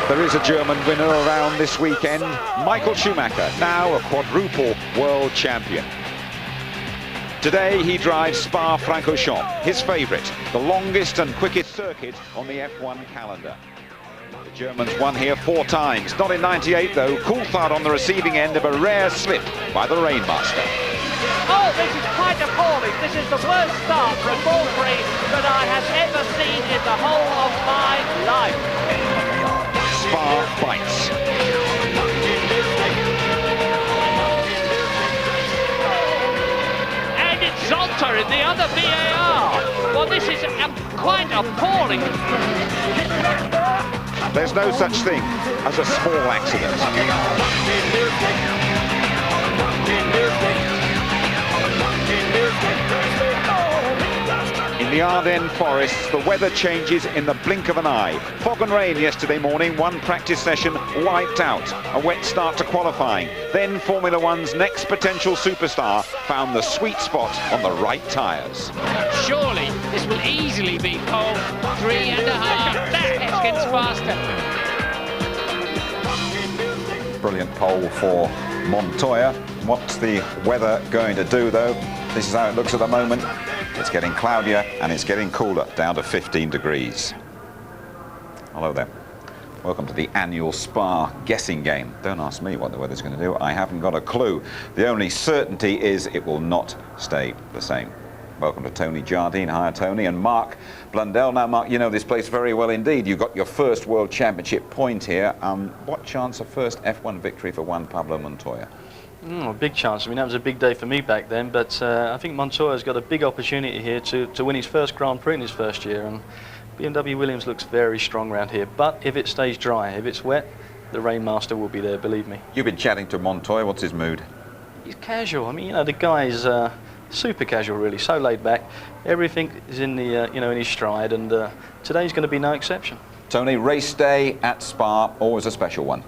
There is a German winner around this weekend, Michael Schumacher, now a quadruple world champion. Today he drives Spa-Francorchamps, his favourite, the longest and quickest circuit on the F1 calendar. The Germans won here 4 times, not in '98 though. Coulthard on the receiving end of a rare slip by the Rainmaster. Oh, this is quite appalling. This is the worst start for a Grand Prix that I have ever seen in the whole of my life. Spa bites. And it's Zonta in the other VAR. Well, this is quite appalling. There's no such thing as a small accident. In the Ardennes forests, the weather changes in the blink of an eye. Fog and rain yesterday morning, one practice session wiped out. A wet start to qualifying. Then Formula One's next potential superstar found the sweet spot on the right tyres. Surely this will easily be pole 3.5 seconds faster. Brilliant pole for Montoya. What's the weather going to do though? This is how it looks at the moment. It's getting cloudier and it's getting cooler, down to 15 degrees. Hello there. Welcome to the annual Spa guessing game. Don't ask me what the weather's going to do. I haven't got a clue. The only certainty is it will not stay the same. Welcome to Tony Jardine. Hi, Tony. And Mark Blundell. Now, Mark, you know this place very well indeed. You got your first World Championship point here. What chance of first F1 victory for Juan Pablo Montoya? A big chance. I mean, that was a big day for me back then, but I think Montoya's got a big opportunity here to win his first Grand Prix in his first year, and BMW Williams looks very strong around here. But if it stays dry, if it's wet, the Rainmaster will be there, believe me. You've been chatting to Montoya. What's his mood? He's casual. I mean, you know, the guy's super casual, really, so laid back. Everything is in the in his stride, and today's going to be no exception. Tony, race day at Spa, always a special one.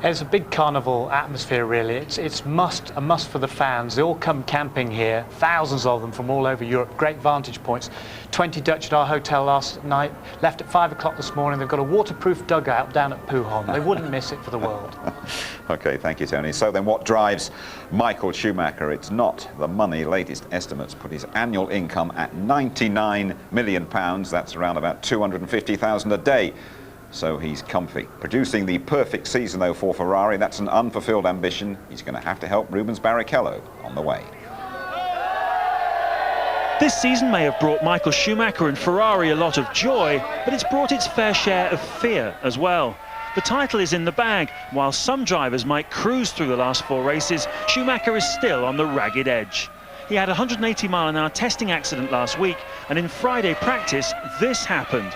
It's a big carnival atmosphere, really. It's a must for the fans. They all come camping here, thousands of them from all over Europe. Great vantage points. 20 Dutch at our hotel last night, left at 5 o'clock this morning. They've got a waterproof dugout down at Pujon. They wouldn't miss it for the world. Okay, thank you, Tony. So then what drives Michael Schumacher? It's not the money. Latest estimates put his annual income at £99 million. That's around about $250,000 a day. So he's comfy. Producing the perfect season, though, for Ferrari, that's an unfulfilled ambition. He's going to have to help Rubens Barrichello on the way. This season may have brought Michael Schumacher and Ferrari a lot of joy, but it's brought its fair share of fear as well. The title is in the bag. While some drivers might cruise through the last 4 races, Schumacher is still on the ragged edge. He had a 180-mile-an-hour testing accident last week, and in Friday practice, this happened.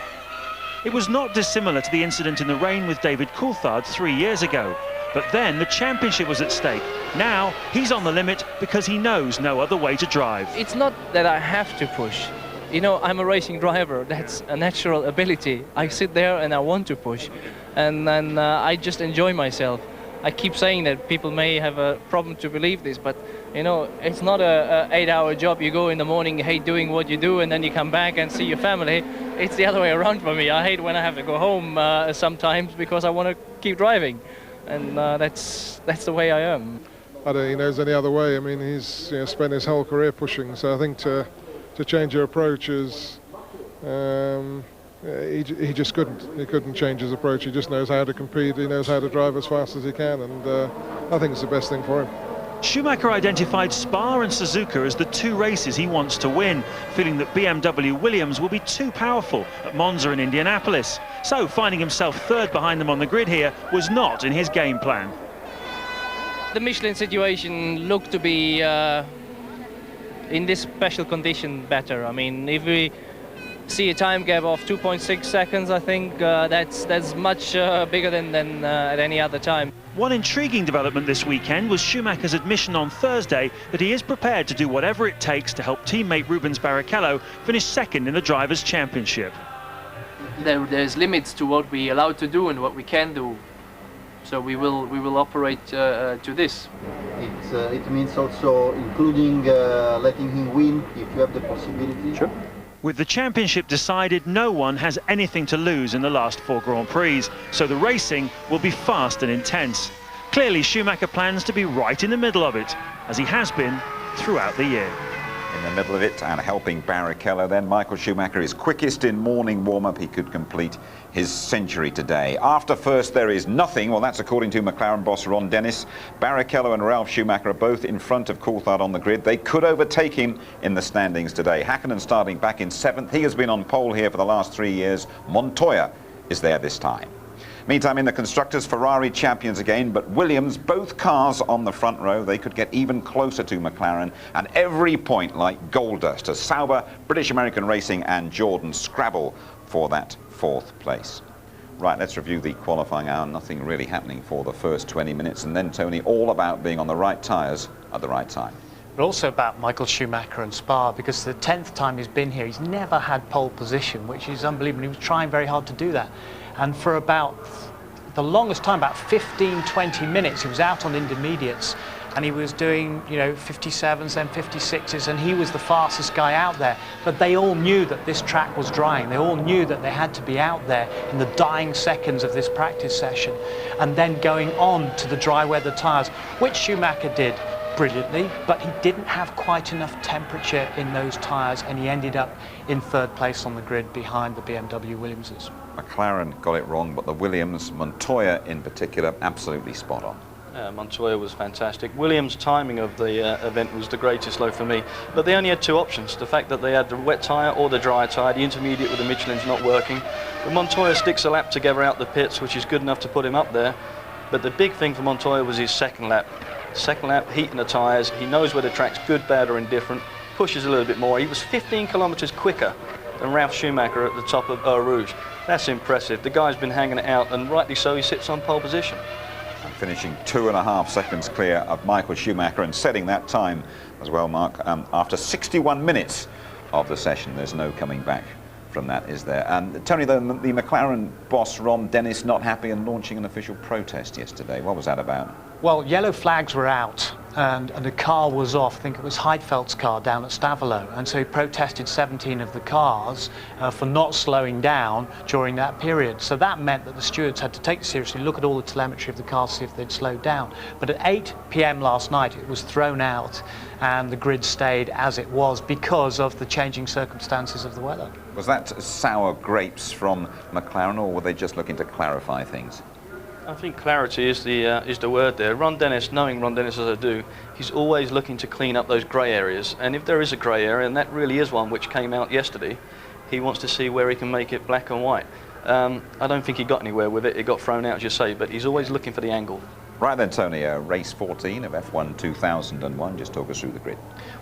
It was not dissimilar to the incident in the rain with David Coulthard 3 years ago. But then the championship was at stake. Now he's on the limit because he knows no other way to drive. It's not that I have to push. You know, I'm a racing driver. That's a natural ability. I sit there and I want to push. And then I just enjoy myself. I keep saying that people may have a problem to believe this, but you know, it's not a 8-hour job. You go in the morning, hate doing what you do, and then you come back and see your family. It's the other way around for me. I hate when I have to go home sometimes because I want to keep driving, and that's the way I am. I don't think he knows any other way. I mean, he's spent his whole career pushing, so I think to change your approach is he just couldn't. He couldn't change his approach. He just knows how to compete. He knows how to drive as fast as he can, and I think it's the best thing for him. Schumacher identified Spa and Suzuka as the two races he wants to win, feeling that BMW Williams will be too powerful at Monza and Indianapolis. So finding himself third behind them on the grid here was not in his game plan. The Michelin situation looked to be in this special condition better. I mean, if we see a time gap of 2.6 seconds, I think that's much bigger than at any other time. One intriguing development this weekend was Schumacher's admission on Thursday that he is prepared to do whatever it takes to help teammate Rubens Barrichello finish second in the Drivers' Championship. There's limits to what we allowed to do and what we can do, so we will operate to this. It means also including letting him win if you have the possibility. Sure. With the championship decided, no one has anything to lose in the last 4 Grand Prix, so the racing will be fast and intense. Clearly, Schumacher plans to be right in the middle of it, as he has been throughout the year. In the middle of it and helping Barrichello then, Michael Schumacher is quickest in morning warm-up. He could complete his century today. After first there is nothing, well that's according to McLaren boss Ron Dennis. Barrichello and Ralf Schumacher are both in front of Coulthard on the grid. They could overtake him in the standings today. Hakkinen starting back in 7th. He has been on pole here for the last 3 years. Montoya is there this time. Meantime, in the Constructors, Ferrari champions again, but Williams, both cars on the front row, they could get even closer to McLaren, and every point like gold dust as Sauber, British American Racing and Jordan scrabble for that 4th place. Right, let's review the qualifying hour. Nothing really happening for the first 20 minutes, and then, Tony, all about being on the right tyres at the right time. But also about Michael Schumacher and Spa, because the 10th time he's been here, he's never had pole position, which is unbelievable. He was trying very hard to do that. And for about the longest time, about 15, 20 minutes, he was out on intermediates and he was doing, 57s, then 56s, and he was the fastest guy out there. But they all knew that this track was drying. They all knew that they had to be out there in the dying seconds of this practice session and then going on to the dry weather tyres, which Schumacher did brilliantly, but he didn't have quite enough temperature in those tyres and he ended up in 3rd place on the grid behind the BMW Williamses. McLaren got it wrong, but the Williams, Montoya in particular, absolutely spot on. Montoya was fantastic. Williams' timing of the event was the greatest though for me, but they only had 2 options. The fact that they had the wet tyre or the dry tyre, the intermediate with the Michelin's not working. But Montoya sticks a lap together out the pits, which is good enough to put him up there. But the big thing for Montoya was his second lap. Second lap, heating the tyres, he knows where the track's good, bad or indifferent, pushes a little bit more. He was 15 kilometres quicker than Ralf Schumacher at the top of Eau Rouge. That's impressive. The guy's been hanging it out, and rightly so, he sits on pole position. And finishing 2.5 seconds clear of Michael Schumacher and setting that time as well, Mark, after 61 minutes of the session. There's no coming back from that, is there? And Tony, the McLaren boss Ron Dennis not happy and launching an official protest yesterday. What was that about? Well, yellow flags were out and the car was off. I think it was Heidfeldt's car down at Stavelot, and so he protested 17 of the cars for not slowing down during that period. So that meant that the stewards had to take it seriously, look at all the telemetry of the cars, see if they'd slowed down. But at 8 p.m. last night it was thrown out and the grid stayed as it was because of the changing circumstances of the weather. Was that sour grapes from McLaren, or were they just looking to clarify things? I think clarity is the word there. Ron Dennis, knowing Ron Dennis as I do, he's always looking to clean up those grey areas. And if there is a grey area, and that really is one which came out yesterday, he wants to see where he can make it black and white. I don't think he got anywhere with it. It got thrown out, as you say, but he's always looking for the angle. Right then, Tony, race 14 of F1 2001. Just talk us through the grid.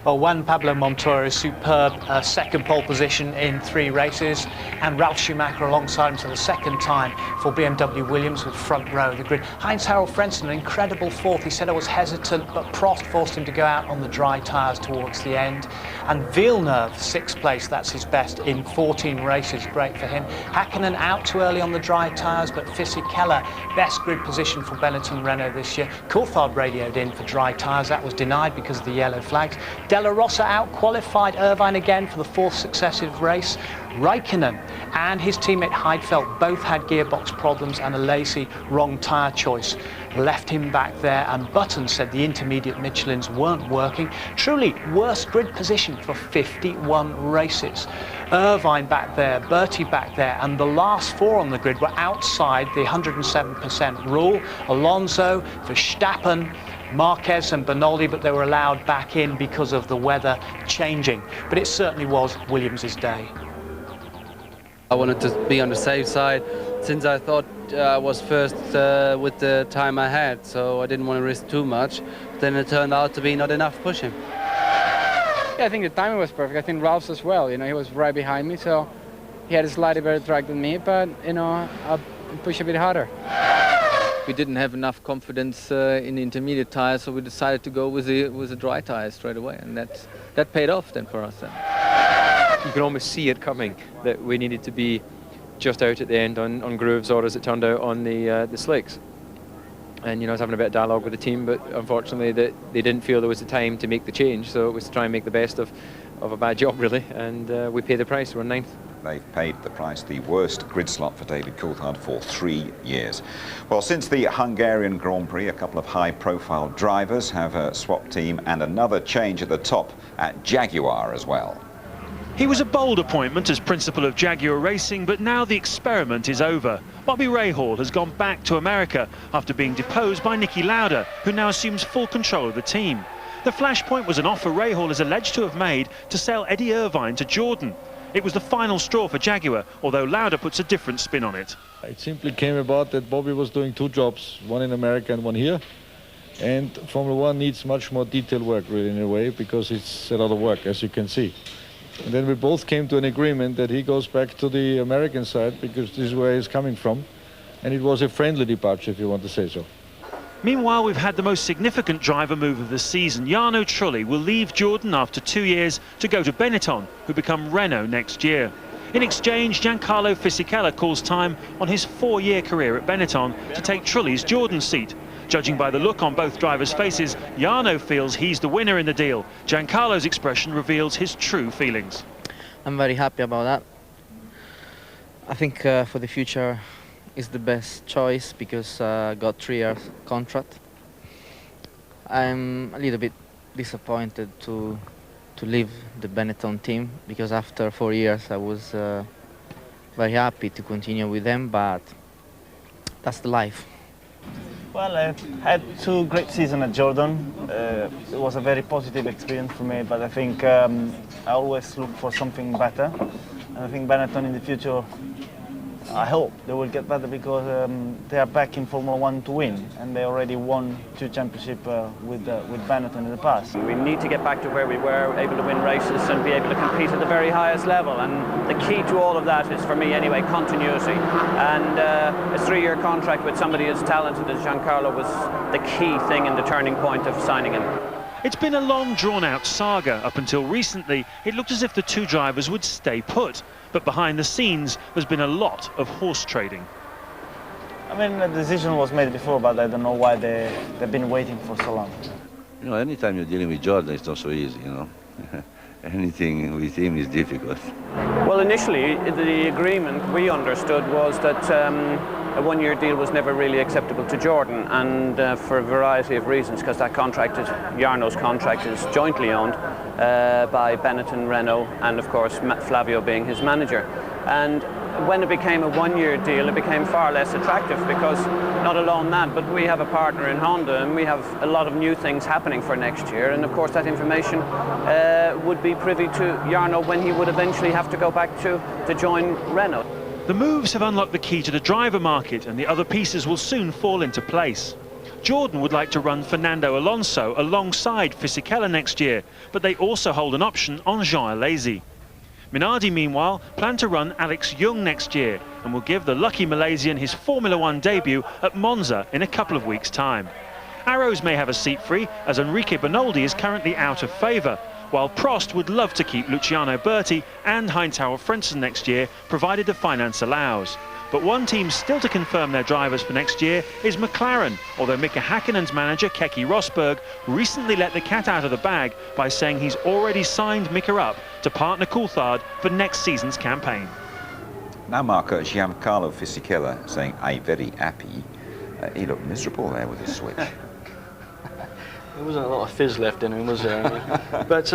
Well, Juan Pablo Montoya is superb, second pole position in 3 races, and Ralf Schumacher alongside him for the second time for BMW Williams with front row of the grid. Heinz-Harald Frentzen, an incredible 4th. He said I was hesitant, but Prost forced him to go out on the dry tyres towards the end. And Villeneuve, 6th place, that's his best in 14 races, great for him. Hakkinen out too early on the dry tyres, but Fisichella, best grid position for Benetton Renault this year. Coulthard radioed in for dry tyres, that was denied because of the yellow flags. De La Rosa out qualified Irvine again for the 4th successive race. Raikkonen and his teammate Heidfeldt both had gearbox problems and a lazy wrong tyre choice left him back there, and Button said the intermediate Michelins weren't working. Truly worst grid position for 51 races. Irvine back there, Bertie back there, and the last 4 on the grid were outside the 107% rule. Alonso, Verstappen, Marquez and Bernoldi, but they were allowed back in because of the weather changing. But it certainly was Williams' day. I wanted to be on the safe side since I thought I was first with the time I had, so I didn't want to risk too much. Then it turned out to be not enough pushing. Yeah, I think the timing was perfect. I think Ralph's as well. You know, he was right behind me, so he had a slightly better track than me, but you know, I push a bit harder. We didn't have enough confidence in the intermediate tires, so we decided to go with the dry tires straight away, and that paid off then for us. You can almost see it coming, that we needed to be just out at the end on grooves, or as it turned out on the slicks. And you know, I was having a bit of dialogue with the team, but unfortunately they didn't feel there was the time to make the change, so it was to try and make the best of a bad job really, and we paid the price. We're in 9th. They've paid the price, the worst grid slot for David Coulthard for 3 years. Well, since the Hungarian Grand Prix, a couple of high-profile drivers have swapped team, and another change at the top at Jaguar as well. He was a bold appointment as principal of Jaguar Racing, but now the experiment is over. Bobby Rahal has gone back to America after being deposed by Niki Lauda, who now assumes full control of the team. The flashpoint was an offer Rahal is alleged to have made to sell Eddie Irvine to Jordan. It was the final straw for Jaguar, although Lauda puts a different spin on it. It simply came about that Bobby was doing 2 jobs, one in America and one here. And Formula One needs much more detailed work, really, in a way, because it's a lot of work, as you can see. And then we both came to an agreement that he goes back to the American side, because this is where he's coming from. And it was a friendly departure, if you want to say so. Meanwhile, we've had the most significant driver move of the season. Jarno Trulli will leave Jordan after 2 years to go to Benetton, who become Renault next year. In exchange, Giancarlo Fisichella calls time on his 4-year career at Benetton to take Trulli's Jordan seat. Judging by the look on both drivers' faces, Jarno feels he's the winner in the deal. Giancarlo's expression reveals his true feelings. I'm very happy about that. I think for the future is the best choice because I got 3 years contract. I'm a little bit disappointed to leave the Benetton team because after 4 years I was very happy to continue with them, but that's the life. Well, I had 2 great seasons at Jordan. It was a very positive experience for me, but I think I always look for something better. And I think Benetton in the future, I hope they will get better because they are back in Formula One to win, and they already won 2 championships with Benetton in the past. We need to get back to where we were, able to win races and be able to compete at the very highest level. And the key to all of that is, for me anyway, continuity. And a 3-year contract with somebody as talented as Giancarlo was the key thing in the turning point of signing him. It's been a long, drawn-out saga. Up until recently, it looked as if the 2 drivers would stay put. But behind the scenes, there's been a lot of horse trading. I mean, the decision was made before, but I don't know why they've been waiting for so long. You know, anytime you're dealing with Jordan, it's not so easy, you know. Anything with him is difficult. Well, initially, the agreement we understood was that a 1-year deal was never really acceptable to Jordan, and for a variety of reasons, because that contract is, Jarno's contract is jointly owned by Benetton, Renault, and of course Flavio being his manager. And when it became a 1-year deal, it became far less attractive because not alone that, but we have a partner in Honda and we have a lot of new things happening for next year. And of course that information would be privy to Jarno when he would eventually have to go back to join Renault. The moves have unlocked the key to the driver market, and the other pieces will soon fall into place. Jordan would like to run Fernando Alonso alongside Fisichella next year, but they also hold an option on Jean Alesi. Minardi, meanwhile, plan to run Alex Young next year and will give the lucky Malaysian his Formula One debut at Monza in a couple of weeks' time. Arrows may have a seat free, as Enrique Bernoldi is currently out of favour, while Prost would love to keep Luciano Berti and Heinz-Harald Frentzen next year, provided the finance allows. But one team still to confirm their drivers for next year is McLaren, although Mika Häkkinen's manager Keke Rosberg recently let the cat out of the bag by saying he's already signed Mika up to partner Coulthard for next season's campaign. Now, Marco, Giancarlo Fisichella saying, "I'm very happy." He looked miserable there with his switch. There wasn't a lot of fizz left in him, was there? But,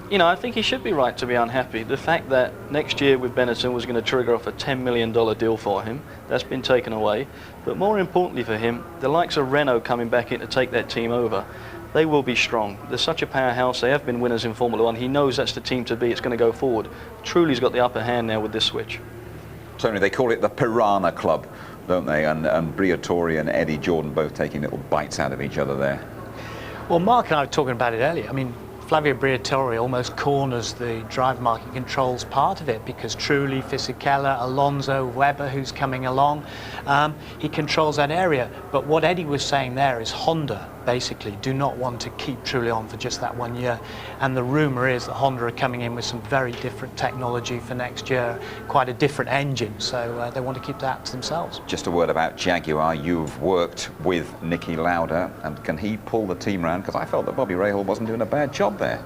you know, I think he should be right to be unhappy. The fact that next year with Benetton was going to trigger off a $10 million deal for him, that's been taken away. But more importantly for him, the likes of Renault coming back in to take that team over, they will be strong. They're such a powerhouse. They have been winners in Formula One. He knows that's the team to be. It's going to go forward. Truly's got the upper hand now with this switch. Tony, they call it the Piranha Club, don't they? And Briatore and Eddie Jordan both taking little bites out of each other there. Well, Mark and I were talking about it earlier. I mean, Flavio Briatore almost corners the drive market controls part of it, because Trulli, Fisichella, Alonso, Webber, who's coming along, he controls that area. But what Eddie was saying there is Honda basically do not want to keep Trulli on for just that 1 year. And the rumour is that Honda are coming in with some very different technology for next year, quite a different engine, so they want to keep that to themselves. Just a word about Jaguar. You've worked with Niki Lauda, and can he pull the team round? Because I felt that Bobby Rahal wasn't doing a bad job there.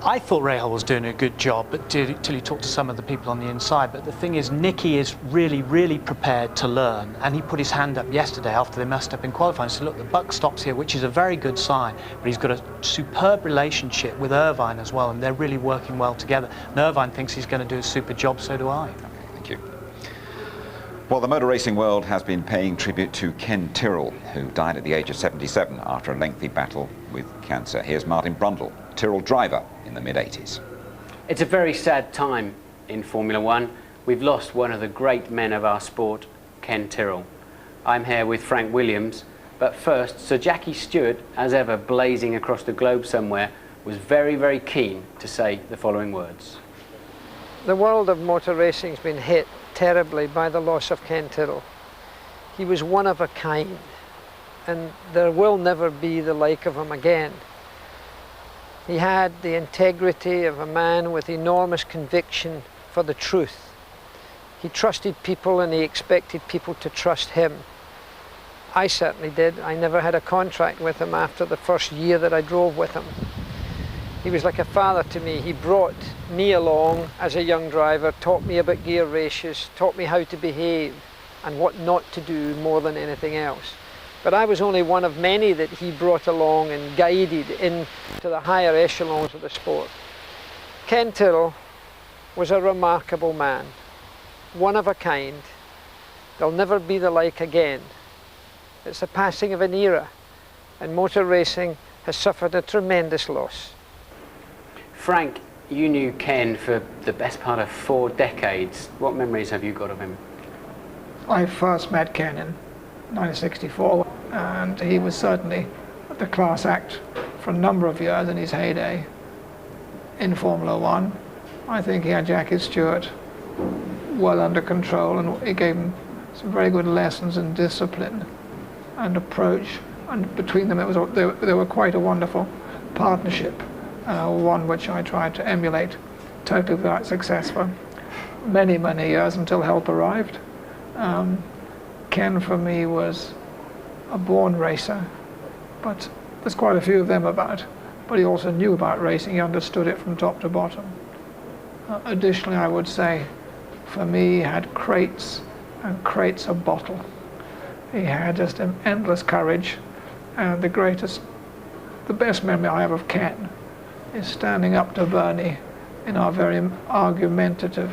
I thought Rahal was doing a good job, but till you talk to some of the people on the inside. But the thing is, Nicky is really, really prepared to learn, and he put his hand up yesterday after they messed up in qualifying and said, look, the buck stops here, which is a very good sign, but he's got a superb relationship with Irvine as well, and they're really working well together. And Irvine thinks he's going to do a super job, so do I. Thank you. Well, the motor racing world has been paying tribute to Ken Tyrrell, who died at the age of 77 after a lengthy battle with cancer. Here's Martin Brundle, Tyrrell driver in the mid-80s. It's a very sad time in Formula One. We've lost one of the great men of our sport, Ken Tyrrell. I'm here with Frank Williams, but first, Sir Jackie Stewart, as ever blazing across the globe somewhere, was very, very keen to say the following words. The world of motor racing's been hit terribly by the loss of Ken Tyrrell. He was one of a kind, and there will never be the like of him again. He had the integrity of a man with enormous conviction for the truth. He trusted people and he expected people to trust him. I certainly did. I never had a contract with him after the first year that I drove with him. He was like a father to me. He brought me along as a young driver, taught me about gear ratios, taught me how to behave and what not to do more than anything else. But I was only one of many that he brought along and guided into the higher echelons of the sport. Ken Tyrrell was a remarkable man, one of a kind. There'll never be the like again. It's the passing of an era, and motor racing has suffered a tremendous loss. Frank, you knew Ken for the best part of 4 decades. What memories have you got of him? I first met Ken in 1964, and he was certainly the class act for a number of years in his heyday in Formula One. I think he had Jackie Stewart well under control, and he gave him some very good lessons in discipline and approach, and between them they were quite a wonderful partnership, one which I tried to emulate, totally without success for many, many years until help arrived. Ken for me was a born racer, but there's quite a few of them about, but he also knew about racing. He understood it from top to bottom. Additionally, I would say for me he had crates and crates of bottle. He had just an endless courage, and the best memory I have of Ken is standing up to Bernie in our very argumentative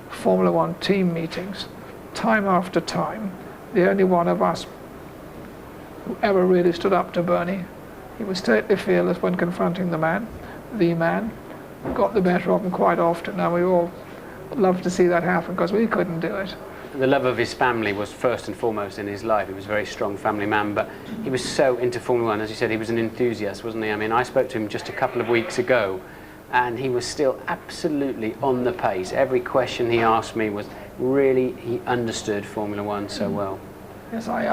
Formula One team meetings, time after time. The only one of us who ever really stood up to Bernie. He was totally fearless when confronting the man, got the better of him quite often, and we all loved to see that happen because we couldn't do it. The love of his family was first and foremost in his life. He was a very strong family man, but he was so into Formula One. As you said, he was an enthusiast, wasn't he? I mean, I spoke to him just a couple of weeks ago, and he was still absolutely on the pace. Every question he asked me was really, he understood Formula One so well. Yes, I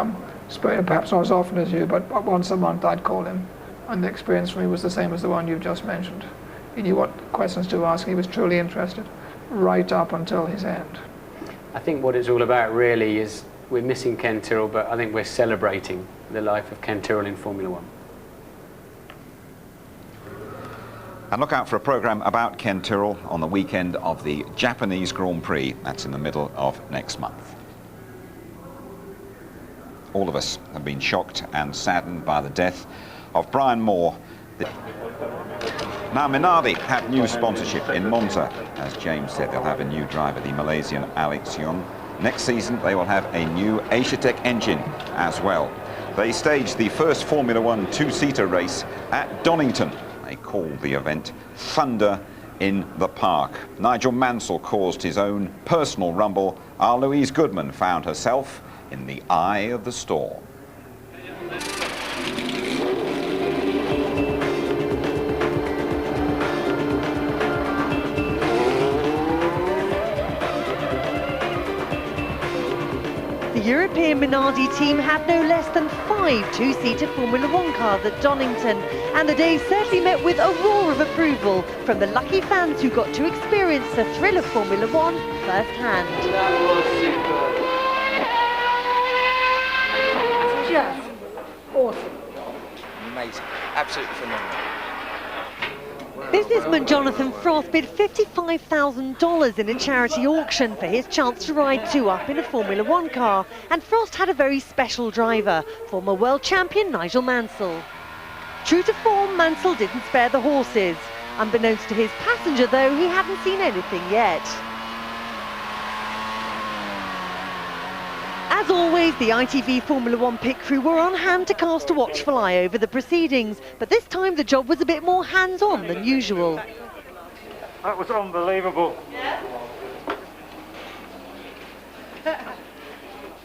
spoke to him perhaps not as often as you, but once a month I'd call him, and the experience for me was the same as the one you've just mentioned. He knew what questions to ask. He was truly interested right up until his end. I think what it's all about really is we're missing Ken Tyrrell, but I think we're celebrating the life of Ken Tyrrell in Formula One. And look out for a programme about Ken Tyrrell on the weekend of the Japanese Grand Prix. That's in the middle of next month. All of us have been shocked and saddened by the death of Brian Moore. Now, Minardi have new sponsorship in Monza. As James said, they'll have a new driver, the Malaysian Alex Young. Next season, they will have a new Asiatech engine as well. They staged the first Formula One two-seater race at Donington. They called the event Thunder in the Park. Nigel Mansell caused his own personal rumble. Our Louise Goodman found herself in the eye of the storm. The European Minardi team had no less than 5 two-seater Formula One cars at Donington, and the day certainly met with a roar of approval from the lucky fans who got to experience the thrill of Formula One firsthand. That was Just awesome. amazing, absolutely phenomenal. Businessman Jonathan Frost bid $55,000 in a charity auction for his chance to ride 2 up in a Formula One car, and Frost had a very special driver, former world champion Nigel Mansell. True to form, Mansell didn't spare the horses. Unbeknownst to his passenger though, he hadn't seen anything yet. As always, the ITV Formula One pit crew were on hand to cast a watchful eye over the proceedings, but this time the job was a bit more hands-on than usual. That was unbelievable.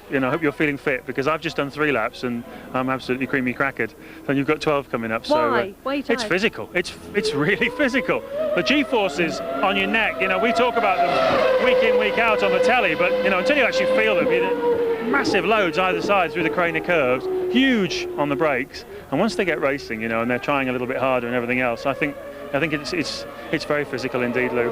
You know, I hope you're feeling fit, because I've just done 3 laps and I'm absolutely creamy crackered. And you've got 12 coming up. Why? So it's physical. It's really physical. The G-forces on your neck, you know, we talk about them week in, week out on the telly, but you know, until you actually feel them, massive loads either side through the Craner curves, huge on the brakes, and once they get racing, you know, and they're trying a little bit harder and everything else, I think it's very physical indeed, Lou.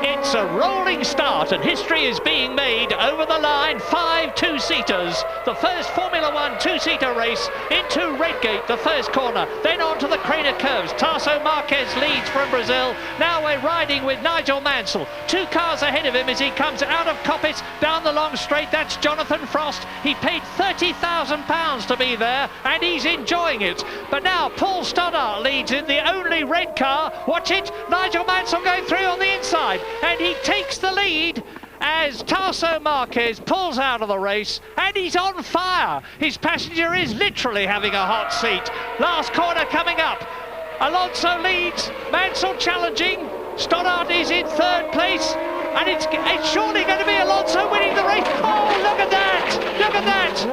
It's a rolling start and history is being made over the line. 5 two-seaters. The first Formula One two-seater race into Redgate, the first corner. Then on to the Craner curves. Tarso Marquez leads from Brazil. Now we're riding with Nigel Mansell. 2 cars ahead of him as he comes out of Coppice down the long straight. That's Jonathan Frost. He paid £30,000 to be there and he's enjoying it. But now Paul Stoddart leads in the only red car. Watch it. Nigel Mansell going through on the inside. And he takes the lead as Tarso Marquez pulls out of the race, and he's on fire. His passenger is literally having a hot seat. Last corner coming up. Alonso leads, Mansell challenging. Stoddart is in 3rd place, and it's surely going to be Alonso winning the race. Oh, look at that! Look at that!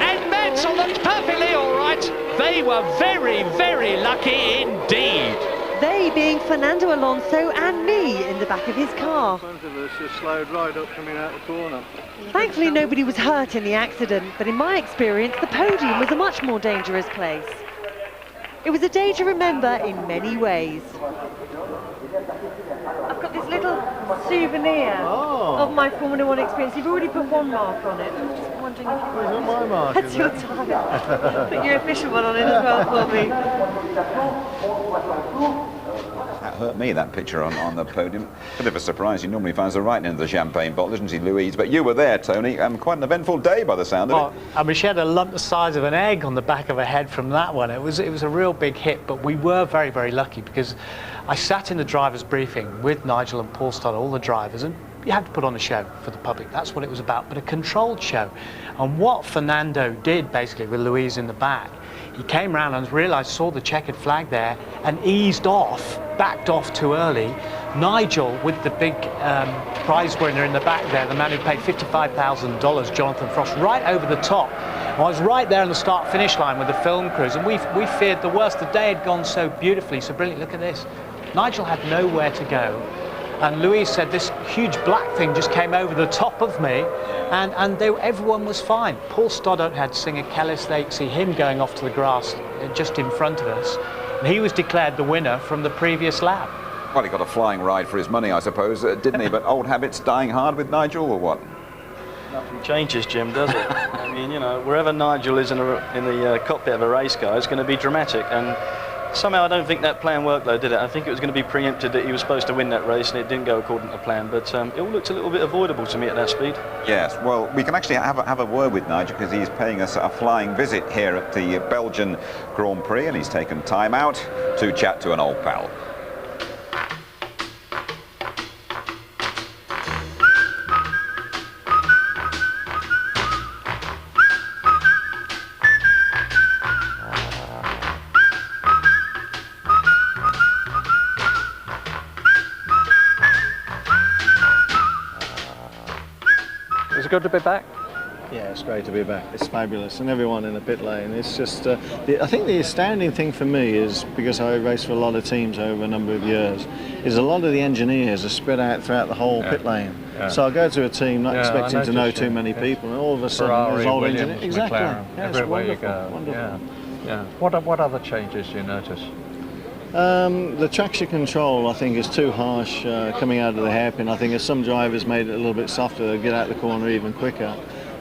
And Mansell looked perfectly all right. They were very, very lucky indeed. They being Fernando Alonso and me in the back of his car. Front of us just slowed right up coming out the corner. Thankfully nobody was hurt in the accident, but in my experience the podium was a much more dangerous place. It was a day to remember in many ways. I've got this little souvenir of my Formula One experience. You've already put 1 mark on it. I'm just wondering if you want my mark? That's your time. Put your official one on it as well for me. That hurt me, that picture on the podium. Bit of a surprise. He normally finds the right end of the champagne bottle, isn't he, Louise? But you were there, Tony. Quite an eventful day by the sound of it. I mean, she had a lump the size of an egg on the back of her head from that one. It was a real big hit, but we were very, very lucky because I sat in the driver's briefing with Nigel and Paul Stoddart, all the drivers, and you had to put on a show for the public. That's what it was about, but a controlled show. And what Fernando did, basically, with Louise in the back, he came round and realised, saw the checkered flag there, and eased off, backed off too early. Nigel, with the big prize winner in the back there, the man who paid $55,000, Jonathan Frost, right over the top. I was right there on the start-finish line with the film crews, and we feared the worst. The day had gone so beautifully, so brilliant. Look at this. Nigel had nowhere to go. And Louise said this huge black thing just came over the top of me, and everyone was fine. Paul Stoddart had Singer Kellis. They see him going off to the grass just in front of us, and he was declared the winner from the previous lap. Well, he got a flying ride for his money, I suppose, didn't he? But old habits dying hard with Nigel, or what? Nothing changes, Jim, does it? I mean, you know, wherever Nigel is in the cockpit of a race car, it's going to be dramatic. And Somehow I don't think that plan worked though, did it? I think it was going to be preempted that he was supposed to win that race and it didn't go according to plan, but it all looked a little bit avoidable to me at that speed. Yes, well, we can actually have a word with Nigel because he's paying us a flying visit here at the Belgian Grand Prix, and he's taken time out to chat to an old pal. Is it good to be back? Yeah, it's great to be back. It's fabulous, and everyone in the pit lane. It's just, I think the astounding thing for me is, because I race for a lot of teams over a number of years, is a lot of the engineers are spread out throughout the whole pit lane. Yeah. So I go to a team not expecting to know too many yes. people, and all of a sudden Ferrari, there's old Williams, engineers. Exactly. McLaren, Yeah, it's everywhere wonderful. you go. Wonderful. Yeah. What other changes do you notice? The traction control, I think, is too harsh coming out of the hairpin. I think if some drivers made it a little bit softer, they'd get out the corner even quicker.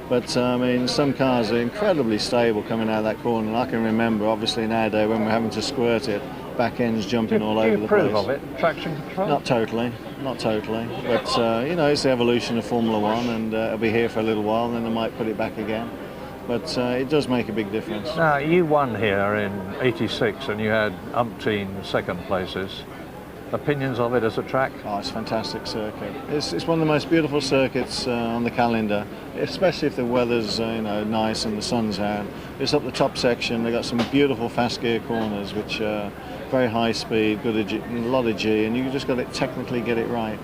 But I mean, some cars are incredibly stable coming out of that corner. And I can remember, obviously nowadays, when we're having to squirt it, back ends jumping all over the place. Do you approve of it, traction control? Not totally. But you know, it's the evolution of Formula One, and it'll be here for a little while, and then they might put it back again. But it does make a big difference. Now, you won here in '86 and you had umpteen second places. Opinions of it as a track? Oh, it's a fantastic circuit. It's one of the most beautiful circuits on the calendar, especially if the weather's nice and the sun's out. It's up the top section. They've got some beautiful fast gear corners, which are very high speed, a lot of G, and you just got to technically get it right.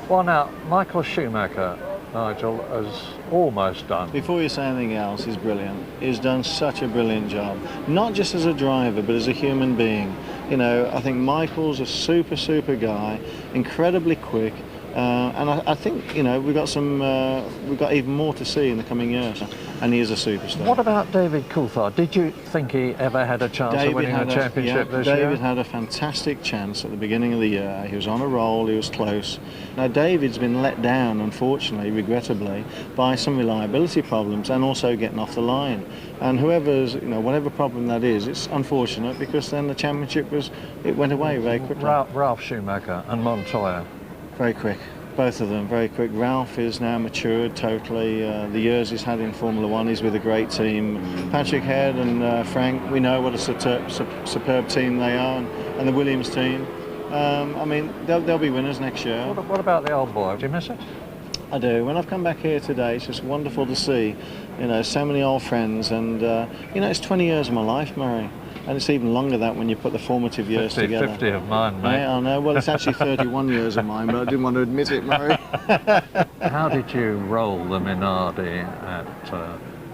Well, now, Michael Schumacher, Nigel, has almost done. Before you say anything else, he's brilliant. He's done such a brilliant job, not just as a driver, but as a human being. You know, I think Michael's a super guy, incredibly quick, and I think, you know, we've got even more to see in the coming years, and he is a superstar. What about David Coulthard? Did you think he ever had a chance of winning a championship this year? David had a fantastic chance at the beginning of the year. He was on a roll, he was close. Now David's been let down, unfortunately, regrettably, by some reliability problems and also getting off the line. And whatever problem that is, it's unfortunate, because then the championship went away very quickly. Ralph Schumacher and Montoya. Very quick, both of them very quick. Ralph is now matured totally. The years he's had in Formula One, he's with a great team. Patrick Head and Frank, we know what a superb team they are, and the Williams team. I mean, they'll be winners next year. What about the old boy? Do you miss it? I do. When I've come back here today, it's just wonderful to see, you know, so many old friends, and you know, it's 20 years of my life, Murray. And it's even longer that when you put the formative years together. 50 of mine, mate. Yeah, I know. Well, it's actually 31 years of mine, but I didn't want to admit it, Murray. How did you roll the Minardi at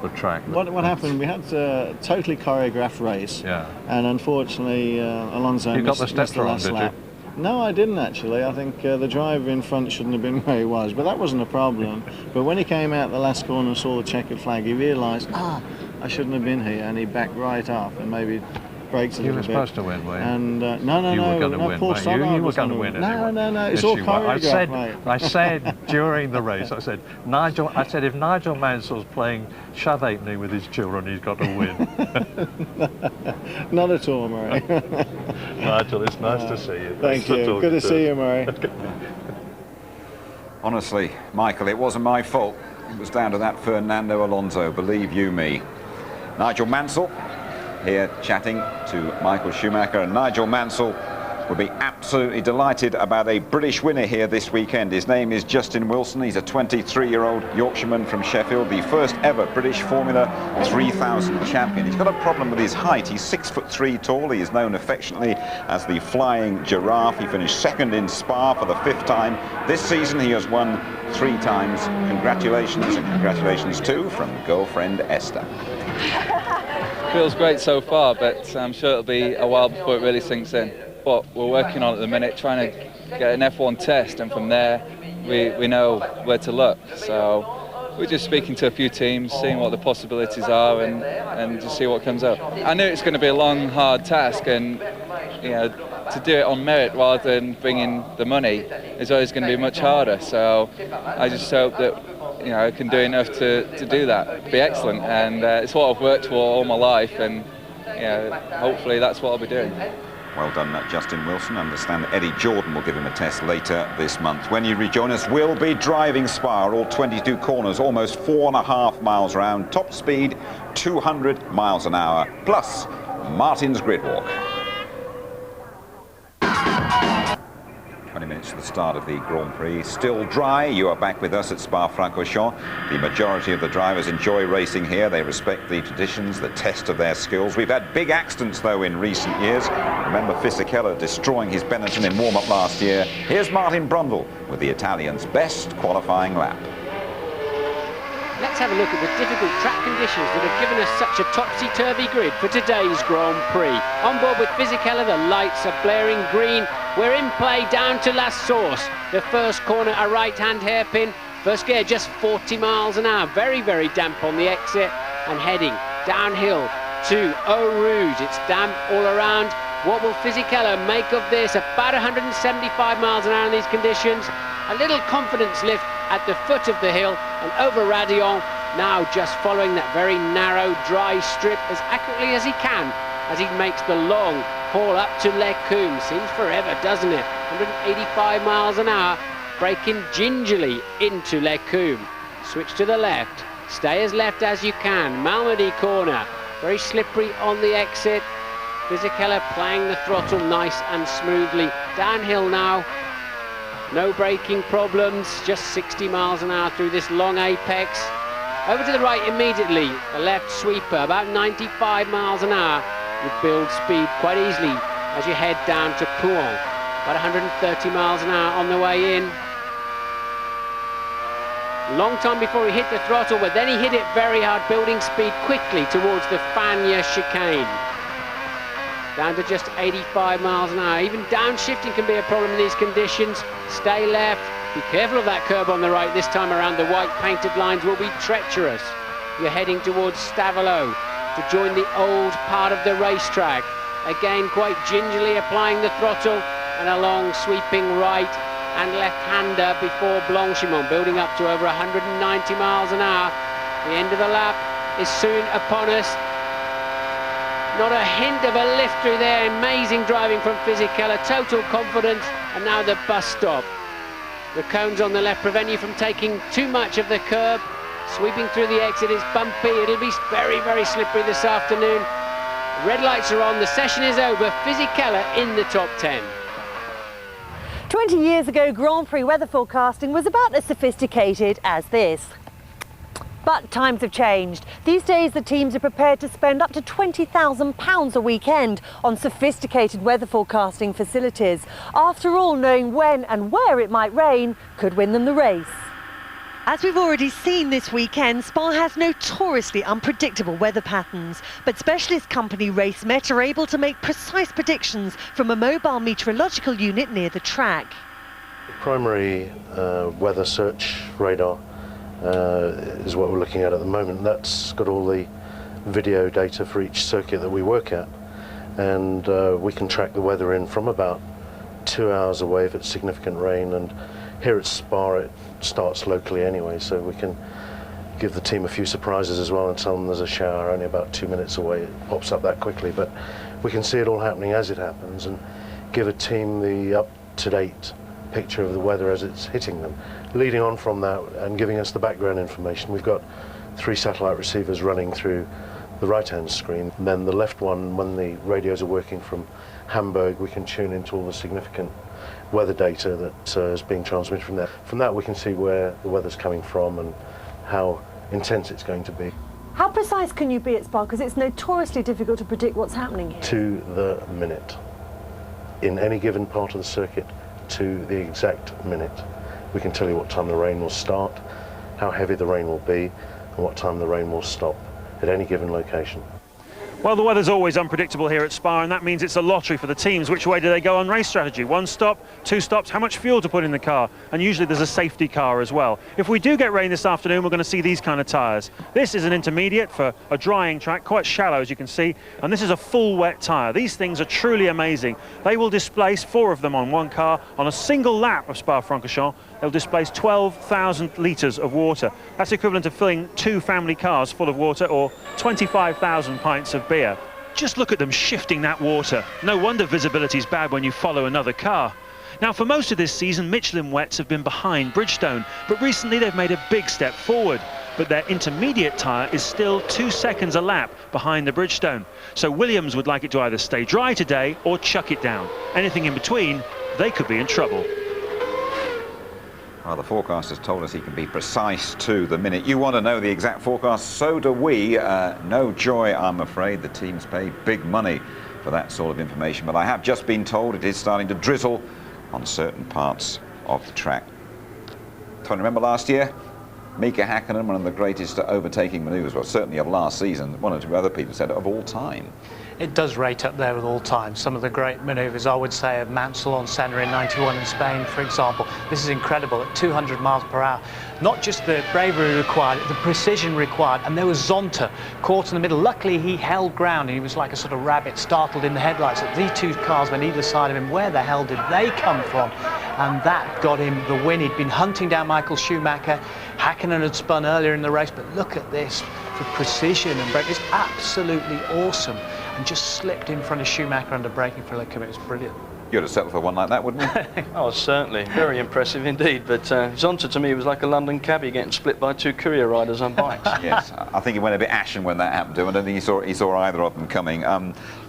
the track? What happened? We had a totally choreographed race. Yeah. And unfortunately, Alonso missed the last lap. No, I didn't actually. I think the driver in front shouldn't have been where he was, but that wasn't a problem. But when he came out the last corner and saw the checkered flag, he realised, I shouldn't have been here, and he backed right off and maybe brakes a little bit. You were supposed to win, were you? And you were going to win, Paul mate. You were going to win anyway. No, it's all choreographed, mate. I said during the race, I said if Nigel Mansell's playing Shove Halfpenny with his children, he's got to win. Not at all, Murray. Nigel, it's nice to see you. Thank you. Good to see you, Murray. Honestly, Michael, it wasn't my fault. It was down to that Fernando Alonso, believe you me. Nigel Mansell here chatting to Michael Schumacher, and Nigel Mansell would be absolutely delighted about a British winner here this weekend. His name is Justin Wilson. He's a 23-year-old Yorkshireman from Sheffield, the first ever British Formula 3000 champion. He's got a problem with his height. He's 6'3" tall. He is known affectionately as the Flying Giraffe. He finished second in Spa for the 5th time. This season he has won 3 times. Congratulations, and congratulations too from girlfriend Esther. Feels great so far, but I'm sure it'll be a while before it really sinks in. But we're working on it at the minute, trying to get an F1 test, and from there we know where to look. So we're just speaking to a few teams, seeing what the possibilities are, and just see what comes up. I knew it's going to be a long, hard task, and you know, to do it on merit rather than bringing the money is always going to be much harder. So I just hope that I can do enough to do that, be excellent, and it's what I've worked for all my life, and hopefully that's what I'll be doing. Well done, Justin Wilson. I understand that Eddie Jordan will give him a test later this month. When you rejoin us, we'll be driving Spa, all 22 corners, almost 4.5 miles round, top speed 200 miles an hour, plus Martin's grid walk. 20 minutes to the start of the Grand Prix. Still dry. You are back with us at Spa-Francorchamps. The majority of the drivers enjoy racing here. They respect the traditions, the test of their skills. We've had big accidents, though, in recent years. Remember Fisichella destroying his Benetton in warm-up last year. Here's Martin Brundle with the Italian's best qualifying lap. Let's have a look at the difficult track conditions that have given us such a topsy-turvy grid for today's Grand Prix. On board with Fisichella, the lights are blaring green. We're in play down to La Source. The first corner, a right-hand hairpin. First gear, just 40 miles an hour. Very, very damp on the exit and heading downhill to Eau Rouge. It's damp all around. What will Fisichella make of this? About 175 miles an hour in these conditions. A little confidence lift at the foot of the hill and over Radion, now just following that very narrow dry strip as accurately as he can as he makes the long haul up to Les Combes. Seems forever, doesn't it? 185 miles an hour, braking gingerly into Les Combes. Switch to the left, stay as left as you can. Malmedy corner, very slippery on the exit. Fisichella playing the throttle nice and smoothly. Downhill now. No braking problems, just 60 miles an hour through this long apex. Over to the right immediately, the left sweeper, about 95 miles an hour. You build speed quite easily as you head down to Pouhon. About 130 miles an hour on the way in. Long time before he hit the throttle, but then he hit it very hard, building speed quickly towards the Fagnes chicane. Down to just 85 miles an hour. Even downshifting can be a problem in these conditions. Stay left. Be careful of that curb on the right. This time around, the white painted lines will be treacherous. You're heading towards Stavelot to join the old part of the racetrack. Again, quite gingerly applying the throttle and a long sweeping right and left-hander before Blanchimont, building up to over 190 miles an hour. The end of the lap is soon upon us. Not a hint of a lift through there. Amazing driving from Fisichella, total confidence, and now the bus stop. The cones on the left prevent you from taking too much of the curb. Sweeping through the exit is bumpy. It'll be very, very slippery this afternoon. Red lights are on, the session is over. Fisichella in the top 10. 20 years ago, Grand Prix weather forecasting was about as sophisticated as this. But times have changed. These days the teams are prepared to spend up to £20,000 a weekend on sophisticated weather forecasting facilities. After all, knowing when and where it might rain could win them the race. As we've already seen this weekend, Spa has notoriously unpredictable weather patterns, but specialist company RaceMet are able to make precise predictions from a mobile meteorological unit near the track. The primary weather search radar is what we're looking at the moment. That's got all the video data for each circuit that we work at, and we can track the weather in from about 2 hours away if it's significant rain, and here at Spa it starts locally anyway, so we can give the team a few surprises as well and tell them there's a shower only about 2 minutes away. It pops up that quickly, but we can see it all happening as it happens and give a team the up-to-date picture of the weather as it's hitting them. Leading on from that and giving us the background information, we've got 3 satellite receivers running through the right-hand screen, and then the left one, when the radios are working from Hamburg, we can tune into all the significant weather data that is being transmitted from there. From that we can see where the weather's coming from and how intense it's going to be. How precise can you be at Spa? Because it's notoriously difficult to predict what's happening here. To the minute. In any given part of the circuit, to the exact minute. We can tell you what time the rain will start, how heavy the rain will be, and what time the rain will stop at any given location. Well, the weather's always unpredictable here at Spa, and that means it's a lottery for the teams. Which way do they go on race strategy? 1 stop, 2 stops, how much fuel to put in the car? And usually there's a safety car as well. If we do get rain this afternoon, we're going to see these kind of tyres. This is an intermediate for a drying track, quite shallow as you can see, and this is a full wet tyre. These things are truly amazing. They will displace 4 of them on one car on a single lap of Spa-Francorchamps. They'll displace 12,000 litres of water. That's equivalent to filling 2 family cars full of water or 25,000 pints of beer. Just look at them shifting that water. No wonder visibility's bad when you follow another car. Now, for most of this season, Michelin wets have been behind Bridgestone, but recently they've made a big step forward. But their intermediate tyre is still 2 seconds a lap behind the Bridgestone. So Williams would like it to either stay dry today or chuck it down. Anything in between, they could be in trouble. Well, the forecast has told us he can be precise to the minute. You want to know the exact forecast, so do we. No joy, I'm afraid. The teams pay big money for that sort of information. But I have just been told it is starting to drizzle on certain parts of the track. Tony, remember last year? Mika Häkkinen, one of the greatest overtaking manoeuvres, well, certainly of last season. One or two other people said of all time. It does rate up there with all time. Some of the great manoeuvres, I would say, of Mansell on Senna in '91 in Spain, for example. This is incredible at 200 miles per hour. Not just the bravery required, the precision required. And there was Zonta caught in the middle. Luckily, he held ground, and he was like a sort of rabbit startled in the headlights. These two cars went either side of him. Where the hell did they come from? And that got him the win. He'd been hunting down Michael Schumacher. Häkkinen had spun earlier in the race, but look at this. The precision and brake is absolutely awesome. And just slipped in front of Schumacher under braking for a look. It was brilliant. You'd have settled for one like that, wouldn't you? Oh, certainly. Very impressive indeed. But Zonta, to me, was like a London cabbie getting split by two courier riders on bikes. Yes, I think he went a bit ashen when that happened to him. I don't think he saw either of them coming.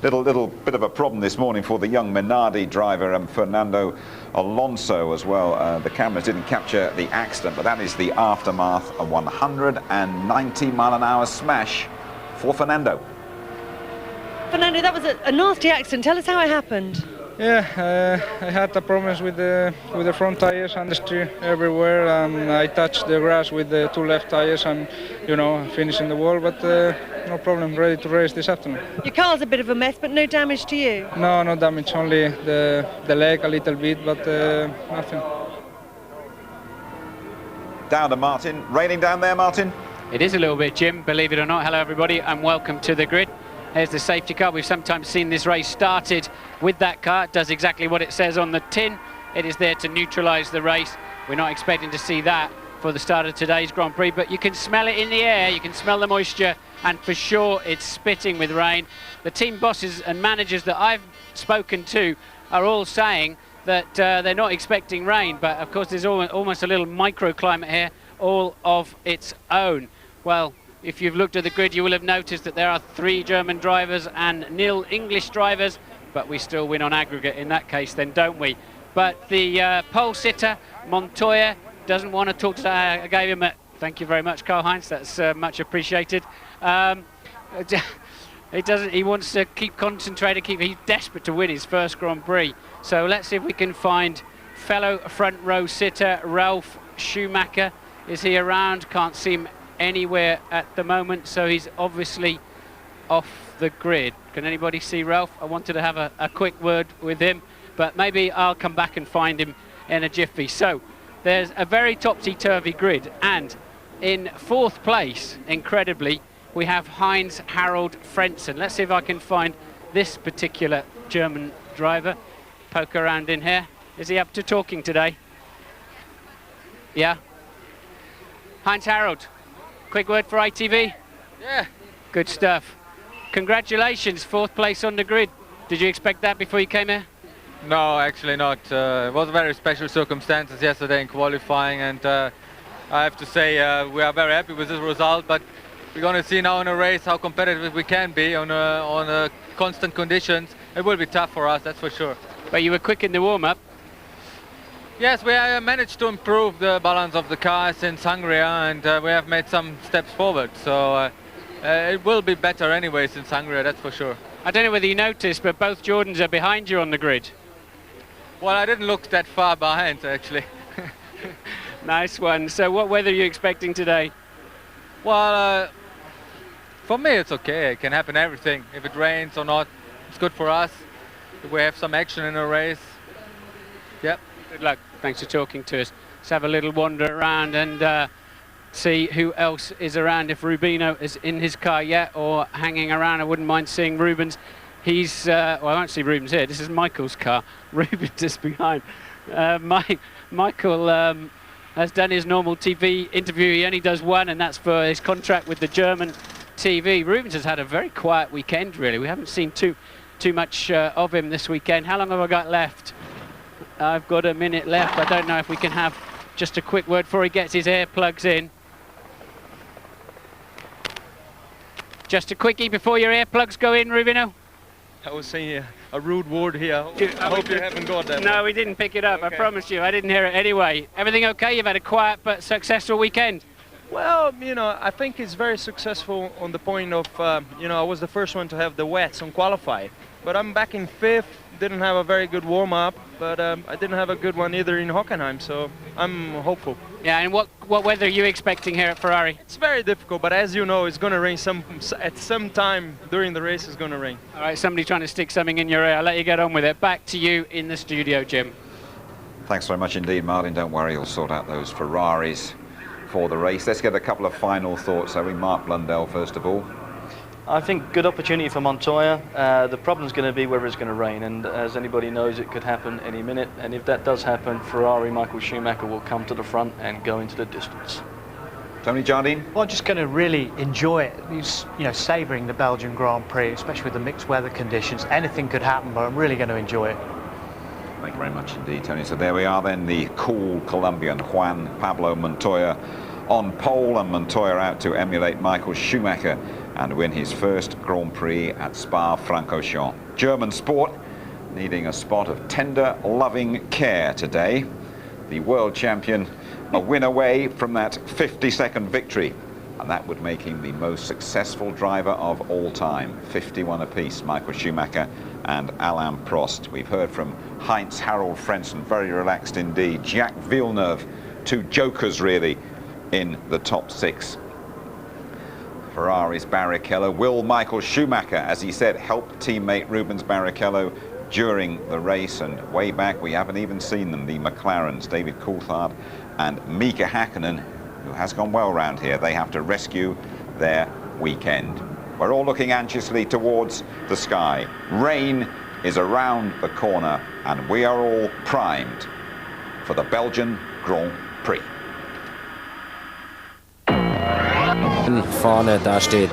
Little bit of a problem this morning for the young Minardi driver, Fernando Alonso as well. The cameras didn't capture the accident, but that is the aftermath. A 190-mile-an-hour smash for Fernando. Fernando, that was a nasty accident. Tell us how it happened. Yeah, I had the problems with the front tires and the steer everywhere, and I touched the grass with the two left tires and, you know, finishing the wall, but no problem, ready to race this afternoon. Your car's a bit of a mess, but no damage to you? No, no damage, only the leg a little bit, but nothing. Down to Martin. Raining down there, Martin? It is a little bit, Jim, believe it or not. Hello, everybody, and welcome to the grid. Here's the safety car. We've sometimes seen this race started with that car. It does exactly what it says on the tin. It is there to neutralise the race. We're not expecting to see that for the start of today's Grand Prix, but you can smell it in the air. You can smell the moisture, and for sure it's spitting with rain. The team bosses and managers that I've spoken to are all saying that they're not expecting rain, but of course there's almost a little microclimate here, all of its own. Well, if you've looked at the grid, you will have noticed that there are 3 German drivers and nil English drivers, but we still win on aggregate in that case then, don't we? But the pole sitter, Montoya, doesn't want to talk to I gave him a thank you very much, Karl-Heinz, that's much appreciated. He wants to keep concentrated, he's desperate to win his first Grand Prix. So let's see if we can find fellow front row sitter, Ralf Schumacher. Is he around? Can't see him anywhere at the moment, so he's obviously off the grid. Can anybody see Ralph? I wanted to have a quick word with him, but maybe I'll come back and find him in a jiffy. So there's a very topsy-turvy grid, and in 4th place, incredibly, we have Heinz Harald Frentzen. Let's see if I can find this particular German driver. Poke around in here. Is he up to talking today? Yeah? Heinz Harald, quick word for ITV? Yeah. Good stuff. Congratulations, 4th place on the grid. Did you expect that before you came here? No, actually not. It was very special circumstances yesterday in qualifying, and I have to say we are very happy with this result, but we're going to see now in a race how competitive we can be on constant conditions. It will be tough for us, that's for sure. But you were quick in the warm-up. Yes, we managed to improve the balance of the car since Hungary, and we have made some steps forward. So it will be better anyway since Hungary, that's for sure. I don't know whether you noticed, but both Jordans are behind you on the grid. Well, I didn't look that far behind, actually. Nice one. So what weather are you expecting today? Well, for me it's okay. It can happen everything. If it rains or not, it's good for us. If we have some action in a race, yep. Good luck. Thanks for talking to us. Let's have a little wander around and see who else is around. If Rubino is in his car yet or hanging around, I wouldn't mind seeing Rubens. He's, well, I won't see Rubens here. This is Michael's car. Rubens is behind. Michael has done his normal TV interview. He only does one, and that's for his contract with the German TV. Rubens has had a very quiet weekend, really. We haven't seen too much of him this weekend. How long have I got left? I've got a minute left. I don't know if we can have just a quick word before he gets his earplugs in. Just a quickie before your earplugs go in, Rubino. I was saying a rude word here. I hope you haven't got that. No, we didn't pick it up. Okay. I promise you. I didn't hear it anyway. Everything okay? You've had a quiet but successful weekend? Well, you know, I think it's very successful on the point of, you know, I was the first one to have the wets on qualify. But I'm back in 5th, didn't have a very good warm-up, but I didn't have a good one either in Hockenheim, so I'm hopeful. Yeah, and what weather are you expecting here at Ferrari? It's very difficult, but as you know, it's going to rain at some time during the race. It's going to rain. All right, somebody trying to stick something in your ear. I'll let you get on with it. Back to you in the studio, Jim. Thanks very much indeed, Martin. Don't worry, you'll sort out those Ferraris for the race. Let's get a couple of final thoughts. So we Mark Blundell first of all. I think good opportunity for Montoya. The problem's going to be whether it's going to rain, and as anybody knows, it could happen any minute. And if that does happen, Ferrari Michael Schumacher will come to the front and go into the distance. Tony Jardine? Well, I'm just going to really enjoy it. You know, savouring the Belgian Grand Prix, especially with the mixed weather conditions. Anything could happen, but I'm really going to enjoy it. Thank you very much indeed, Tony. So there we are then, the cool Colombian Juan Pablo Montoya on pole, and Montoya out to emulate Michael Schumacher and win his first Grand Prix at Spa-Francorchamps. German sport needing a spot of tender, loving care today. The world champion a win away from that 50-second victory, and that would make him the most successful driver of all time. 51 apiece, Michael Schumacher and Alain Prost. We've heard from Heinz Harald Frentzen, very relaxed indeed. Jacques Villeneuve, two jokers really in the top 6. Ferrari's Barrichello. Will Michael Schumacher, as he said, help teammate Rubens Barrichello during the race? And way back, we haven't even seen them, the McLarens, David Coulthard and Mika Häkkinen, who has gone well round here. They have to rescue their weekend. We're all looking anxiously towards the sky. Rain is around the corner, and we are all primed for the Belgian Grand Prix. Vorne, da steht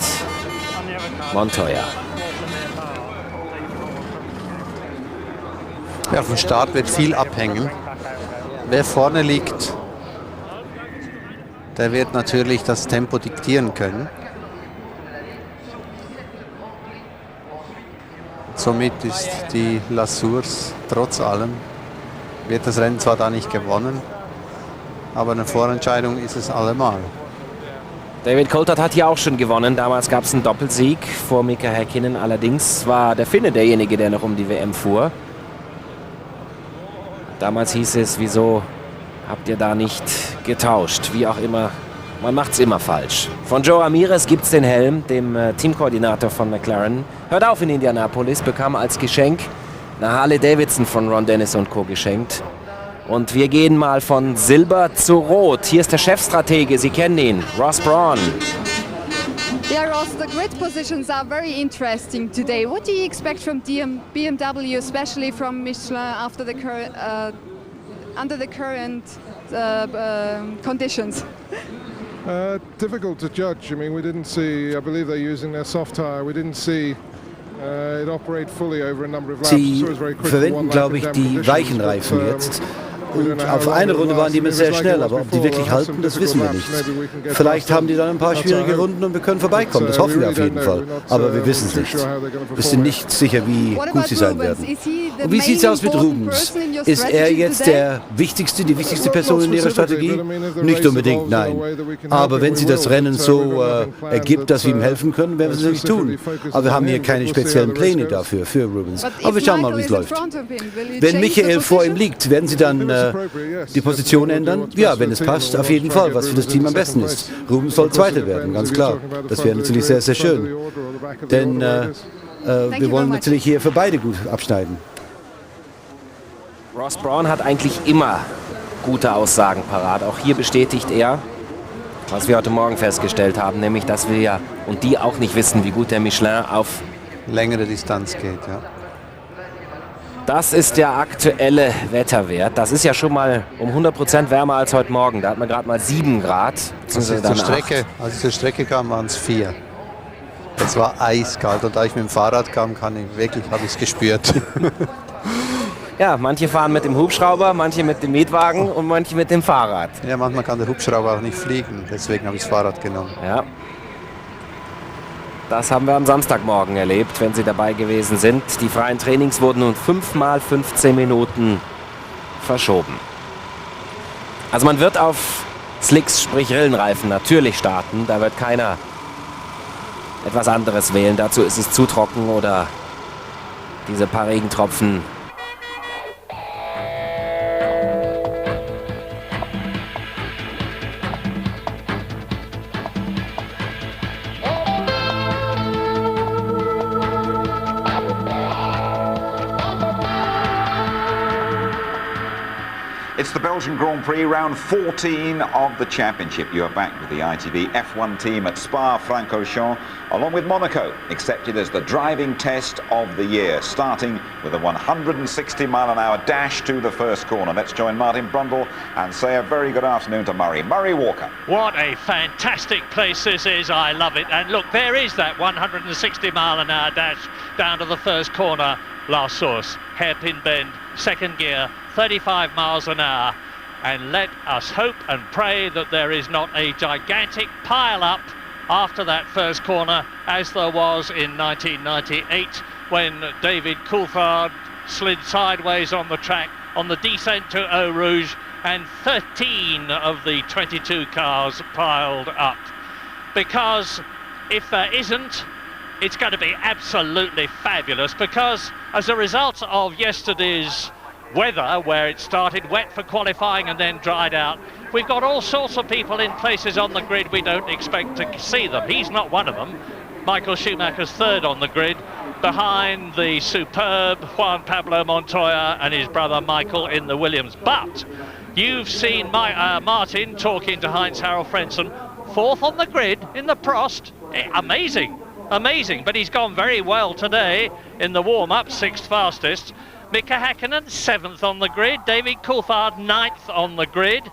Montoya. Ja, vom Start wird viel abhängen. Wer vorne liegt, der wird natürlich das Tempo diktieren können. Somit ist die Lasurs trotz allem, wird das Rennen zwar da nicht gewonnen, aber eine Vorentscheidung ist es allemal. David Coulthard hat hier auch schon gewonnen. Damals gab es einen Doppelsieg vor Mika Häkkinen. Allerdings war der Finne derjenige, der noch um die WM fuhr. Damals hieß es, wieso habt ihr da nicht getauscht? Wie auch immer, man macht es immer falsch. Von Joe Ramirez gibt es den Helm, dem Teamkoordinator von McLaren. Hört auf in Indianapolis, bekam als Geschenk eine Harley Davidson von Ron Dennis und Co. geschenkt. Und wir gehen mal von Silber zu Rot. Hier ist der Chefstratege, Sie kennen ihn, Ross Brawn. Yeah, Ross, the grid positions are very interesting today. What do you expect from BMW, especially from Michelin, after the under the current conditions? Difficult to judge. I mean, we didn't see, I believe they're using their soft tyre. We didn't see it operate fully over a number of laps. Sie verwenden, glaube ich, die weichen Reifen jetzt. Und auf eine Runde waren die immer sehr schnell, aber ob die wirklich halten, das wissen wir nicht. Vielleicht haben die dann ein paar schwierige Runden und wir können vorbeikommen, das hoffen wir auf jeden Fall. Aber wir wissen es nicht. Wir sind nicht sicher, wie gut sie sein werden. Und wie sieht es aus mit Rubens? Ist er jetzt die wichtigste Person in ihrer Strategie? Nicht unbedingt, nein. Aber wenn sie das Rennen so ergibt, dass wir ihm helfen können, werden wir es natürlich tun. Aber wir haben hier keine speziellen Pläne dafür, für Rubens. Aber wir schauen mal, wie es läuft. Wenn Michael vor ihm liegt, werden sie dann die Position ändern? Ja, wenn es passt, auf jeden Fall, was für das Team am besten ist. Rubens soll Zweiter werden, ganz klar. Das wäre natürlich sehr, sehr schön. Denn wir wollen natürlich hier für beide gut abschneiden. Ross Brawn hat eigentlich immer gute Aussagen parat. Auch hier bestätigt er, was wir heute Morgen festgestellt haben, nämlich, dass wir ja und die auch nicht wissen, wie gut der Michelin auf längere Distanz geht, ja. Das ist der aktuelle Wetterwert. Das ist ja schon mal um 100% wärmer als heute Morgen. Da hat man gerade mal 7 Grad. Als ich zur Strecke kam, waren es 4. Es war eiskalt und da ich mit dem Fahrrad kam, habe ich es gespürt. Ja, manche fahren mit dem Hubschrauber, manche mit dem Mietwagen und manche mit dem Fahrrad. Ja, manchmal kann der Hubschrauber auch nicht fliegen, deswegen habe ich das Fahrrad genommen. Ja. Das haben wir am Samstagmorgen erlebt, wenn Sie dabei gewesen sind. Die freien Trainings wurden nun 5 mal 15 Minuten verschoben. Also man wird auf Slicks, sprich Rillenreifen, natürlich starten. Da wird keiner etwas anderes wählen. Dazu ist es zu trocken oder diese paar Regentropfen. It's the Belgian Grand Prix, round 14 of the championship. You are back with the ITV F1 team at Spa-Francorchamps, along with Monaco, accepted as the driving test of the year, starting with a 160-mile-an-hour dash to the first corner. Let's join Martin Brundle and say a very good afternoon to Murray Walker. What a fantastic place this is. I love it. And look, there is that 160-mile-an-hour dash down to the first corner. La Source, hairpin bend, second gear, 35 miles an hour, and let us hope and pray that there is not a gigantic pile-up after that first corner, as there was in 1998 when David Coulthard slid sideways on the track on the descent to Eau Rouge, and 13 of the 22 cars piled up. Because if there isn't, it's going to be absolutely fabulous, because as a result of yesterday's weather, where it started wet for qualifying and then dried out, we've got all sorts of people in places on the grid we don't expect to see them. He's not one of them. Michael Schumacher's third on the grid, behind the superb Juan Pablo Montoya and his brother Michael in the Williams. But you've seen Martin talking to Heinz-Harald Frentzen, fourth on the grid in the Prost. Amazing, but he's gone very well today in the warm-up, sixth fastest. Mika Häkkinen, 7th on the grid. David Coulthard, 9th on the grid.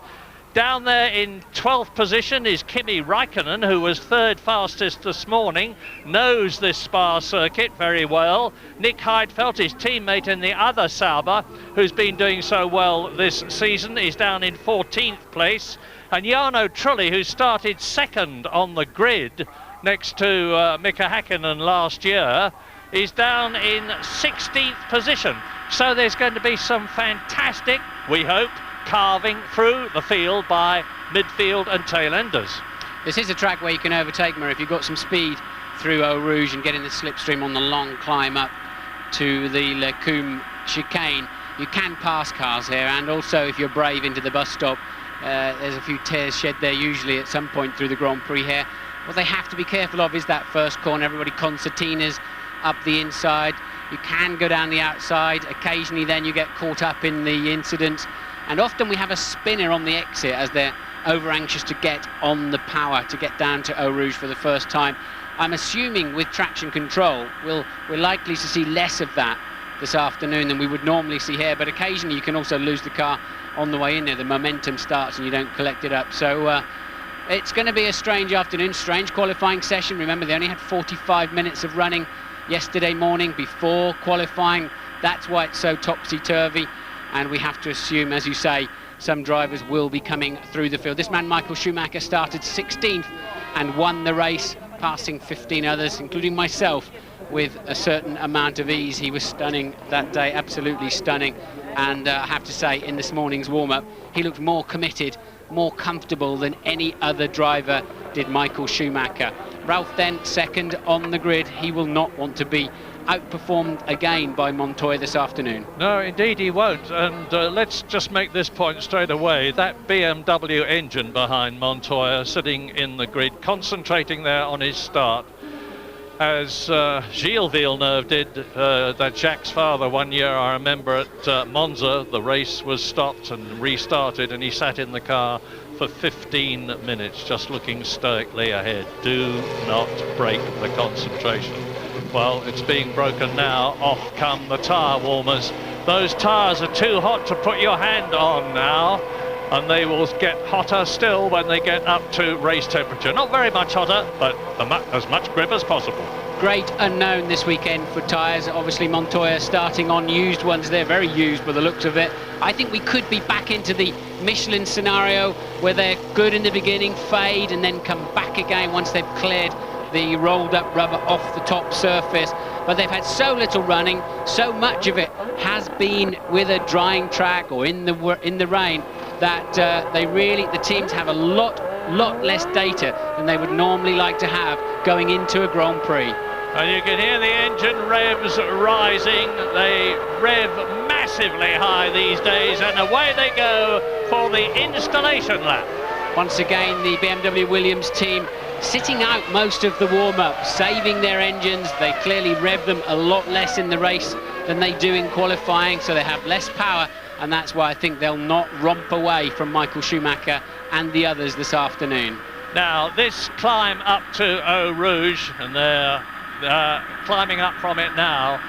Down there in 12th position is Kimi Räikkönen, who was 3rd fastest this morning, knows this Spa circuit very well. Nick Heidfeld, his teammate in the other Sauber, who's been doing so well this season, is down in 14th place. And Jarno Trulli, who started 2nd on the grid next to Mika Häkkinen last year, is down in 16th position. So there's going to be some fantastic, we hope, carving through the field by midfield and tail enders. This is a track where you can overtake, Murray, if you've got some speed through Eau Rouge and getting the slipstream on the long climb up to the Le Coumbe chicane. You can pass cars here, and also if you're brave into the bus stop, there's a few tears shed there usually at some point through the Grand Prix here. What they have to be careful of is that first corner. Everybody concertinas up the inside. You can go down the outside. Occasionally then you get caught up in the incidents. And often we have a spinner on the exit as they're over anxious to get on the power, to get down to Eau Rouge for the first time. I'm assuming with traction control, we're likely to see less of that this afternoon than we would normally see here. But occasionally you can also lose the car on the way in there. The momentum starts and you don't collect it up. So it's going to be a strange afternoon, strange qualifying session. Remember, they only had 45 minutes of running yesterday morning before qualifying. That's why it's so topsy-turvy, and we have to assume, as you say, some drivers will be coming through the field. This man, Michael Schumacher, started 16th and won the race, passing 15 others, including myself, with a certain amount of ease. He was stunning that day, absolutely stunning, and I have to say, in this morning's warm-up, he looked more committed, more comfortable than any other driver did Michael Schumacher. Ralph Dent, 2nd on the grid. He will not want to be outperformed again by Montoya this afternoon. No, indeed he won't. And let's just make this point straight away. That BMW engine behind Montoya, sitting in the grid, concentrating there on his start, as Gilles Villeneuve did, that Jacques' father, one year I remember at Monza. The race was stopped and restarted, and he sat in the car for 15 minutes just looking stoically ahead. Do not break the concentration. Well, it's being broken now. Off come the tyre warmers. Those tyres are too hot to put your hand on now. and they will get hotter still when they get up to race temperature. Not very much hotter, but as much grip as possible. Great unknown this weekend for tyres. Obviously Montoya starting on used ones. They're very used by the looks of it. I think we could be back into the Michelin scenario where they're good in the beginning, fade, and then come back again once they've cleared the rolled up rubber off the top surface. But they've had so little running, so much of it has been with a drying track or in the rain, that the teams have a lot less data than they would normally like to have going into a Grand Prix. And you can hear the engine revs rising. They rev massively high these days, and away they go for the installation lap. Once again, the BMW Williams team sitting out most of the warm-up, saving their engines. They clearly rev them a lot less in the race than they do in qualifying, so they have less power, and that's why I think they'll not romp away from Michael Schumacher and the others this afternoon. Now, this climb up to Eau Rouge, and they're climbing up from it now,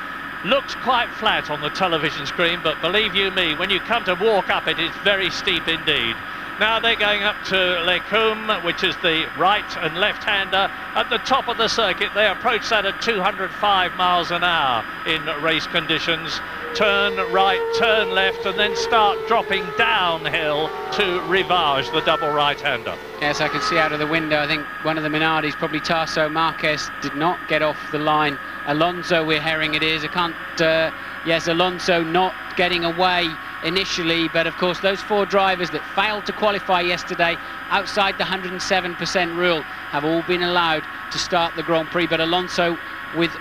looks quite flat on the television screen, but believe you me, when you come to walk up it, it's very steep indeed. Now they're going up to Les Combes, which is the right and left-hander at the top of the circuit. They approach that at 205 miles an hour in race conditions. Turn right, turn left, and then start dropping downhill to Rivage, the double right-hander. Yes, I can see out of the window, I think one of the Minardis, probably Tarso Marquez, did not get off the line. Alonso, we're hearing it is. I can't, yes, Alonso not getting away initially, but of course those four drivers that failed to qualify yesterday outside the 107% rule have all been allowed to start the Grand Prix, but Alonso with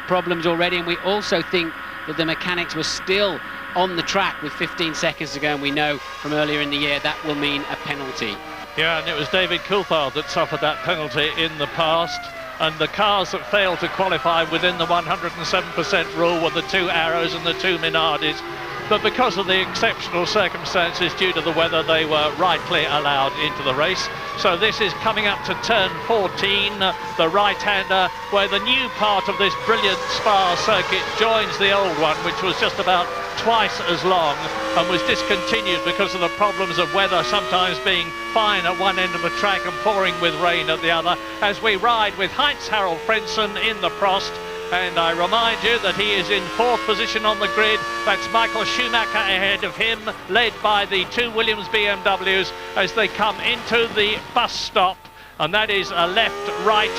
problems already, and we also think that the mechanics were still on the track with 15 seconds to go, and we know from earlier in the year that will mean a penalty. Yeah, and it was David Coulthard that suffered that penalty in the past, and the cars that failed to qualify within the 107% rule were the two Arrows and the two Minardis. But because of the exceptional circumstances due to the weather, they were rightly allowed into the race. So this is coming up to turn 14, the right-hander, where the new part of this brilliant Spa circuit joins the old one, which was just about twice as long and was discontinued because of the problems of weather sometimes being fine at one end of the track and pouring with rain at the other, as we ride with Heinz-Harald Frentzen in the Prost. And I remind you that he is in fourth position on the grid. That's Michael Schumacher ahead of him, led by the two Williams BMWs as they come into the bus stop. And that is a left, right,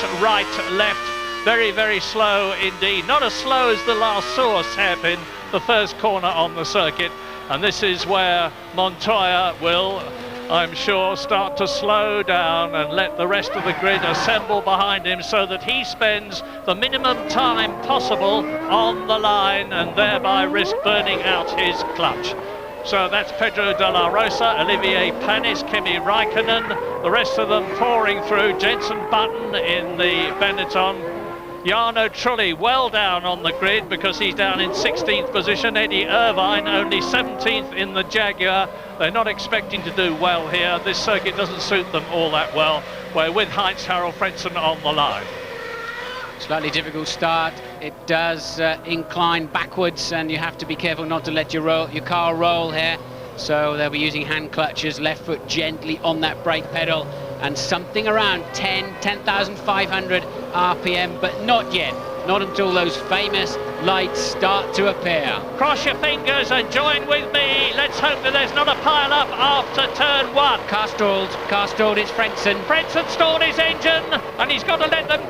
left. Very, very slow indeed. Not as slow as the last Source hairpin, the first corner on the circuit. And this is where Montoya will, I'm sure, start to slow down and let the rest of the grid assemble behind him so that he spends the minimum time possible on the line and thereby risk burning out his clutch. So that's Pedro de la Rosa, Olivier Panis, Kimi Raikkonen, the rest of them pouring through. Jenson Button in the Benetton. Jarno Trulli well down on the grid because he's down in 16th position. Eddie Irvine only 17th in the Jaguar. They're not expecting to do well here. This circuit doesn't suit them all that well. We're with Heinz-Harald Frentzen on the line. Slightly difficult start. It does incline backwards, and you have to be careful not to let your car roll here. So they'll be using hand clutches, left foot gently on that brake pedal, and something around 10,500 RPM, but not yet. Not until those famous lights start to appear. Cross your fingers and join with me. Let's hope that there's not a pile-up after turn one. Car stalled, it's Frentzen. Frentzen stalled his engine, and he's got to let them...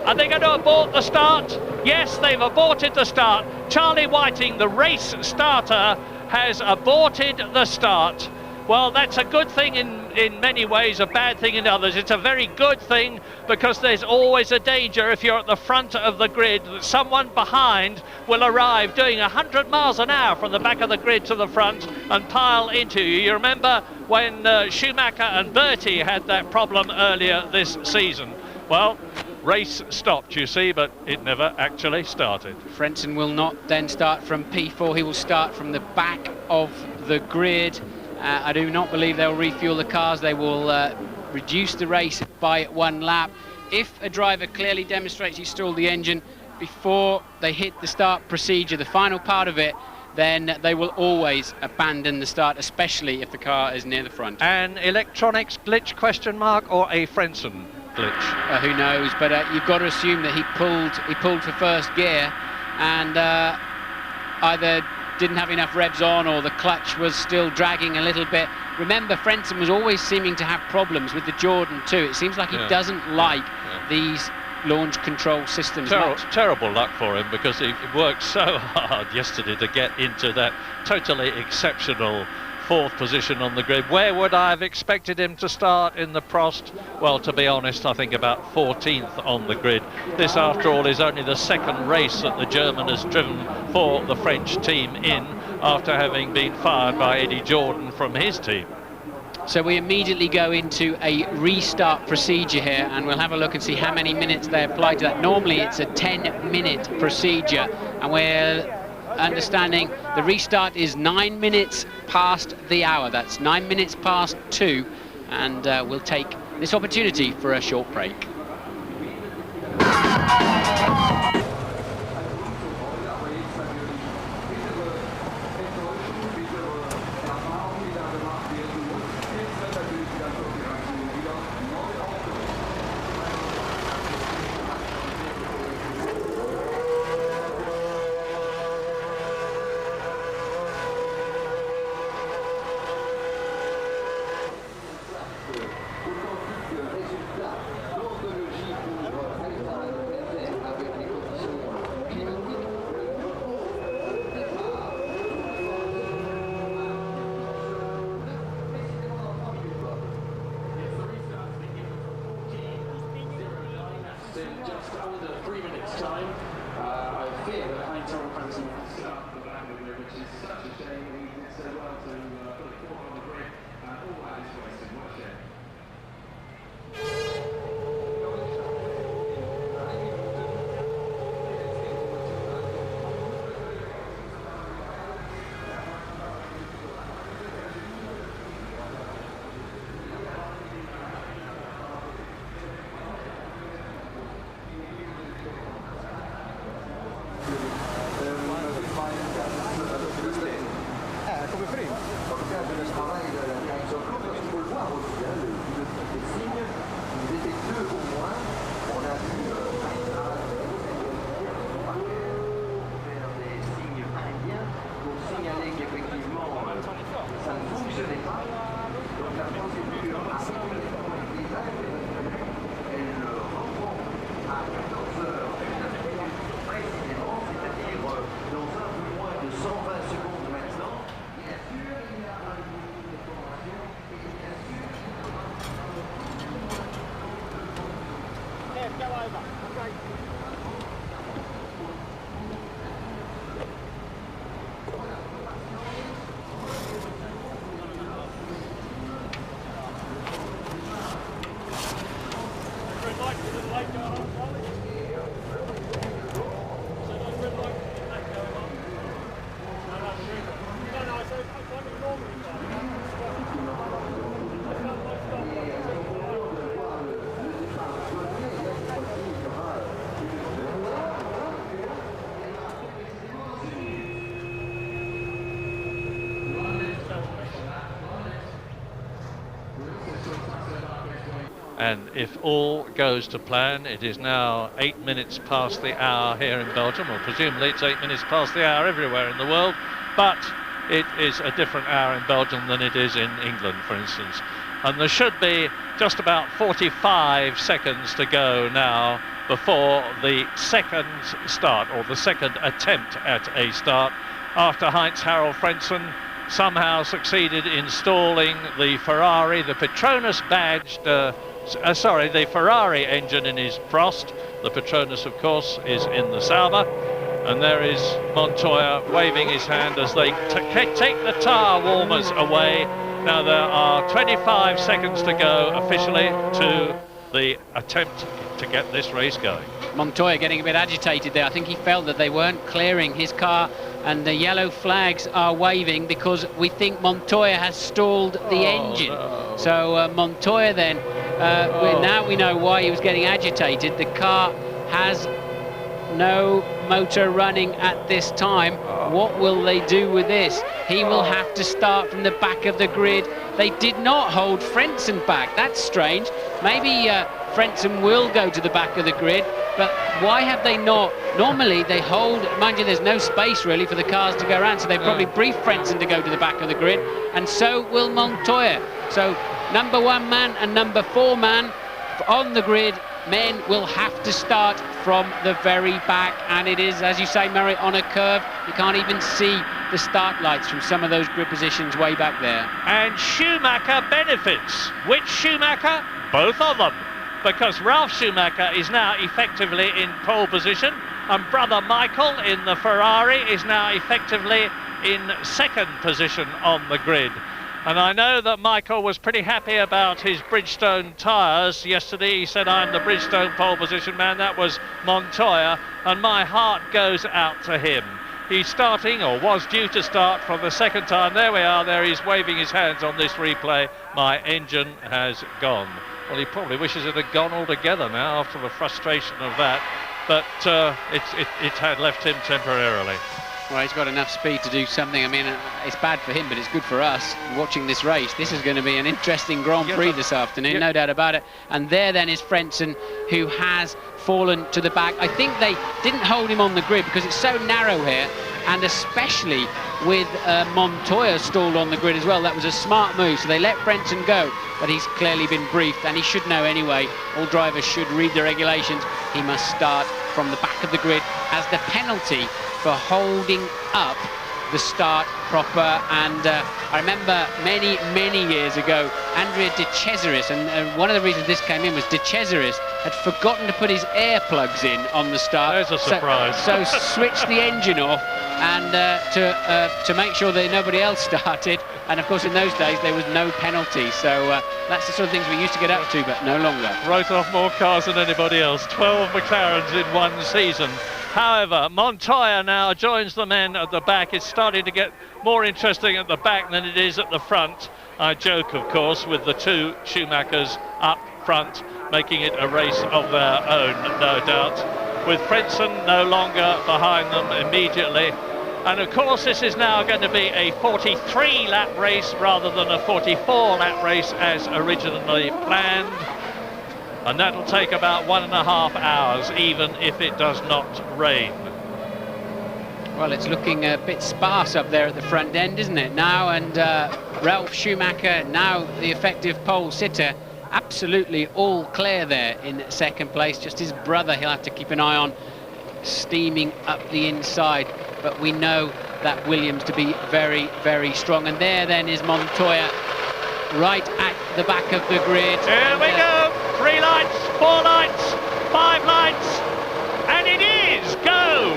Are they going to abort the start? Yes, they've aborted the start. Charlie Whiting, the race starter, has aborted the start. Well, that's a good thing in many ways, a bad thing in others. It's a very good thing because there's always a danger if you're at the front of the grid that someone behind will arrive doing 100 miles an hour from the back of the grid to the front and pile into you. You remember when Schumacher and Bertie had that problem earlier this season. Well, race stopped, you see, but it never actually started. Frentzen will not then start from P4. He will start from the back of the grid. I do not believe they'll refuel the cars. They will reduce the race by one lap. If a driver clearly demonstrates he stalled the engine before they hit the start procedure, the final part of it, then they will always abandon the start, especially if the car is near the front. An electronics glitch question mark or a Frentzen glitch? Who knows, but you've got to assume that he pulled for first gear and either didn't have enough revs on or the clutch was still dragging a little bit. Remember, Frentzen was always seeming to have problems with the Jordan too. It seems like he doesn't like these launch control systems much. Terrible luck for him, because he worked so hard yesterday to get into that totally exceptional 4th position on the grid. Where would I have expected him to start in the Prost? Well, to be honest, I think about 14th on the grid. This, after all, is only the 2nd race that the German has driven for the French team in, after having been fired by Eddie Jordan from his team. So we immediately go into a restart procedure here, and we'll have a look and see how many minutes they apply to that. Normally it's a 10-minute procedure, and we're understanding the restart is 9 minutes past the hour. That's 9 minutes past 2, and we'll take this opportunity for a short break. And if all goes to plan, it is now 8 minutes past the hour here in Belgium, or presumably it's 8 minutes past the hour everywhere in the world, but it is a different hour in Belgium than it is in England, for instance. And there should be just about 45 seconds to go now before the second start, or the second attempt at a start, after Heinz-Harald Frentzen somehow succeeded in stalling the Ferrari, the Petronas badged, the Ferrari engine in his Prost. The Petronas, of course, is in the Sauber. And there is Montoya waving his hand as they take the tyre warmers away. Now there are 25 seconds to go officially to the attempt to get this race going. Montoya getting a bit agitated there. I think he felt that they weren't clearing his car, and the yellow flags are waving because we think Montoya has stalled the engine. No. So Montoya then, now we know why he was getting agitated. The car has no motor running at this time. What will they do with this? He will have to start from the back of the grid. They did not hold Frentzen back. That's strange. Maybe Frentzen will go to the back of the grid, but why have they not? Normally they hold, mind you, there's no space really for the cars to go around, so they probably briefed Frentzen to go to the back of the grid, and so will Montoya. So number 1 man and number 4 man on the grid. Men will have to start from the very back, and it is, as you say, Murray, on a curve. You can't even see the start lights from some of those grid positions way back there. And Schumacher benefits. Which Schumacher? Both of them. Because Ralf Schumacher is now effectively in pole position, and brother Michael in the Ferrari is now effectively in 2nd position on the grid. And I know that Michael was pretty happy about his Bridgestone tyres yesterday. He said, I'm the Bridgestone pole position man. That was Montoya, and my heart goes out to him. He's starting, or was due to start, from the 2nd time. There we are, there he's waving his hands on this replay. My engine has gone. Well, he probably wishes it had gone altogether now after the frustration of that, but it had left him temporarily. Well, he's got enough speed to do something. I mean, it's bad for him, but it's good for us watching this race. This is going to be an interesting Grand Prix this afternoon, no doubt about it. And there then is Frentzen, who has fallen to the back. I think they didn't hold him on the grid because it's so narrow here, and especially with Montoya stalled on the grid as well. That was a smart move, so they let Frentzen go, but he's clearly been briefed, and he should know anyway. All drivers should read the regulations. He must start from the back of the grid as the penalty for holding up the start proper. And I remember many years ago, Andrea De Cesaris, and one of the reasons this came in was De Cesaris had forgotten to put his air plugs in on the start. There's a surprise. So switched the engine off, and to make sure that nobody else started. And of course in those days there was no penalty, so that's the sort of things we used to get up to, but no longer. Wrote off more cars than anybody else. 12 McLarens in one season. However, Montoya now joins the men at the back. It's starting to get more interesting at the back than it is at the front. I joke, of course, with the 2 Schumachers up front, making it a race of their own, no doubt. With Frentzen no longer behind them immediately. And of course this is now going to be a 43-lap race rather than a 44-lap race as originally planned. And that'll take about 1.5 hours, even if it does not rain. Well, it's looking a bit sparse up there at the front end, isn't it, now? And Ralf Schumacher, now the effective pole sitter, absolutely all clear there in 2nd place. Just his brother he'll have to keep an eye on, steaming up the inside. But we know that Williams to be very strong. And there then is Montoya, right at the back of the grid. Here we go! 3 lights, 4 lights, 5 lights, and it is go!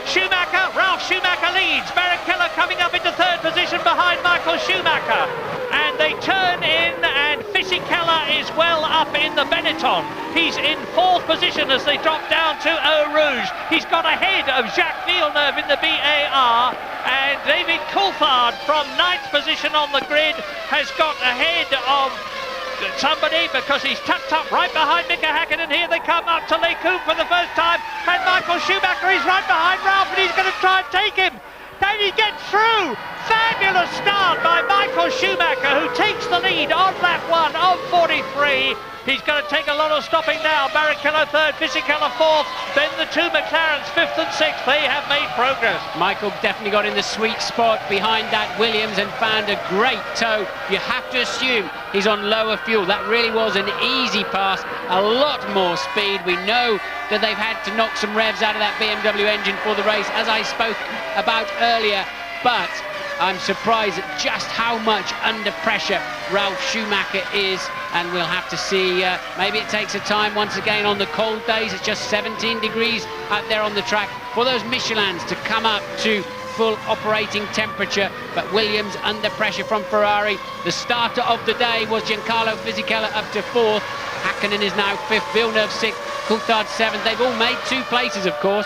Schumacher, Ralf Schumacher leads. Barrichello coming up into 3rd position behind Michael Schumacher. And they turn in, and Fisichella is well up in the Benetton. He's in 4th position as they drop down to Eau Rouge. He's got ahead of Jacques Villeneuve in the BAR, and David Coulthard from 9th position on the grid has got ahead of somebody because he's tucked up right behind Mika Häkkinen. Here they come up to Les Coupes for the first time, and Michael Schumacher is right behind Ralf, and he's going to try and take him. Can he get through? Fabulous start by Michael Schumacher, who takes the lead on lap 1 of 43. He's going to take a lot of stopping now. Barrichello 3rd, Fisichella 4th, then the 2 McLarens 5th and 6th. They have made progress. Michael definitely got in the sweet spot behind that Williams and found a great toe. You have to assume he's on lower fuel. That really was an easy pass, a lot more speed. We know that they've had to knock some revs out of that BMW engine for the race, as I spoke about earlier, but I'm surprised at just how much under pressure Ralf Schumacher is, and we'll have to see. Maybe it takes a time once again on the cold days. It's just 17 degrees out there on the track for those Michelins to come up to full operating temperature, but Williams under pressure from Ferrari. The starter of the day was Giancarlo Fisichella up to 4th. Häkkinen is now 5th, Villeneuve 6th, Coulthard 7th. They've all made 2 places, of course.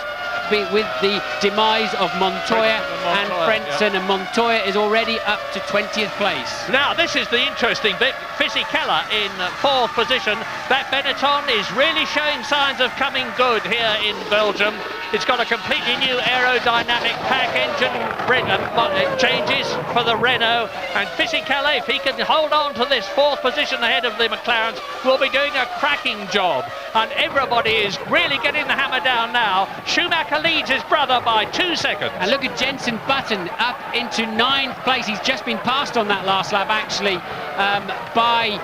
with the demise of Montoya and Frentzen, and Montoya is already up to 20th place. Now this is the interesting bit. Fisichella in 4th position. That Benetton is really showing signs of coming good here in Belgium. It's got a completely new aerodynamic pack engine changes for the Renault, and Fisichella, if he can hold on to this 4th position ahead of the McLarens, will be doing a cracking job, and everybody is really getting the hammer down now. Schumacher leads his brother by 2 seconds. And look at Jenson Button up into 9th place. He's just been passed on that last lap actually by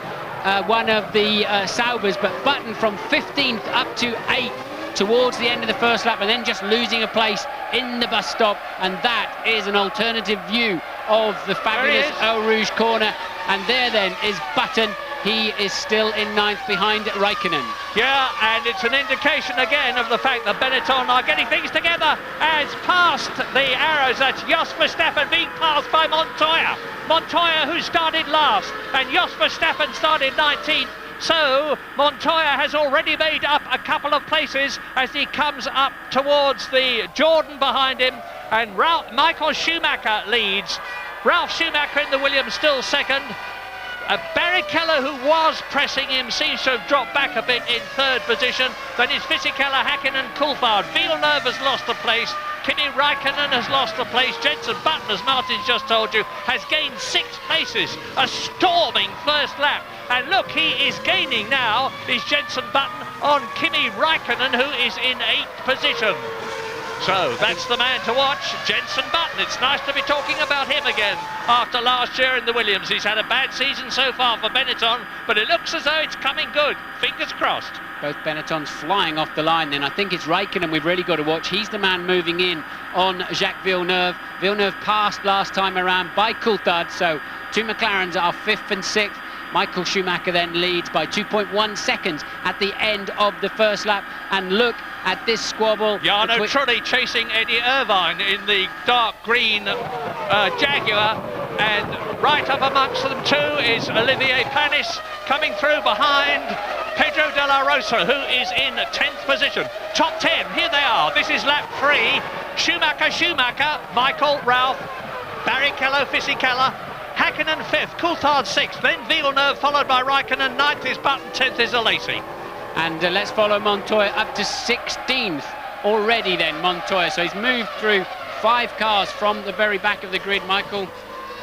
one of the Saubers, but Button from 15th up to 8th towards the end of the first lap, and then just losing a place in the bus stop, and that is an alternative view of the fabulous Eau Rouge corner. And there then is Button. He is still in 9th behind Raikkonen. Yeah, and it's an indication again of the fact that Benetton are getting things together. As past the arrows, that's Jos Verstappen being passed by Montoya. Montoya, who started last, and Jos Verstappen started 19th. So Montoya has already made up a couple of places as he comes up towards the Jordan behind him, and Michael Schumacher leads. Ralf Schumacher in the Williams still second. Barrichello, who was pressing him, seems to have dropped back a bit in 3rd position. Then it's Fisichella, Hakkinen, Coulthard. Villeneuve has lost a place. Kimi Raikkonen has lost a place. Jenson Button, as Martin's just told you, has gained 6 places. A storming first lap. And look, he is gaining now, is Jenson Button on Kimi Raikkonen, who is in 8th position. So that's the man to watch, Jenson Button. It's nice to be talking about him again after last year in the Williams. He's had a bad season so far for Benetton, but it looks as though it's coming good. Fingers crossed. Both Benettons flying off the line then. I think it's Raikkonen we've really got to watch. He's the man moving in on Jacques Villeneuve. Villeneuve passed last time around by Coulthard, so 2 McLarens are 5th and 6th. Michael Schumacher then leads by 2.1 seconds at the end of the first lap. And look at this squabble. Jarno Trulli chasing Eddie Irvine in the dark green Jaguar. And right up amongst them too is Olivier Panis coming through behind Pedro de la Rosa, who is in 10th position. Top 10, here they are. This is lap 3. Schumacher, Michael, Ralf, Barrichello, Fisichella, Hakkinen 5th, Coulthard 6th, then Villeneuve followed by Raikkonen, 9th is Button, 10th is Alesi. And let's follow Montoya up to 16th already then, Montoya. So he's moved through 5 cars from the very back of the grid, Michael.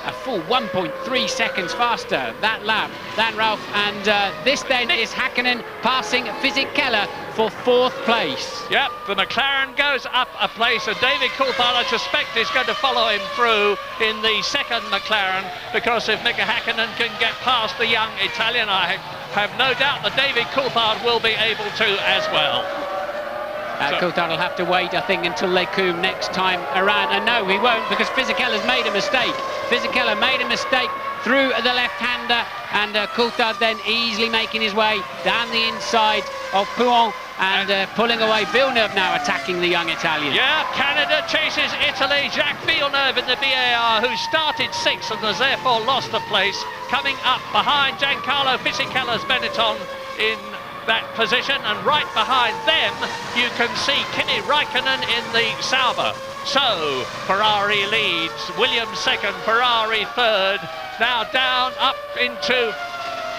A full 1.3 seconds faster that lap than Ralf. And this then is Hakkinen passing Fisichella for 4th place. Yep, the McLaren goes up a place, and David Coulthard, I suspect, is going to follow him through in the 2nd McLaren, because if Mika Hakkinen can get past the young Italian, I have no doubt that David Coulthard will be able to as well. Coulthard will have to wait, I think, until Les Combes next time around. And no, he won't, because Fisichella's made a mistake. Fisichella made a mistake through the left-hander, and Coulthard then easily making his way down the inside of Pouhon and pulling away. Villeneuve now attacking the young Italian. Yeah, Canada chases Italy. Jacques Villeneuve in the BAR, who started 6th and has therefore lost a place, coming up behind Giancarlo Fisichella's Benetton in that position, and right behind them you can see Kimi Raikkonen in the Sauber. So Ferrari leads, Williams 2nd, Ferrari 3rd, now down up into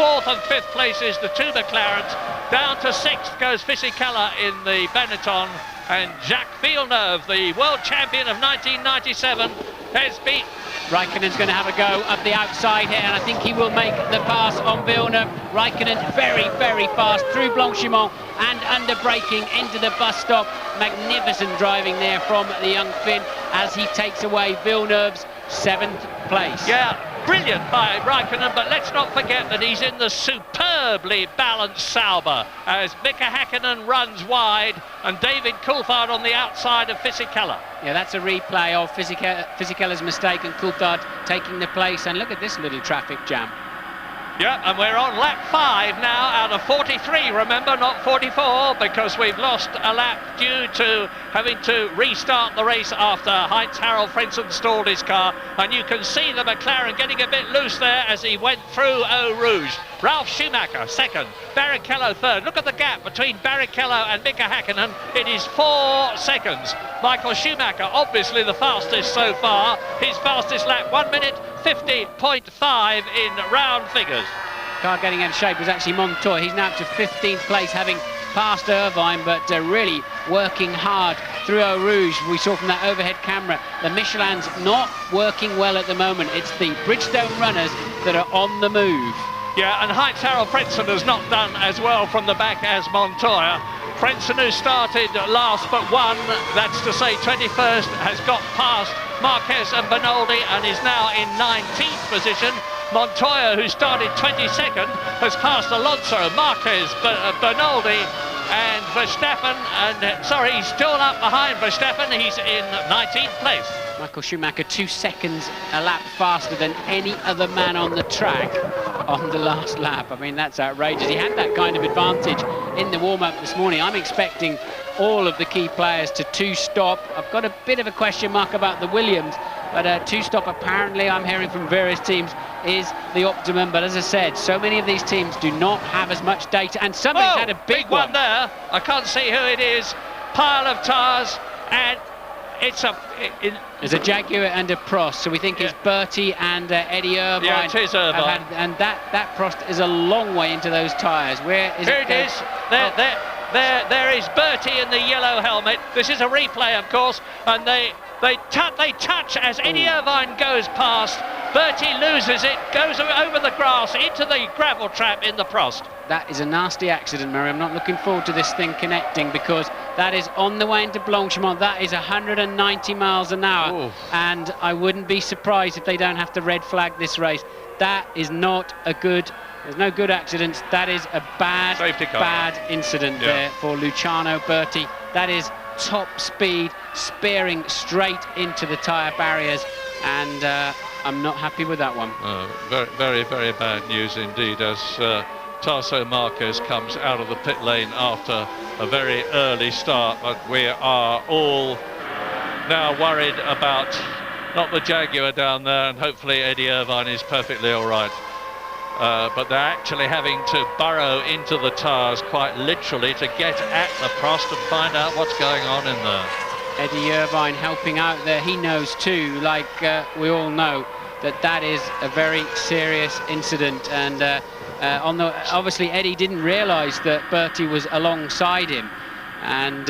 4th and 5th places, the 2 McLarens. Down to 6th goes Fisichella in the Benetton, and Jacques Villeneuve, the world champion of 1997, has beat. Raikkonen's going to have a go up the outside here, and I think he will make the pass on Villeneuve. Raikkonen very, very fast through Blanchimont and under braking into the bus stop. Magnificent driving there from the young Finn as he takes away Villeneuve's 7th place. Yeah, brilliant by Raikkonen, but let's not forget that he's in the superbly balanced Sauber as Mika Hakkinen runs wide and David Coulthard on the outside of Fisichella. Yeah, that's a replay of Fisichella's mistake and Coulthard taking the place. And look at this little traffic jam. Yeah, and we're on lap 5 now out of 43, remember, not 44, because we've lost a lap due to having to restart the race after Heinz-Harald Frentzen stalled his car, and you can see the McLaren getting a bit loose there as he went through Eau Rouge. Ralf Schumacher second, Barrichello third. Look at the gap between Barrichello and Mika Häkkinen. It is 4 seconds. Michael Schumacher, obviously the fastest so far. His fastest lap, 1 minute 50.5 in round figures. Car getting out of shape was actually Montoya. He's now up to 15th place, having passed Irvine, but really working hard through Eau Rouge. We saw from that overhead camera, the Michelin's not working well at the moment. It's the Bridgestone runners that are on the move. Yeah, and Heinz-Harald Frentzen has not done as well from the back as Montoya. Frentzen, who started last but one, that's to say 21st, has got past Marquez and Bernoldi and is now in 19th position. Montoya, who started 22nd, has passed Alonso, Marquez, Bernoldi and Verstappen, and sorry, he's still up behind Verstappen. He's in 19th place. Michael Schumacher 2 seconds a lap faster than any other man on the track on the last lap. I mean, that's outrageous. He had that kind of advantage in the warm-up this morning. I'm expecting all of the key players to two-stop. I've got a bit of a question mark about the Williams, but two-stop apparently, I'm hearing from various teams, is the optimum. But as I said, so many of these teams do not have as much data, and somebody's had a big one there. I can't see who it is. Pile of tyres, and it's there's a Jaguar and a Prost, so we think it's Bertie and Eddie Irvine. Yeah, it is Irvine. And that Prost is a long way into those tyres. Where is Here it? It is. There is Bertie in the yellow helmet. This is a replay, of course, and they touch as Eddie Irvine goes past. Bertie loses it, goes over the grass into the gravel trap in the Prost. That is a nasty accident, Murray. I'm not looking forward to this thing connecting, because that is on the way into Blanchimont. That is 190 miles an hour. Ooh. And I wouldn't be surprised if they don't have to red flag this race. That is not a good... There's no good accidents. That is a bad incident there for Luciano Berti. That is top speed, spearing straight into the tyre barriers, and I'm not happy with that one. Very, very, very bad news indeed, as Tasso Marquez comes out of the pit lane after a very early start, but we are all now worried about not the Jaguar down there, and hopefully Eddie Irvine is perfectly all right. But they're actually having to burrow into the tyres quite literally to get at the Prost and find out what's going on in there. Eddie Irvine helping out there. He knows too, like we all know, that is a very serious incident. And obviously Eddie didn't realise that Bertie was alongside him. And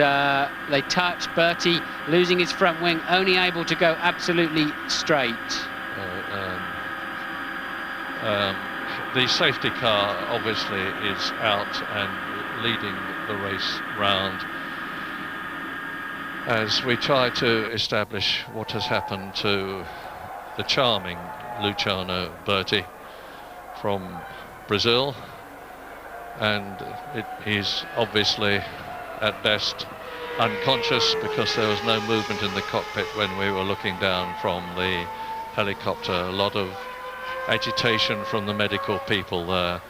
they touched. Bertie losing his front wing, only able to go absolutely straight. The safety car obviously is out and leading the race round as we try to establish what has happened to the charming Luciano Berti from Brazil, and he's obviously at best unconscious, because there was no movement in the cockpit when we were looking down from the helicopter. A lot of agitation from the medical people there,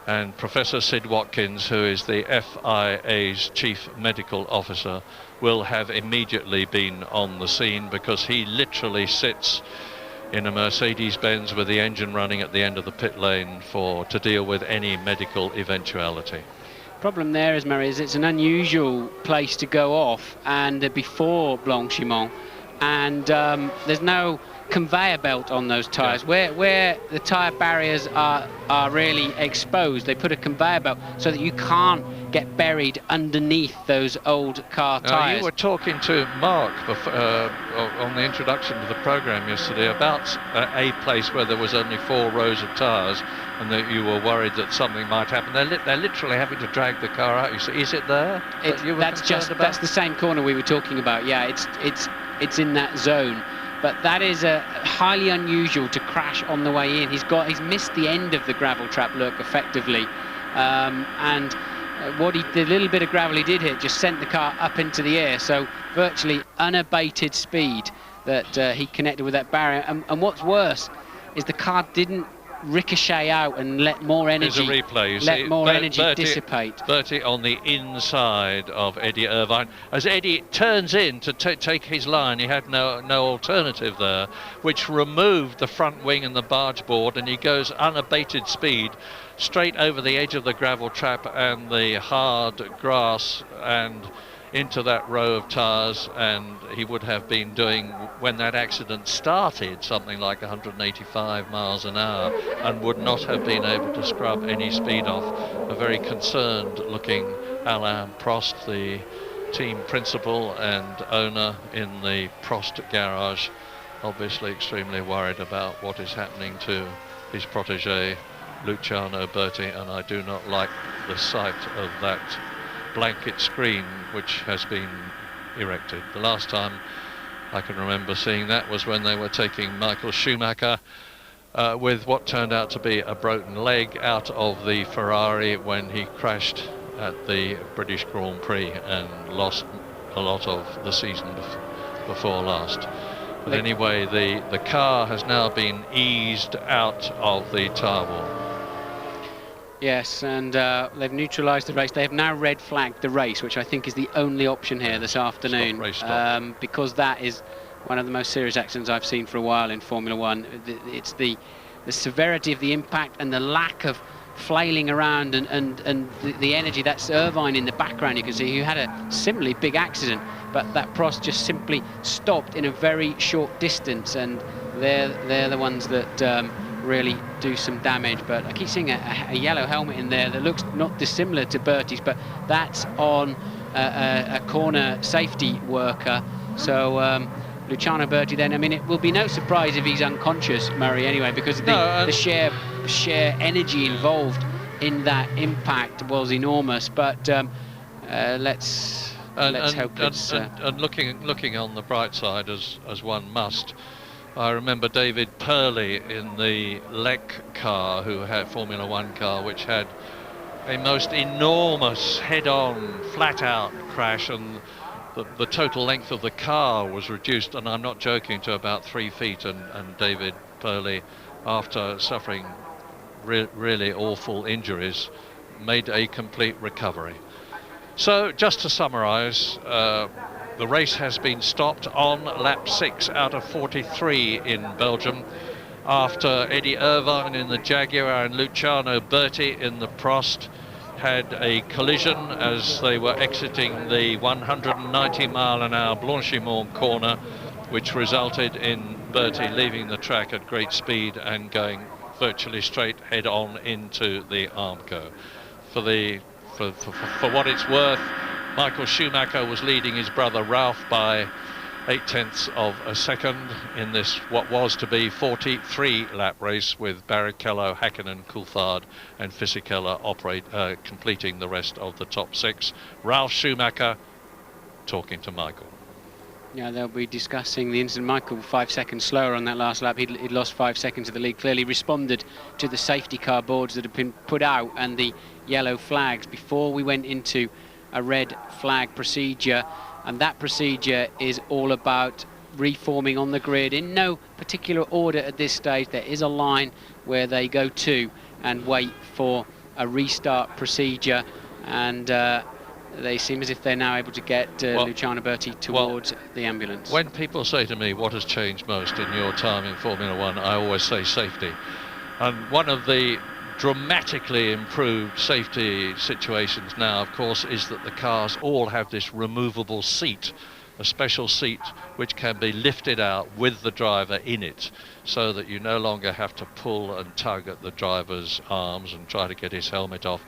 and Professor Sid Watkins, who is the FIA's chief medical officer, will have immediately been on the scene, because he literally sits in a Mercedes-Benz with the engine running at the end of the pit lane to deal with any medical eventuality. Problem there is, Murray, is it's an unusual place to go off, and before Blanchimont, and there's no conveyor belt on those tyres. Where the tyre barriers are really exposed, they put a conveyor belt so that you can't get buried underneath those old car tyres. You were talking to Mark on the introduction to the programme yesterday about a place where there was only 4 rows of tyres, and that you were worried that something might happen. They're literally having to drag the car out. You say, is it there? That's the same corner we were talking about. Yeah, it's in that zone. But that is highly unusual to crash on the way in. He's missed the end of the gravel trap, look, effectively, and the little bit of gravel he did hit just sent the car up into the air. So virtually unabated speed that he connected with that barrier. And what's worse is the car didn't ricochet out and let more energy. Here's a replay. You let see, more energy dissipate. Bertie on the inside of Eddie Irvine. As Eddie turns in to take his line, he had no alternative there, which removed the front wing and the barge board, and he goes unabated speed straight over the edge of the gravel trap and the hard grass and into that row of tyres, and he would have been doing, when that accident started, something like 185 miles an hour and would not have been able to scrub any speed off. A very concerned looking Alain Prost, the team principal and owner in the Prost garage, obviously extremely worried about what is happening to his protege Luciano Berti, and I do not like the sight of that blanket screen which has been erected. The last time I can remember seeing that was when they were taking Michael Schumacher with what turned out to be a broken leg out of the Ferrari when he crashed at the British Grand Prix and lost a lot of the season before last. But anyway, the car has now been eased out of the tyre wall. Yes, and they've neutralised the race. They have now red flagged the race, which I think is the only option here this afternoon. Stop. Because that is one of the most serious accidents I've seen for a while in Formula One. It's the severity of the impact and the lack of flailing around and the energy. That's Irvine in the background, you can see, who had a similarly big accident, but that Prost just simply stopped in a very short distance, and they're the ones that really do some damage. But I keep seeing a yellow helmet in there that looks not dissimilar to Bertie's, but that's on a corner safety worker. So Luciano Berti then, I mean, it will be no surprise if he's unconscious, Murray, anyway, because the sheer energy involved in that impact was enormous. But let's hope it's... And looking on the bright side, as one must, I remember David Purley in the Lec car, who had Formula One car, which had a most enormous head-on, flat-out crash, and the total length of the car was reduced, and I'm not joking, to about 3 feet, and David Purley, after suffering really awful injuries, made a complete recovery. So just to summarise, the race has been stopped on lap 6 out of 43 in Belgium, after Eddie Irvine in the Jaguar and Luciano Berti in the Prost had a collision as they were exiting the 190 mile an hour Blanchimont corner, which resulted in Berti leaving the track at great speed and going virtually straight head on into the Armco. For what it's worth, Michael Schumacher was leading his brother Ralph by 0.8 of a second in this what was to be 43 lap race, with Barrichello, Häkkinen, Coulthard and Fisichella completing the rest of the top 6. Ralf Schumacher talking to Michael. Yeah, they'll be discussing the incident. Michael 5 seconds slower on that last lap. He'd lost 5 seconds of the lead. Clearly responded to the safety car boards that have been put out and the yellow flags before we went into a red flag procedure, and that procedure is all about reforming on the grid in no particular order at this stage. There is a line where they go to and wait for a restart procedure, and they seem as if they're now able to get Luciano Berti towards the ambulance. When people say to me, what has changed most in your time in Formula One, I always say safety. And one of the dramatically improved safety situations now, of course, is that the cars all have this removable seat, a special seat which can be lifted out with the driver in it, so that you no longer have to pull and tug at the driver's arms and try to get his helmet off.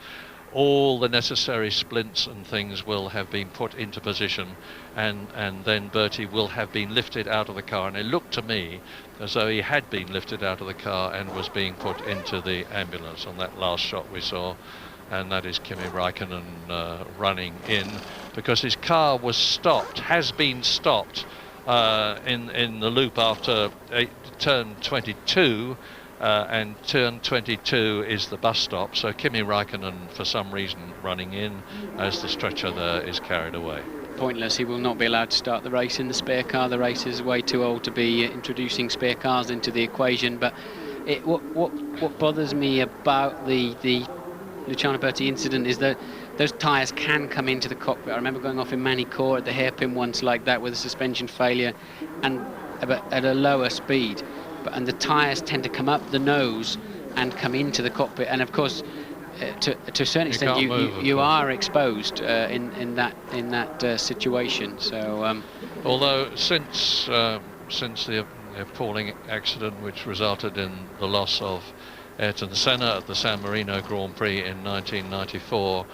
All the necessary splints and things will have been put into position, and then Berti will have been lifted out of the car, and it looked to me as though he had been lifted out of the car and was being put into the ambulance on that last shot we saw, and that is Kimi Räikkönen running in, because his car was stopped, has been stopped in the loop after turn 22, and turn 22 is the bus stop, so Kimi Räikkönen for some reason running in as the stretcher there is carried away. Pointless. He will not be allowed to start the race in the spare car. The race is way too old to be introducing spare cars into the equation, but What bothers me about the Luciano Berti incident is that those tyres can come into the cockpit. I remember going off in Manicourt at the hairpin once like that with a suspension failure and at a lower speed. And the tyres tend to come up the nose and come into the cockpit. And of course, to a certain extent, you are exposed in that situation. So, although since the appalling accident which resulted in the loss of Ayrton Senna at the San Marino Grand Prix in 1994,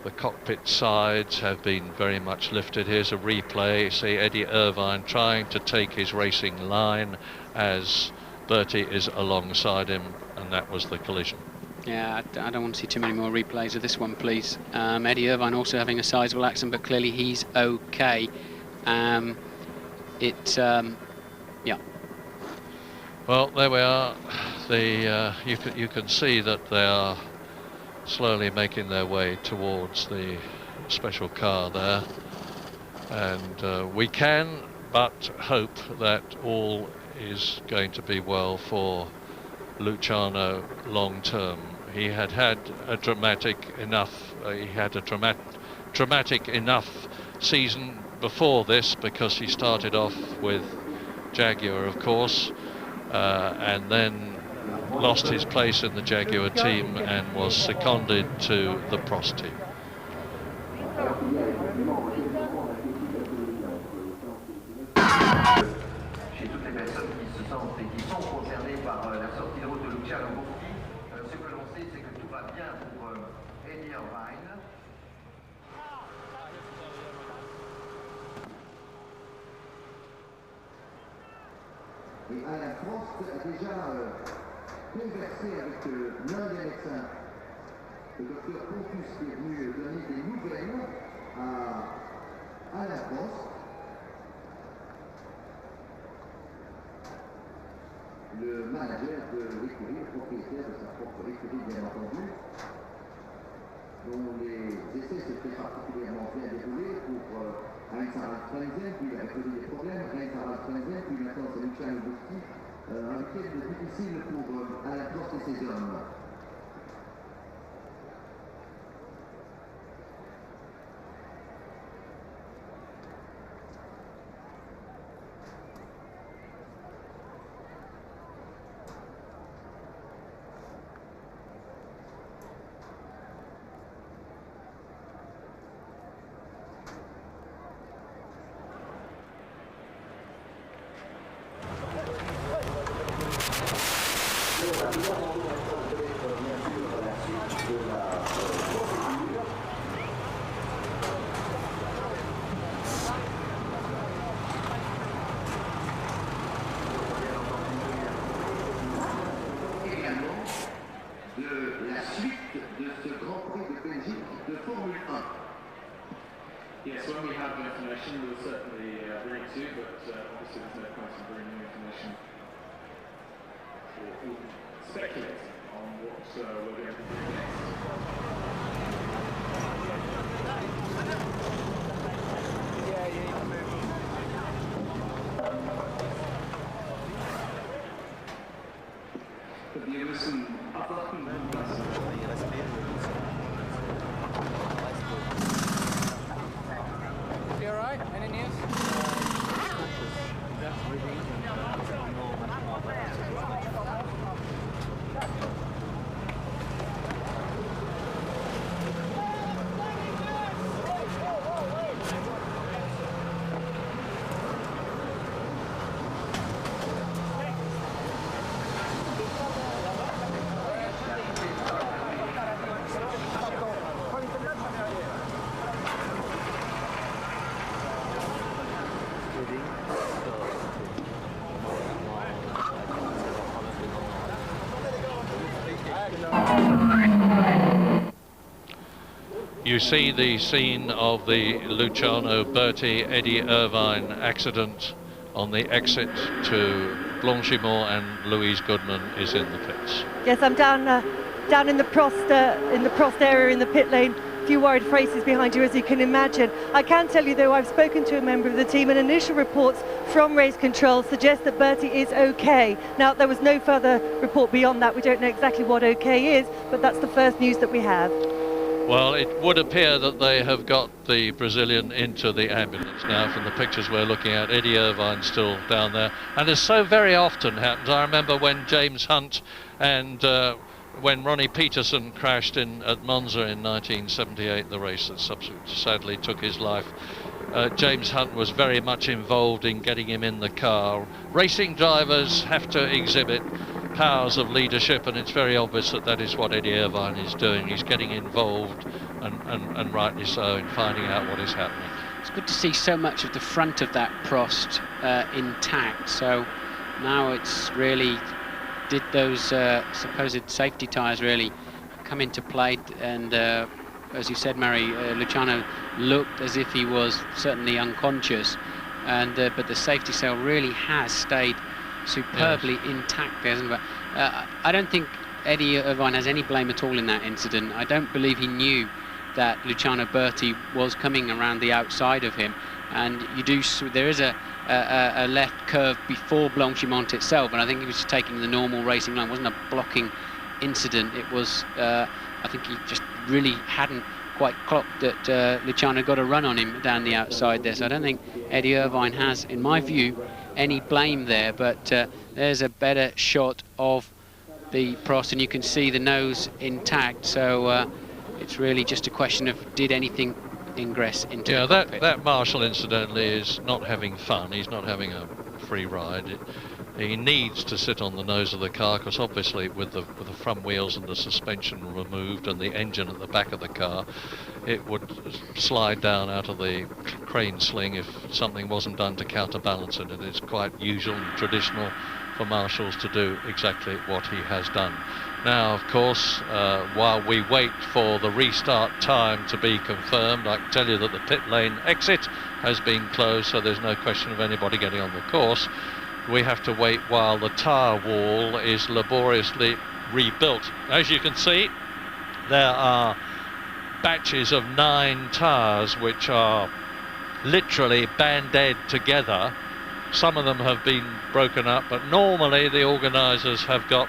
the cockpit sides have been very much lifted. Here's a replay. You see Eddie Irvine trying to take his racing line as Berti is alongside him, and that was the collision. Yeah, I don't want to see too many more replays of this one, please. Eddie Irvine also having a sizable accident, but clearly he's okay. Yeah. Well, there we are. You can see that they are slowly making their way towards the special car there, and we can but hope that all is going to be well for Luciano long term. He had a dramatic enough season before this, because he started off with Jaguar, of course, and then lost his place in the Jaguar team and was seconded to the Prost team. Chez toutes les personnes qui se sentent et qui sont concernées par la sortie de route de Luciano Berti, ce que l'on sait, c'est que tout va bien pour Eddie Irvine. Et Alain Prost a déjà conversé avec l'un des médecins, le docteur Pontus, qui est venu donner des nouvelles à Alain Prost. Le manager de l'écurie, le propriétaire de sa propre écurie, bien entendu, dont les essais s'étaient particulièrement bien déroulés pour Heinz-Harald Frenzen, puis il avait posé des problèmes, Heinz-Harald Frenzen, puis maintenant c'est Luciano Berti, un week-end difficile pour Alain Prost et ses hommes. Yes, when we have information, we'll certainly bring it to you, but obviously there's no point in bringing new information or speculating on what we're going to be doing next. Wir müssen abwarten, You alright? Any news? You see the scene of the Luciano Berti Eddie Irvine accident on the exit to Blanchimont, and Louise Goodman is in the pits. Yes, I'm down in the Prost area in the pit lane few worried faces behind you, as you can imagine. I can tell you, though, I've spoken to a member of the team, and initial reports from race control suggest that Bertie is okay. Now, there was no further report beyond that. We don't know exactly what okay is, but that's the first news that we have. Well, it would appear that they have got the Brazilian into the ambulance now from the pictures we're looking at. Eddie Irvine's still down there. And as so very often happens, I remember when James Hunt and when Ronnie Peterson crashed at Monza in 1978, the race that sadly took his life. James Hunt was very much involved in getting him in the car. Racing drivers have to exhibit powers of leadership, and it's very obvious that that is what Eddie Irvine is doing. He's getting involved, and rightly so, in finding out what is happening. It's good to see so much of the front of that Prost intact. So now it's really, did those supposed safety tyres really come into play? And as you said, Mary, Luciano looked as if he was certainly unconscious, and but the safety cell really has stayed superbly intact there, isn't it? I don't think Eddie Irvine has any blame at all in that incident. I don't believe he knew that Luciano Berti was coming around the outside of him, and there is a left curve before Blanchimont itself, and I think he was just taking the normal racing line. It wasn't a blocking incident. It was I think he just really hadn't quite clocked that Luciano got a run on him down the outside there. So I don't think Eddie Irvine has, in my view, any blame there, but there's a better shot of the Prost, and you can see the nose intact, so it's really just a question of did anything ingress into the cockpit. that Marshall incidentally is not having fun. He's not having a free ride. He needs to sit on the nose of the car, because obviously with the front wheels and the suspension removed and the engine at the back of the car, it would slide down out of the crane sling if something wasn't done to counterbalance it. And it's quite usual and traditional for marshals to do exactly what he has done. Now, of course, while we wait for the restart time to be confirmed, I can tell you that the pit lane exit has been closed, so there's no question of anybody getting on the course. We have to wait while the tyre wall is laboriously rebuilt. As you can see, there are batches of 9 tyres which are literally band-aid together. Some of them have been broken up, but normally the organisers have got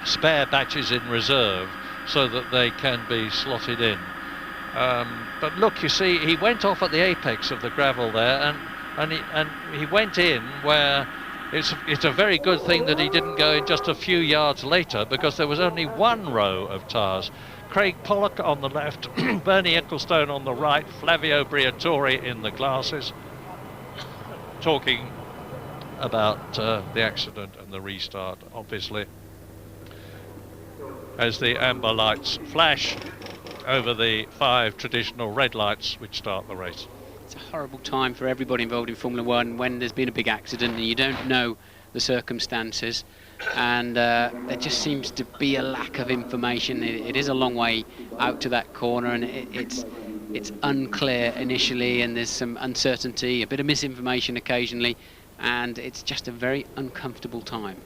spare batches in reserve so that they can be slotted in. But look, you see, he went off at the apex of the gravel there, and he went in where it's a very good thing that he didn't go in just a few yards later, because there was only 1 row of tyres. Craig Pollock on the left, Bernie Ecclestone on the right, Flavio Briatore in the glasses, talking about the accident and the restart, obviously, as the amber lights flash over the 5 traditional red lights which start the race. It's a horrible time for everybody involved in Formula One when there's been a big accident and you don't know the circumstances, and there just seems to be a lack of information. It is a long way out to that corner, and it's unclear initially, and there's some uncertainty, a bit of misinformation occasionally, and it's just a very uncomfortable time.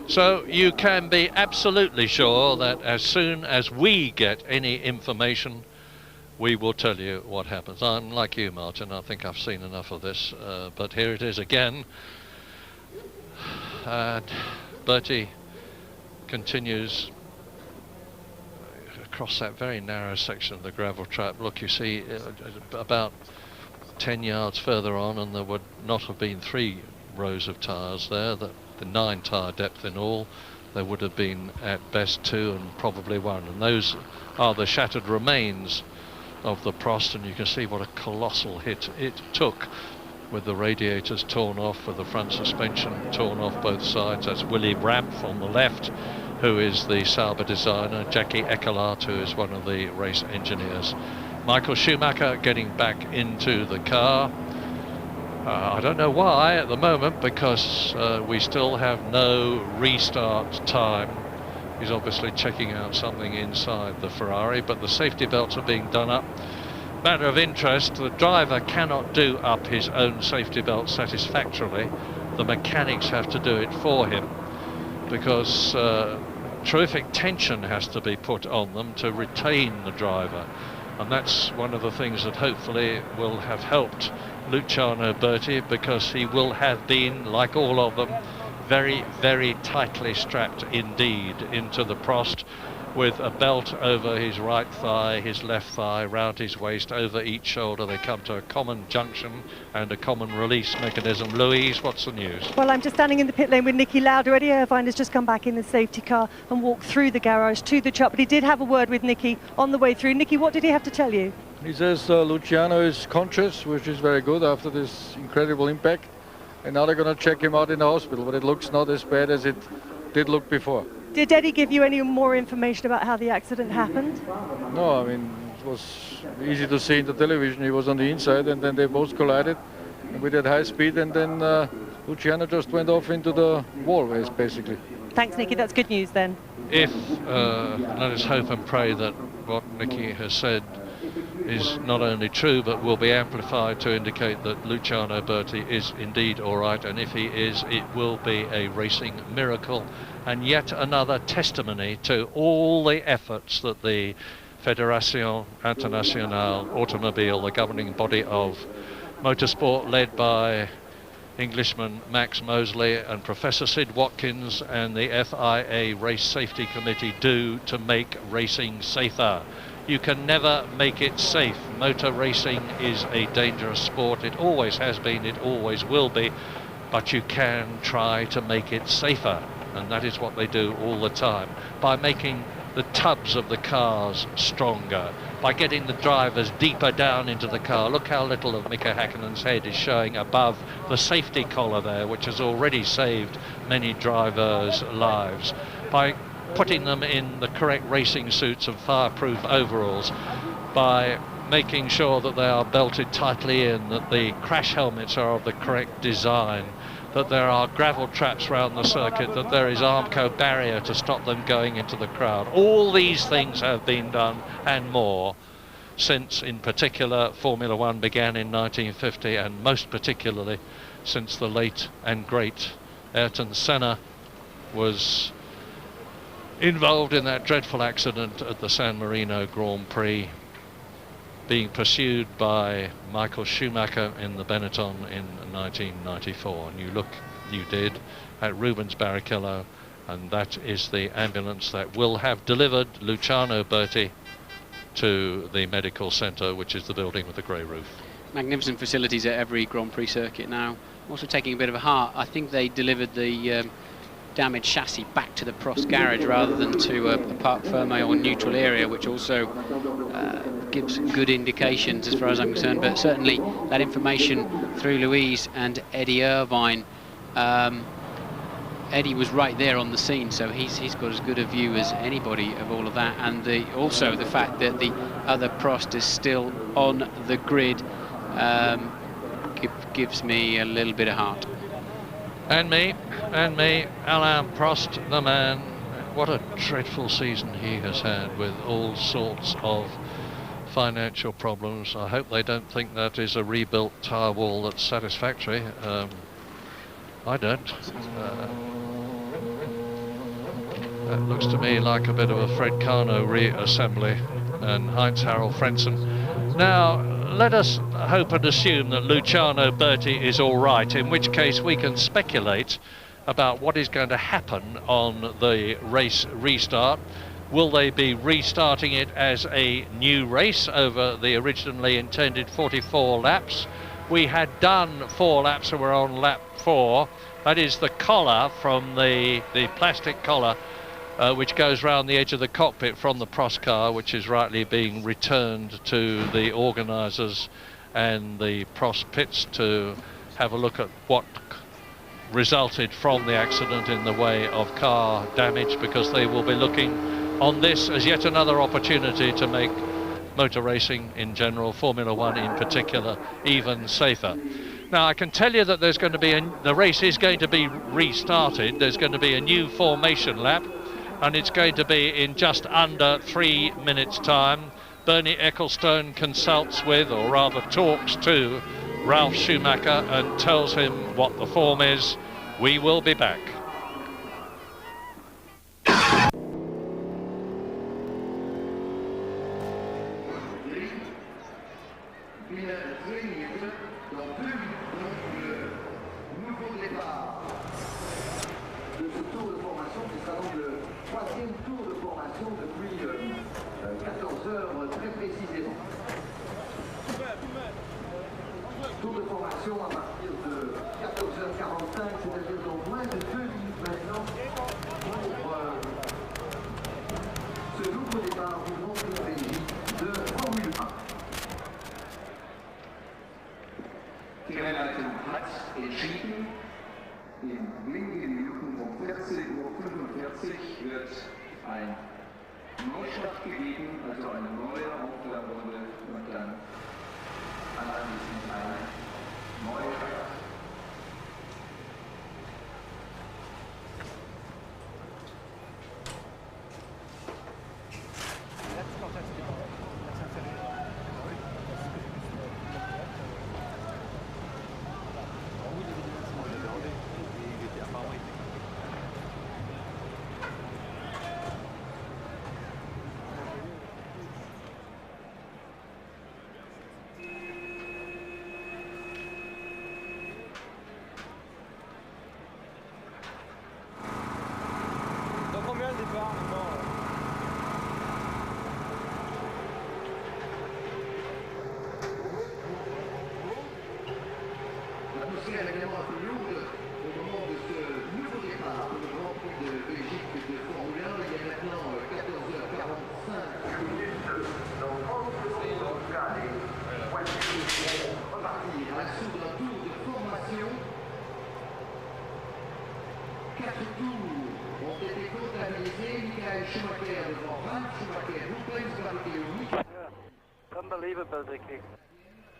So you can be absolutely sure that as soon as we get any information, we will tell you what happens. I'm like you, Martin. I think I've seen enough of this, but here it is again. And Bertie continues across that very narrow section of the gravel trap. Look, you see about 10 yards further on, and there would not have been 3 rows of tyres there. The 9 tyre depth in all, there would have been at best 2 and probably 1. And those are the shattered remains of the Prost, and you can see what a colossal hit it took, with the radiators torn off, with the front suspension torn off both sides. That's Willy Rampf on the left, who is the Sauber designer, Jackie Eckelart, who is one of the race engineers. Michael Schumacher getting back into the car. I don't know why at the moment, because we still have no restart time. He's obviously checking out something inside the Ferrari, but the safety belts are being done up. Matter of interest, the driver cannot do up his own safety belt satisfactorily. The mechanics have to do it for him, because terrific tension has to be put on them to retain the driver, and that's one of the things that hopefully will have helped Luciano Berti, because he will have been, like all of them, very, very tightly strapped indeed into the Prost, with a belt over his right thigh, his left thigh, round his waist, over each shoulder. They come to a common junction and a common release mechanism. Louise, what's the news? Well, I'm just standing in the pit lane with Nicky Lauda. Eddie Irvine has just come back in the safety car and walked through the garage to the truck, but he did have a word with Nicky on the way through. Nicky, what did he have to tell you? He says Luciano is conscious, which is very good after this incredible impact, and now they're going to check him out in the hospital, but it looks not as bad as it did look before. Did Eddie give you any more information about how the accident happened? No, I mean, it was easy to see in the television. He was on the inside, and then they both collided with that high speed, and then Luciano just went off into the wall, basically. Thanks, Nicky. That's good news then. If, let us hope and pray that what Nicky has said is not only true but will be amplified to indicate that Luciano Berti is indeed all right, and if he is, it will be a racing miracle and yet another testimony to all the efforts that the Fédération Internationale Automobile, the governing body of motorsport, led by Englishman Max Mosley and Professor Sid Watkins and the FIA Race Safety Committee, do to make racing safer. You can never make it safe. Motor racing is a dangerous sport. It always has been, it always will be, but you can try to make it safer, and that is what they do all the time, by making the tubs of the cars stronger, by getting the drivers deeper down into the car. Look how little of Mika Häkkinen's head is showing above the safety collar there, which has already saved many drivers' lives. By putting them in the correct racing suits and fireproof overalls, by making sure that they are belted tightly in, that the crash helmets are of the correct design, that there are gravel traps around the circuit, that there is Armco barrier to stop them going into the crowd. All these things have been done and more since, in particular, Formula One began in 1950, and most particularly since the late and great Ayrton Senna was involved in that dreadful accident at the San Marino Grand Prix, being pursued by Michael Schumacher in the Benetton in 1994. And you did at Rubens Barrichello, and that is the ambulance that will have delivered Luciano Berti to the medical centre, which is the building with the grey roof. Magnificent facilities at every Grand Prix circuit now. Also taking a bit of a heart, I think they delivered the damaged chassis back to the Prost garage rather than to a parc fermé or neutral area, which also gives good indications as far as I'm concerned. But certainly that information through Louise and Eddie Irvine, Eddie was right there on the scene, so he's got as good a view as anybody of all of that, and also the fact that the other Prost is still on the grid gives me a little bit of heart. And me, Alain Prost, the man. What a dreadful season he has had, with all sorts of financial problems. I hope they don't think that is a rebuilt tyre wall that's satisfactory. I don't. That looks to me like a bit of a Fred Carno reassembly, and Heinz-Harald Frentzen. Now, let us hope and assume that Luciano Berti is all right, in which case we can speculate about what is going to happen on the race restart. Will they be restarting it as a new race over the originally intended 44 laps? We had done 4 laps and we're on lap 4. That is the collar from the plastic collar which goes round the edge of the cockpit from the Prost car, which is rightly being returned to the organisers and the Prost pits to have a look at what resulted from the accident in the way of car damage, because they will be looking on this as yet another opportunity to make motor racing in general, Formula One in particular, even safer. Now, I can tell you that there's going to be the race is going to be restarted. There's going to be a new formation lap, and it's going to be in just under 3 minutes' time. Bernie Ecclestone consults with, or rather talks to, Ralf Schumacher and tells him what the form is. We will be back. Tour de formation à partir de 14h45, c'est-à-dire dans moins de 2 minutes maintenant pour ce nouveau départ du Grand Prix de Belgique de Formule 1. Die Rennleitung hat entschieden, in wenigen Minuten um 14:45 Uhr wird ein Neustart gegeben, also eine neue Aufwärmrunde und dann anschließend eine neue Start. L'atmosphère est évidemment un peu lourde au moment de ce nouveau départ pour le Grand Prix de Belgique de Formule 1. Il y a maintenant 14h45 minutes. Donc, les voitures vont repartir à l'assaut d'un tour de formation. 4 tours ont été comptabilisés. Michael Schumacher devant Ralf Schumacher, Rubens Barrichello. Unbelievable, Dicky.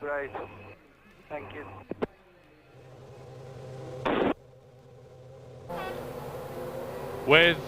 Great. Thank you. With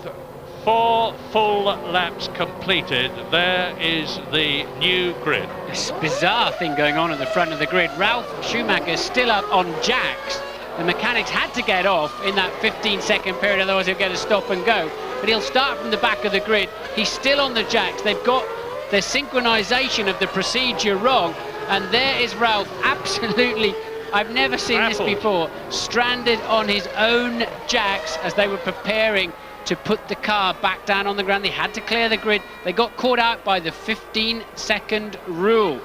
4 full laps completed, there is the new grid. This bizarre thing going on at the front of the grid. Ralf Schumacher still up on jacks. The mechanics had to get off in that 15-second period, otherwise he'll get a stop and go. But he'll start from the back of the grid. He's still on the jacks. They've got their synchronization of the procedure wrong. And there is Ralf, absolutely, I've never seen this before, stranded on his own jacks as they were preparing to put the car back down on the ground. They had to clear the grid. They got caught out by the 15-second rule.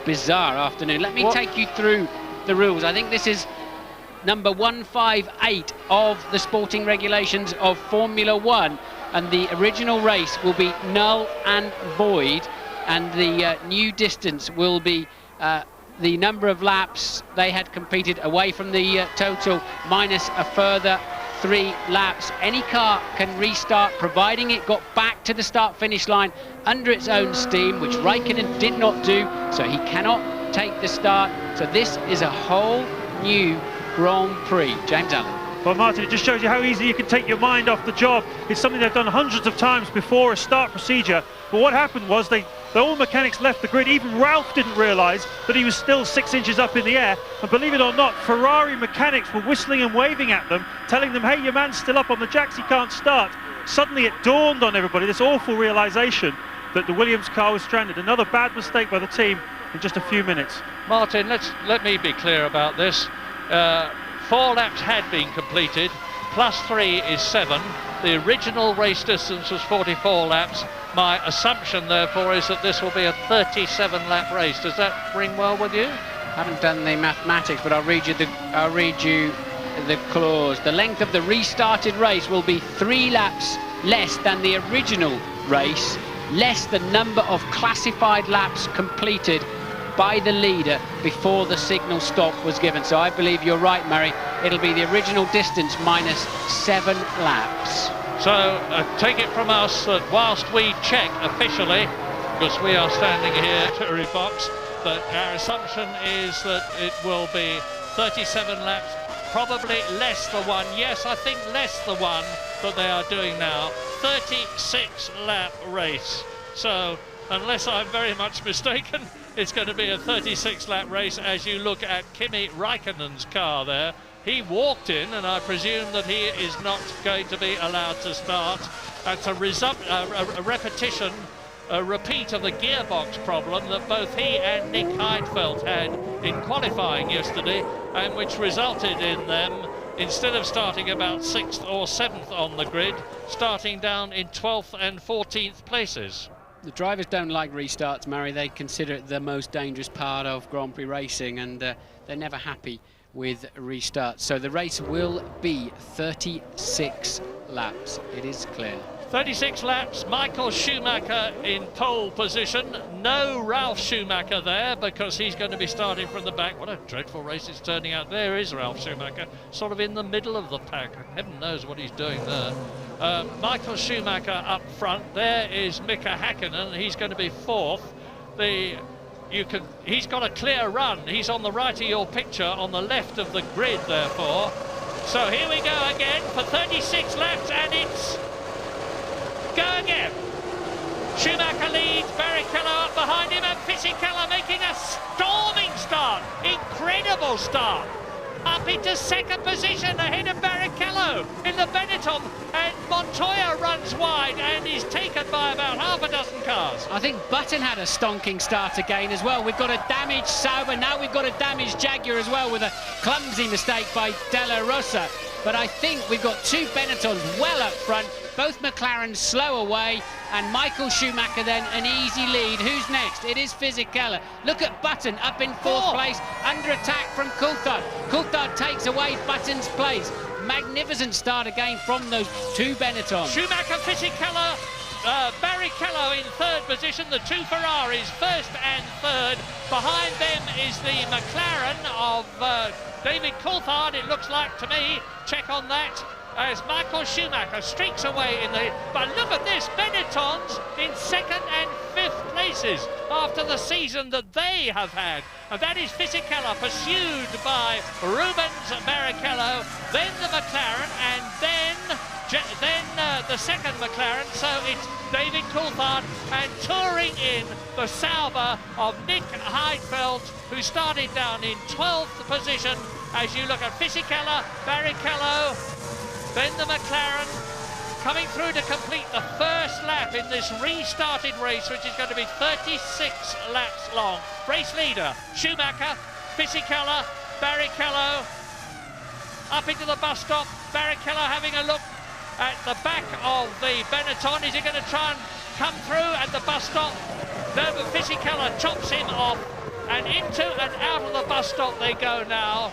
Bizarre afternoon. Let me take you through the rules. I think this is number 158 of the sporting regulations of Formula 1, and the original race will be null and void, and the new distance will be the number of laps they had competed away from the total minus a further 3 laps. Any car can restart providing it got back to the start-finish line under its own steam, which Raikkonen did not do, so he cannot take the start. So this is a whole new Grand Prix. James Allen. Well, Martin, it just shows you how easy you can take your mind off the job. It's something they've done hundreds of times before, a start procedure. But what happened was all mechanics left the grid. Even Ralf didn't realise that he was still 6 inches up in the air. And believe it or not, Ferrari mechanics were whistling and waving at them, telling them, hey, your man's still up on the jacks, he can't start. Suddenly it dawned on everybody, this awful realisation that the Williams car was stranded. Another bad mistake by the team in just a few minutes. Martin, let me be clear about this. 4 laps had been completed, plus 3 is 7. The original race distance was 44 laps. My assumption, therefore, is that this will be a 37-lap race. Does that ring well with you? I haven't done the mathematics, but I'll read you the clause. The length of the restarted race will be 3 laps less than the original race, less the number of classified laps completed by the leader before the signal stop was given. So I believe you're right, Murray. It'll be the original distance minus 7 laps. So take it from us that whilst we check officially, because we are standing here at the box, that our assumption is that it will be 37 laps, probably less the one. Yes, I think less the one that they are doing now. 36-lap race. So unless I'm very much mistaken, it's going to be a 36-lap race as you look at Kimi Raikkonen's car there. He walked in, and I presume that he is not going to be allowed to start. That's a repetition a repeat of the gearbox problem that both he and Nick Heidfeld had in qualifying yesterday, and which resulted in them, instead of starting about 6th or 7th on the grid, starting down in 12th and 14th places. The drivers don't like restarts, Murray. They consider it the most dangerous part of Grand Prix racing, and they're never happy with restarts. So the race will be 36 laps, it is clear. 36 laps, Michael Schumacher in pole position. No Ralf Schumacher there because he's going to be starting from the back. What a dreadful race it's turning out. There is Ralf Schumacher, sort of in the middle of the pack. Heaven knows what he's doing there. Michael Schumacher up front. There is Mika Häkkinen. He's going to be 4th. He's got a clear run. He's on the right of your picture, on the left of the grid, therefore. So here we go again for 36 laps, and it's go again. Schumacher leads, Barrichello up behind him, and Fisichella making a storming start. Incredible start. Up into 2nd position ahead of Barrichello in the Benetton, and Montoya runs wide and is taken by about half a dozen cars. I think Button had a stonking start again as well. We've got a damaged Sauber, now we've got a damaged Jaguar as well, with a clumsy mistake by Della Rosa. But I think we've got 2 Benettons well up front, both McLarens slow away, and Michael Schumacher then an easy lead. Who's next? It is Fisichella. Look at Button up in 4th place, under attack from Coulthard. Coulthard takes away Button's place. Magnificent start again from those 2 Benettons. Schumacher, Fisichella, Barrichello in 3rd position, the 2 Ferraris 1st and 3rd. Behind them is the McLaren of David Coulthard, it looks like to me. Check on that. As Michael Schumacher streaks away in the... But look at this, Benettons in 2nd and 5th places after the season that they have had. And that is Fisichella, pursued by Rubens Barrichello, then the McLaren, and then the 2nd McLaren. So it's David Coulthard, and touring in the Sauber of Nick Heidfeld, who started down in 12th position. As you look at Fisichella, Barrichello, then the McLaren coming through to complete the 1st lap in this restarted race, which is going to be 36 laps long. Race leader, Schumacher, Fisichella, Barrichello, up into the bus stop. Barrichello having a look at the back of the Benetton. Is he going to try and come through at the bus stop? No, but Fisichella chops him off, and into and out of the bus stop they go now.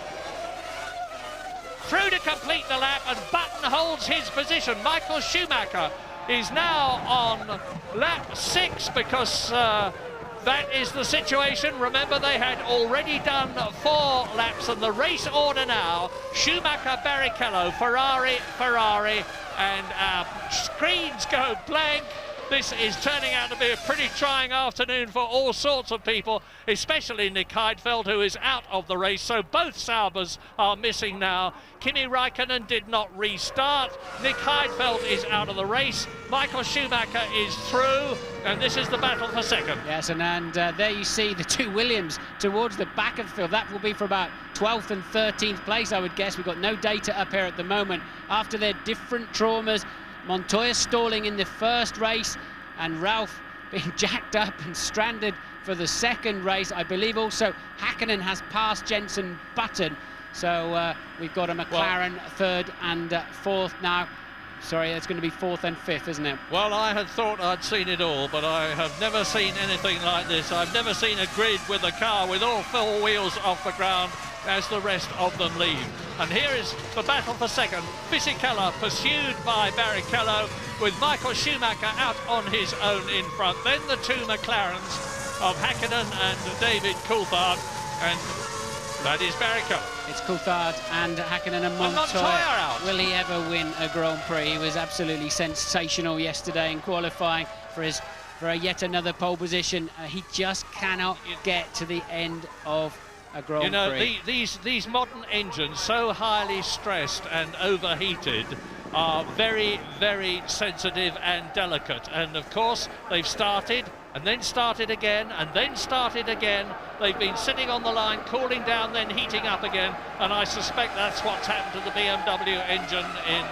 Through to complete the lap, and Button holds his position. Michael Schumacher is now on lap 6 because that is the situation. Remember, they had already done 4 laps, and the race order now: Schumacher, Barrichello, Ferrari, and our screens go blank. This is turning out to be a pretty trying afternoon for all sorts of people, especially Nick Heidfeld, who is out of the race. So both Saubers are missing now. Kimi Räikkönen did not restart. Nick Heidfeld is out of the race. Michael Schumacher is through, and this is the battle for 2nd. Yes, and there you see the 2 Williams towards the back of the field. That will be for about 12th and 13th place, I would guess. We've got no data up here at the moment. After their different traumas, Montoya stalling in the 1st race, and Ralf being jacked up and stranded for the 2nd race. I believe also Häkkinen has passed Jenson Button. So we've got a McLaren 3rd and 4th now. Sorry, it's going to be 4th and 5th, isn't it? Well, I had thought I'd seen it all, but I have never seen anything like this. I've never seen a grid with a car with all 4 wheels off the ground as the rest of them leave. And here is the battle for 2nd. Fisichella pursued by Barrichello, with Michael Schumacher out on his own in front. Then the 2 McLarens of Häkkinen and David Coulthard, and that is Barrichello. It's Coulthard and Häkkinen and Montoya out. Will he ever win a Grand Prix? He was absolutely sensational yesterday in qualifying for yet another pole position. He just cannot get to the end of a Grand Prix. You know, these modern engines, so highly stressed and overheated, are very, very sensitive and delicate. And of course, they've started and then started again, and then started again. They've been sitting on the line, cooling down, then heating up again, and I suspect that's what's happened to the BMW engine in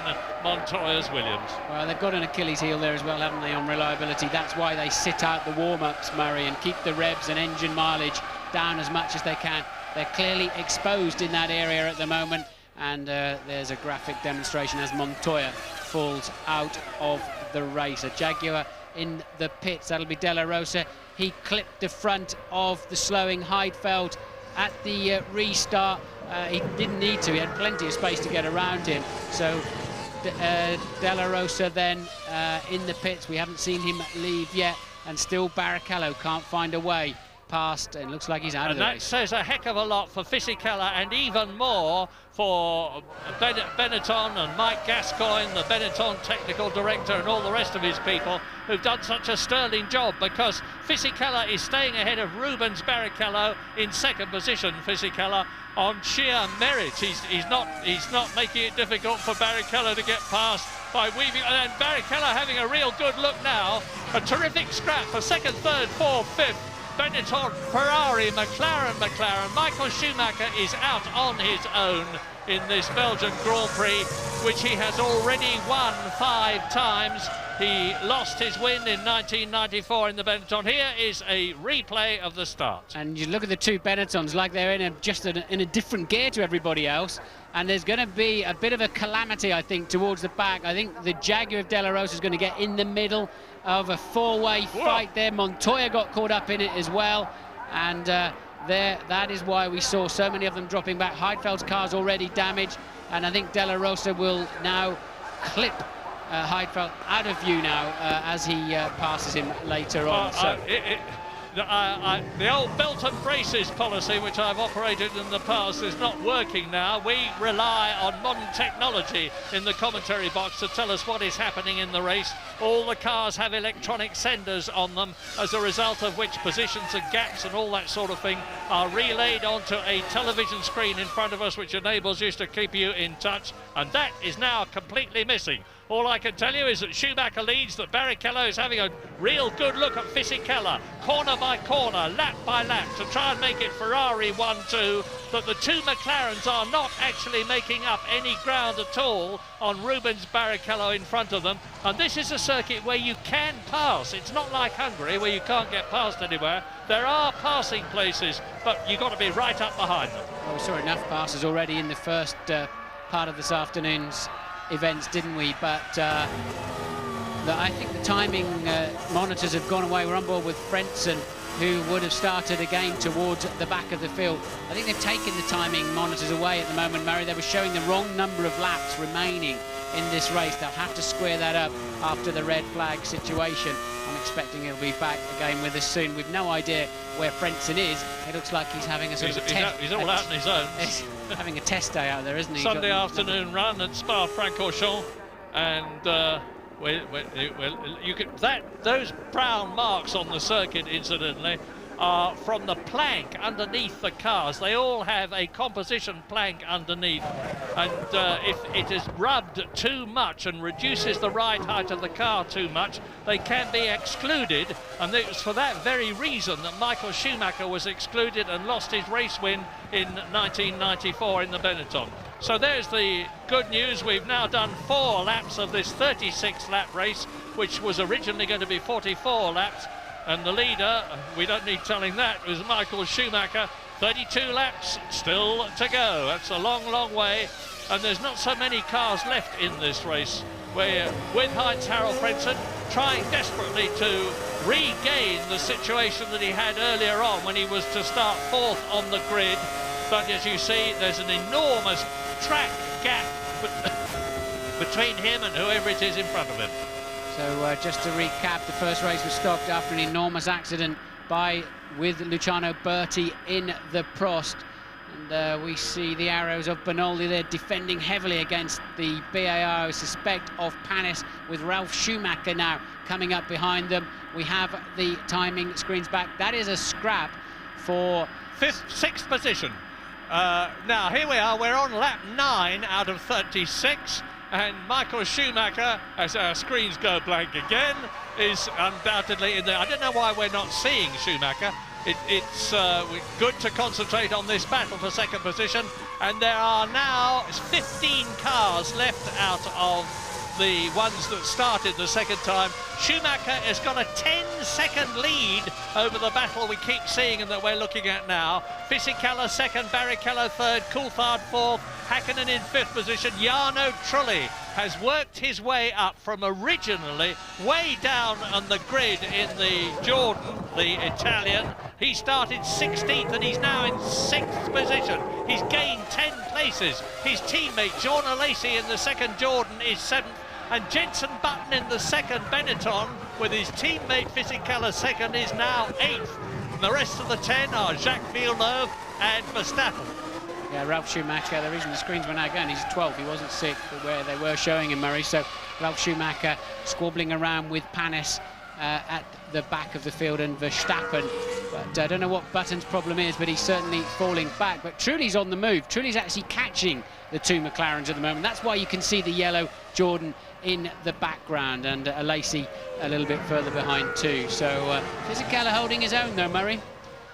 Montoya's Williams. Well, they've got an Achilles heel there as well, haven't they, on reliability. That's why they sit out the warm-ups, Murray, and keep the revs and engine mileage down as much as they can. They're clearly exposed in that area at the moment, and there's a graphic demonstration as Montoya falls out of the race. A Jaguar in the pits, that'll be De La Rosa. He clipped the front of the slowing Heidfeld at the restart. He didn't need to, he had plenty of space to get around him. So De La Rosa then in the pits. We haven't seen him leave yet, and still Barrichello can't find a way past, and looks like he's out of the race. And that says a heck of a lot for Fisichella, and even more for Benetton and Mike Gascoigne, the Benetton technical director, and all the rest of his people who've done such a sterling job, because Fisichella is staying ahead of Rubens Barrichello in second position. Fisichella on sheer merit. He's not making it difficult for Barrichello to get past by weaving, and Barrichello having a real good look now. A terrific scrap for second, third, fourth, fifth. Benetton, Ferrari, McLaren. Michael Schumacher is out on his own in this Belgian Grand Prix, which he has already won 5 times. He lost his win in 1994 in the Benetton. Here is a replay of the start. And you look at the two Benettons like they're in a different gear to everybody else. And there's going to be a bit of a calamity, I think, towards the back. I think the Jaguar of De La Rosa is going to get in the middle of a 4-way fight there. Montoya got caught up in it as well. And that is why we saw so many of them dropping back. Heidfeld's car's already damaged. And I think De La Rosa will now clip Heidfeld out of view now as he passes him later on. The old belt and braces policy, which I've operated in the past, is not working now. We rely on modern technology in the commentary box to tell us what is happening in the race. All the cars have electronic senders on them, as a result of which positions and gaps and all that sort of thing are relayed onto a television screen in front of us, which enables us to keep you in touch, and that is now completely missing. All I can tell you is that Schumacher leads, that Barrichello is having a real good look at Fisichella, corner by corner, lap by lap, to try and make it Ferrari 1-2, that the two McLarens are not actually making up any ground at all on Rubens Barrichello in front of them. And this is a circuit where you can pass. It's not like Hungary, where you can't get past anywhere. There are passing places, but you've got to be right up behind them. Well, we saw enough passes already in the first part of this afternoon's events, didn't we? But I think the timing monitors have gone away. We're on board with Frentzen, who would have started again towards the back of the field. I think they've taken the timing monitors away at the moment, Murray. They were showing the wrong number of laps remaining in this race. They'll have to square that up after the red flag situation. I'm expecting he'll be back again with us soon. We've no idea where Frentzen is. It looks like he's having a sort of a test. He's all out on his own. Having a test day out there, isn't he? Sunday afternoon run at Spa-Francorchamps, and those brown marks on the circuit, incidentally, are from the plank underneath the cars. They all have a composition plank underneath, and if it is rubbed too much and reduces the ride height of the car too much, they can be excluded, and it was for that very reason that Michael Schumacher was excluded and lost his race win in 1994 in the Benetton. So there's the good news. We've now done 4 laps of this 36-lap race, which was originally going to be 44 laps. And the leader, we don't need telling that, was Michael Schumacher. 32 laps still to go. That's a long, long way. And there's not so many cars left in this race. We're with Heinz-Harald Frentzen, trying desperately to regain the situation that he had earlier on when he was to start 4th on the grid. But as you see, there's an enormous track gap between him and whoever it is in front of him. So just to recap, the first race was stopped after an enormous accident with Luciano Berti in the Prost. And we see the arrows of Benoldi there defending heavily against the BAR, I suspect, of Panis, with Ralf Schumacher now coming up behind them. We have the timing screens back. That is a scrap for 6th position. Now here we are, we're on lap 9 out of 36. And Michael Schumacher, as our screens go blank again, is undoubtedly in there. I don't know why we're not seeing Schumacher. It's good to concentrate on this battle for second position. And there are now 15 cars left out of the ones that started the second time. Schumacher has got a 10-second lead over the battle we keep seeing and that we're looking at now. Fisichella second, Barrichello third, Coulthard fourth, Hakkinen in fifth position. Jarno Trulli has worked his way up from originally way down on the grid in the Jordan, the Italian. He started 16th and he's now in 6th position. He's gained 10 places. His teammate Jorna Lacey in the second Jordan is 7th. And Jenson Button in the second Benetton with his teammate Fisichella second is now 8th. And the rest of the 10 are Jacques Villeneuve and Verstappen. Yeah, Ralf Schumacher, the reason the screens were now going, he's 12th, he wasn't 6th, but where they were showing him, Murray. So Ralf Schumacher squabbling around with Panis at the back of the field and Verstappen. But I don't know what Button's problem is, but he's certainly falling back. But Trulli's on the move. Trulli's actually catching the two McLarens at the moment. That's why you can see the yellow Jordan in the background, and Lacey a little bit further behind too. So Fisichella holding his own though, Murray.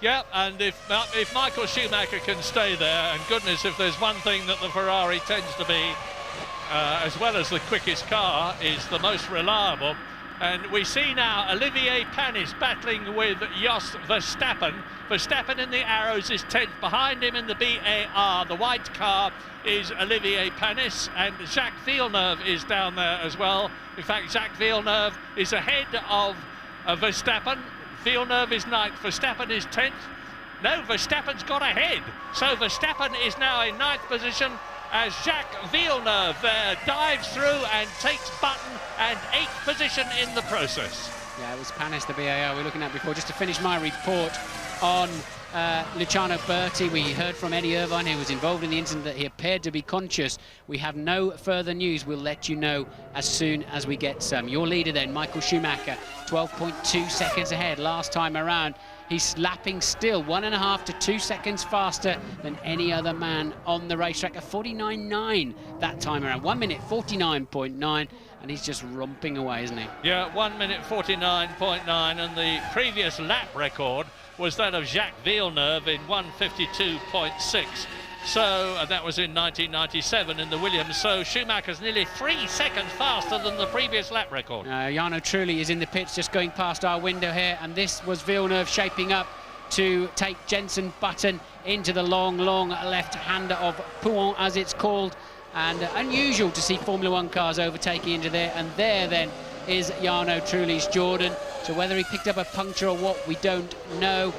Yeah, and if Michael Schumacher can stay there, and goodness, if there's one thing that the Ferrari tends to be, as well as the quickest car, is the most reliable. And we see now Olivier Panis battling with Jos Verstappen. Verstappen in the arrows is 10th. Behind him in the BAR, the white car, is Olivier Panis, and Jacques Villeneuve is down there as well. In fact, Jacques Villeneuve is ahead of Verstappen. Villeneuve is 9th, Verstappen is 10th. No, Verstappen's got ahead. So Verstappen is now in 9th position as Jacques Villeneuve there dives through and takes Button and 8th position in the process. Yeah, it was Panis, the BAR we were looking at before. Just to finish my report on Luciano Berti, we heard from Eddie Irvine, who was involved in the incident, that he appeared to be conscious. We have no further news. We'll let you know as soon as we get some. Your leader then, Michael Schumacher, 12.2 seconds ahead last time around. He's lapping still 1.5 to 2 seconds faster than any other man on the racetrack. A 49.9 that time around. 1 minute 49.9, and he's just romping away, isn't he? Yeah, 1 minute 49.9, and the previous lap record was that of Jacques Villeneuve in 1:52.6. So, and that was in 1997 in the Williams. So Schumacher's nearly 3 seconds faster than the previous lap record. Jarno Trulli is in the pits, just going past our window here, and this was Villeneuve shaping up to take Jenson Button into the long left-hander of Pouhon, as it's called. And unusual to see Formula One cars overtaking into there, and there then is Jarno Trulli's Jordan. So whether he picked up a puncture or what, we don't know.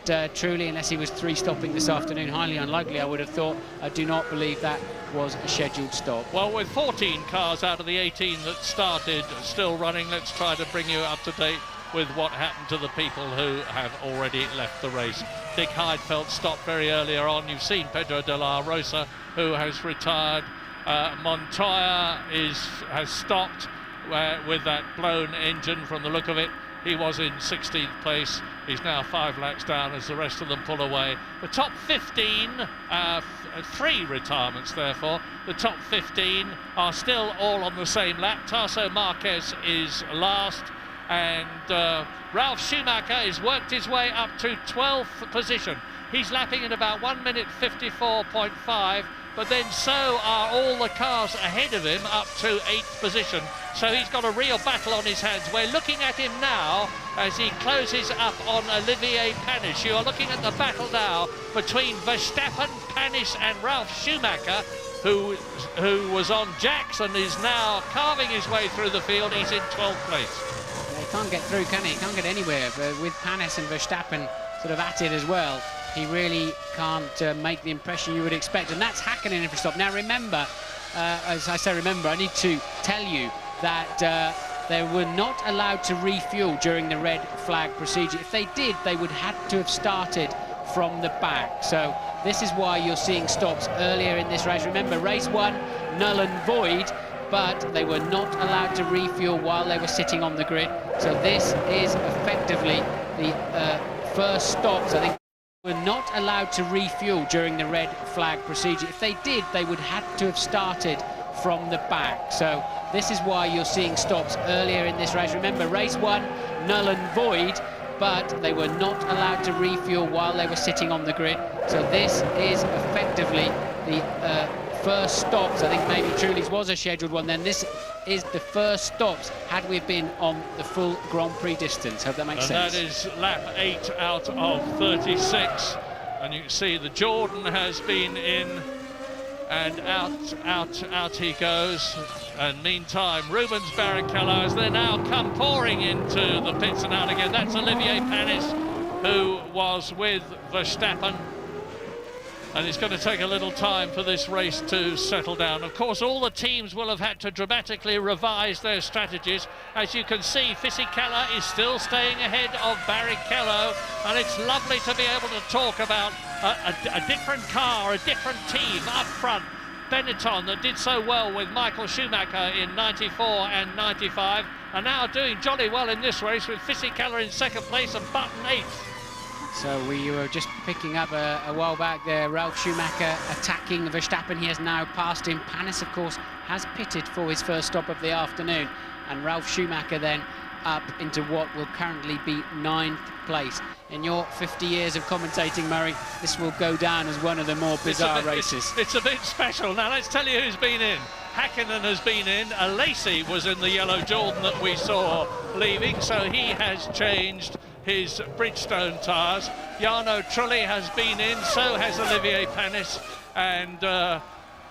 But Trulli, unless he was 3-stopping this afternoon, highly unlikely, I would have thought. I do not believe that was a scheduled stop. Well, with 14 cars out of the 18 that started still running, let's try to bring you up to date with what happened to the people who have already left the race. Dick Heidfeld stopped very earlier on. You've seen Pedro de la Rosa, who has retired. Montoya has stopped with that blown engine from the look of it. He was in 16th place. He's now 5 laps down as the rest of them pull away. The top 15, 3 retirements therefore. The top 15 are still all on the same lap. Tasso Marquez is last, and Ralf Schumacher has worked his way up to 12th position. He's lapping in about 1 minute 54.5, but then so are all the cars ahead of him up to 8th position. So he's got a real battle on his hands. We're looking at him now as he closes up on Olivier Panis. You are looking at the battle now between Verstappen, Panis and Ralf Schumacher, who was on jacks and is now carving his way through the field. He's in 12th place. Yeah, he can't get through, can he? He can't get anywhere. But with Panis and Verstappen sort of at it as well, he really can't make the impression you would expect. And that's Hakkinen in for stop. Now remember, as I say remember, I need to tell you that they were not allowed to refuel during the red flag procedure. If they did, they would have to have started from the back. So this is why you're seeing stops earlier in this race. Remember, race 1, null and void, but they were not allowed to refuel while they were sitting on the grid. So this is effectively the first stops, I think. Were not allowed to refuel during the red flag procedure. If they did, they would have to have started from the back. So this is why you're seeing stops earlier in this race. Remember, race 1, null and void, but they were not allowed to refuel while they were sitting on the grid. So this is effectively the first stops. I think maybe Truly's was a scheduled one then. This is the first stops had we been on the full Grand Prix distance. Hope that makes sense. And that is lap 8 out of 36. And you can see the Jordan has been in, and out he goes. And meantime, Rubens Barrichello, as they now come pouring into the pits and out again. That's Olivier Panis, who was with Verstappen. And it's going to take a little time for this race to settle down. Of course, all the teams will have had to dramatically revise their strategies. As you can see, Fisichella is still staying ahead of Barrichello, and it's lovely to be able to talk about a different car, a different team up front. Benetton, that did so well with Michael Schumacher in 94 and 95, are now doing jolly well in this race with Fisichella in second place and Button 8th. So we were just picking up a while back there, Ralf Schumacher attacking Verstappen. He has now passed him. Panis, of course, has pitted for his first stop of the afternoon. And Ralf Schumacher then up into what will currently be 9th place. In your 50 years of commentating, Murray, this will go down as one of the more bizarre races. It's a bit special. Now let's tell you who's been in. Hakkinen has been in. Lacey was in the yellow Jordan that we saw leaving, so he has changed his Bridgestone tyres. Jarno Trulli has been in, so has Olivier Panis, and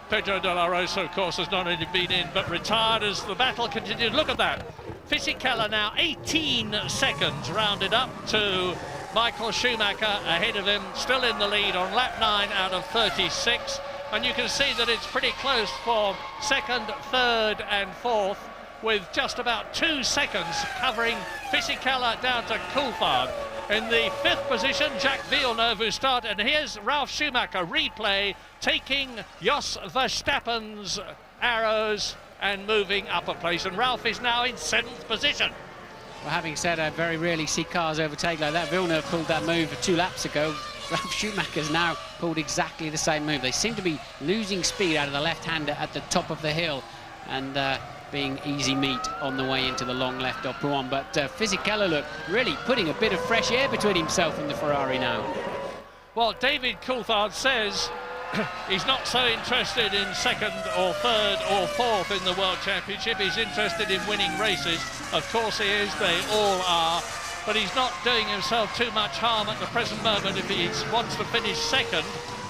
Pedro de la Rosa, of course, has not only been in but retired as the battle continued. Look at that. Fisichella now 18 seconds rounded up to Michael Schumacher ahead of him, still in the lead on lap 9 out of 36. And you can see that it's pretty close for second, third and fourth, with just about 2 seconds covering Fisichella down to Coulthard. In the 5th position, Jacques Villeneuve, who started, and here's Ralf Schumacher replay, taking Jos Verstappen's arrows and moving up a place, and Ralf is now in 7th position. Well, having said, I very rarely see cars overtake like that. Villeneuve pulled that move 2 laps ago. Ralf Schumacher's now pulled exactly the same move. They seem to be losing speed out of the left-hander at the top of the hill, and being easy meat on the way into the long left of Prouan. But Fisichella, look, really putting a bit of fresh air between himself and the Ferrari now. Well, David Coulthard says he's not so interested in second or third or fourth in the World Championship. He's interested in winning races. Of course he is, they all are. But he's not doing himself too much harm at the present moment if he wants to finish second,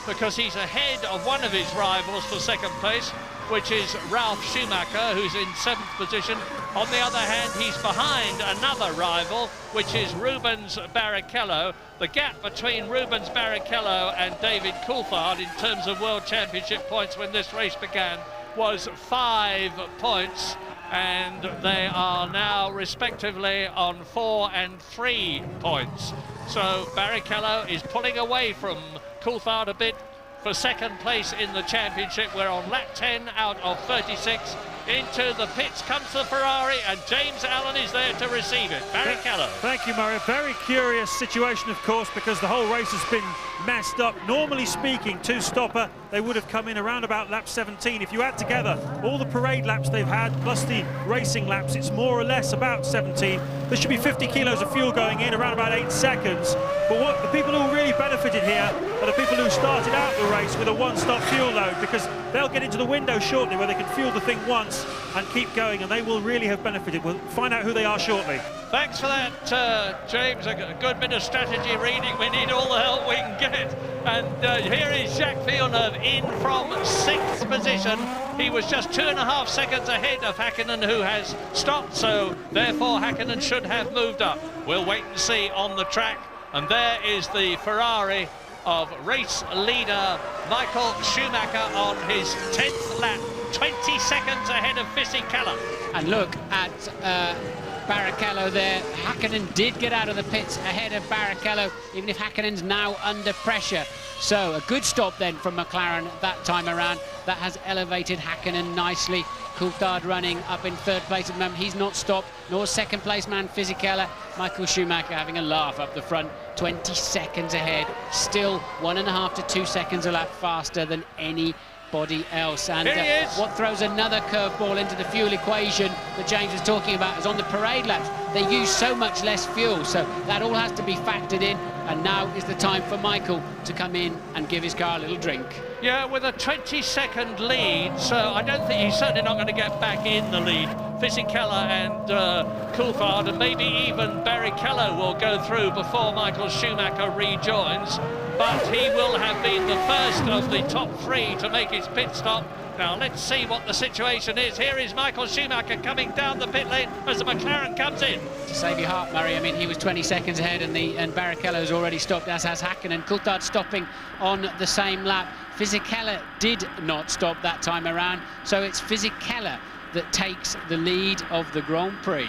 because he's ahead of one of his rivals for second place, which is Ralf Schumacher, who's in 7th position. On the other hand, he's behind another rival, which is Rubens Barrichello. The gap between Rubens Barrichello and David Coulthard in terms of World Championship points when this race began was 5 points, and they are now respectively on 4 and 3 points. So Barrichello is pulling away from Coulthard a bit for second place in the championship. We're on lap 10 out of 36. Into the pits comes the Ferrari, and James Allen is there to receive it. Barrichello. Thank you, Murray. A very curious situation, of course, because the whole race has been messed up. Normally speaking, 2-stopper, they would have come in around about lap 17. If you add together all the parade laps they've had, plus the racing laps, it's more or less about 17. There should be 50 kilos of fuel going in, around about 8 seconds. But what the people who really benefited here are the people who started out the race with a 1-stop fuel load, because they'll get into the window shortly where they can fuel the thing once and keep going, and they will really have benefited. We'll find out who they are shortly. Thanks for that, James. A good bit of strategy reading. We need all the help we can get. And here is Jacques Villeneuve in from 6th position. He was just 2.5 seconds ahead of Hakkinen, who has stopped, so therefore Hakkinen should have moved up. We'll wait and see on the track. And there is the Ferrari of race leader Michael Schumacher on his 10th lap, 20 seconds ahead of Fisichella. And look at Barrichello there. Hakkinen did get out of the pits ahead of Barrichello, even if Hakkinen's now under pressure. So a good stop then from McLaren that time around. That has elevated Hakkinen nicely. Coulthard running up in 3rd place at the moment. He's not stopped, nor 2nd place man Fisichella. Michael Schumacher having a laugh up the front, 20 seconds ahead. Still 1.5 to 2 seconds a lap faster than any anybody else. And what throws another curveball into the fuel equation that James was talking about is on the parade laps. They use so much less fuel, so that all has to be factored in. And now is the time for Michael to come in and give his car a little drink. Yeah, with a 20-second lead, so I don't think he's certainly not going to get back in the lead. Fisichella and Coulthard, and maybe even Barrichello will go through before Michael Schumacher rejoins. But he will have been the first of the top three to make his pit stop. Now let's see what the situation is. Here is Michael Schumacher coming down the pit lane as the McLaren comes in. To save your heart, Murray, I mean, he was 20 seconds ahead, and Barrichello's already stopped, as has Hakkinen. Coulthard stopping on the same lap. Fisichella did not stop that time around, so it's Fisichella that takes the lead of the Grand Prix.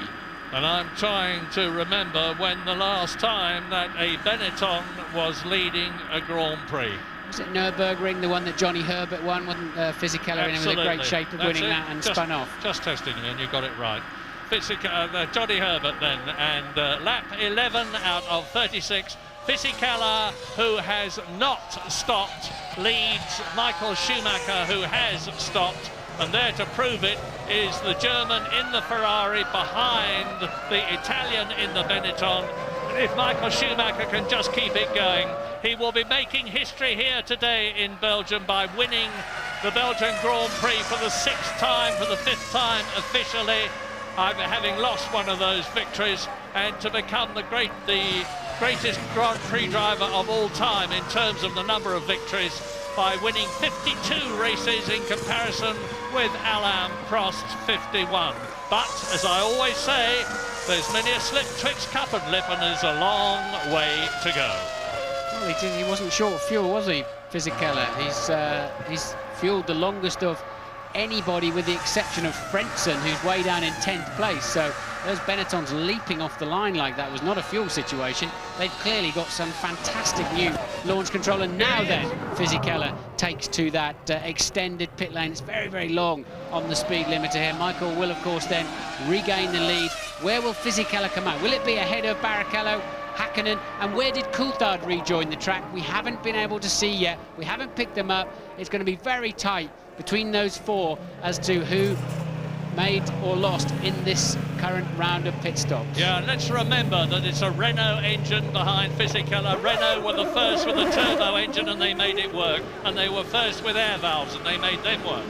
And I'm trying to remember when the last time that a Benetton was leading a Grand Prix. Was it Nürburgring, the one that Johnny Herbert won? Wasn't Fisichella in with a great shape of winning that and spun off? Just testing you, and you got it right. Johnny Herbert then, and lap 11 out of 36. Fisichella, who has not stopped, leads Michael Schumacher, who has stopped. And there to prove it is the German in the Ferrari behind the Italian in the Benetton. And if Michael Schumacher can just keep it going, he will be making history here today in Belgium by winning the Belgian Grand Prix for the 6th time, for the 5th time officially, having lost one of those victories, and to become the greatest Grand Prix driver of all time in terms of the number of victories, by winning 52 races in comparison with Alain Prost's 51. But, as I always say, there's many a slip twixt cup and lip, and there's a long way to go. Well, he wasn't short of fuel, was he, Fisichella? He's fueled the longest of anybody, with the exception of Frentzen, who's way down in 10th place. So those Benettons leaping off the line like that was not a fuel situation. They've clearly got some fantastic new launch control. And now then, Fisichella takes to that extended pit lane. It's very, very long on the speed limiter here. Michael will, of course, then regain the lead. Where will Fisichella come out? Will it be ahead of Barrichello, Hakkinen, and where did Coulthard rejoin the track? We haven't been able to see yet. We haven't picked them up. It's going to be very tight between those four as to who made or lost in this current round of pit stops. Yeah, let's remember that it's a Renault engine behind Fisichella. Renault were the first with a turbo engine, and they made it work, and they were first with air valves, and they made them work.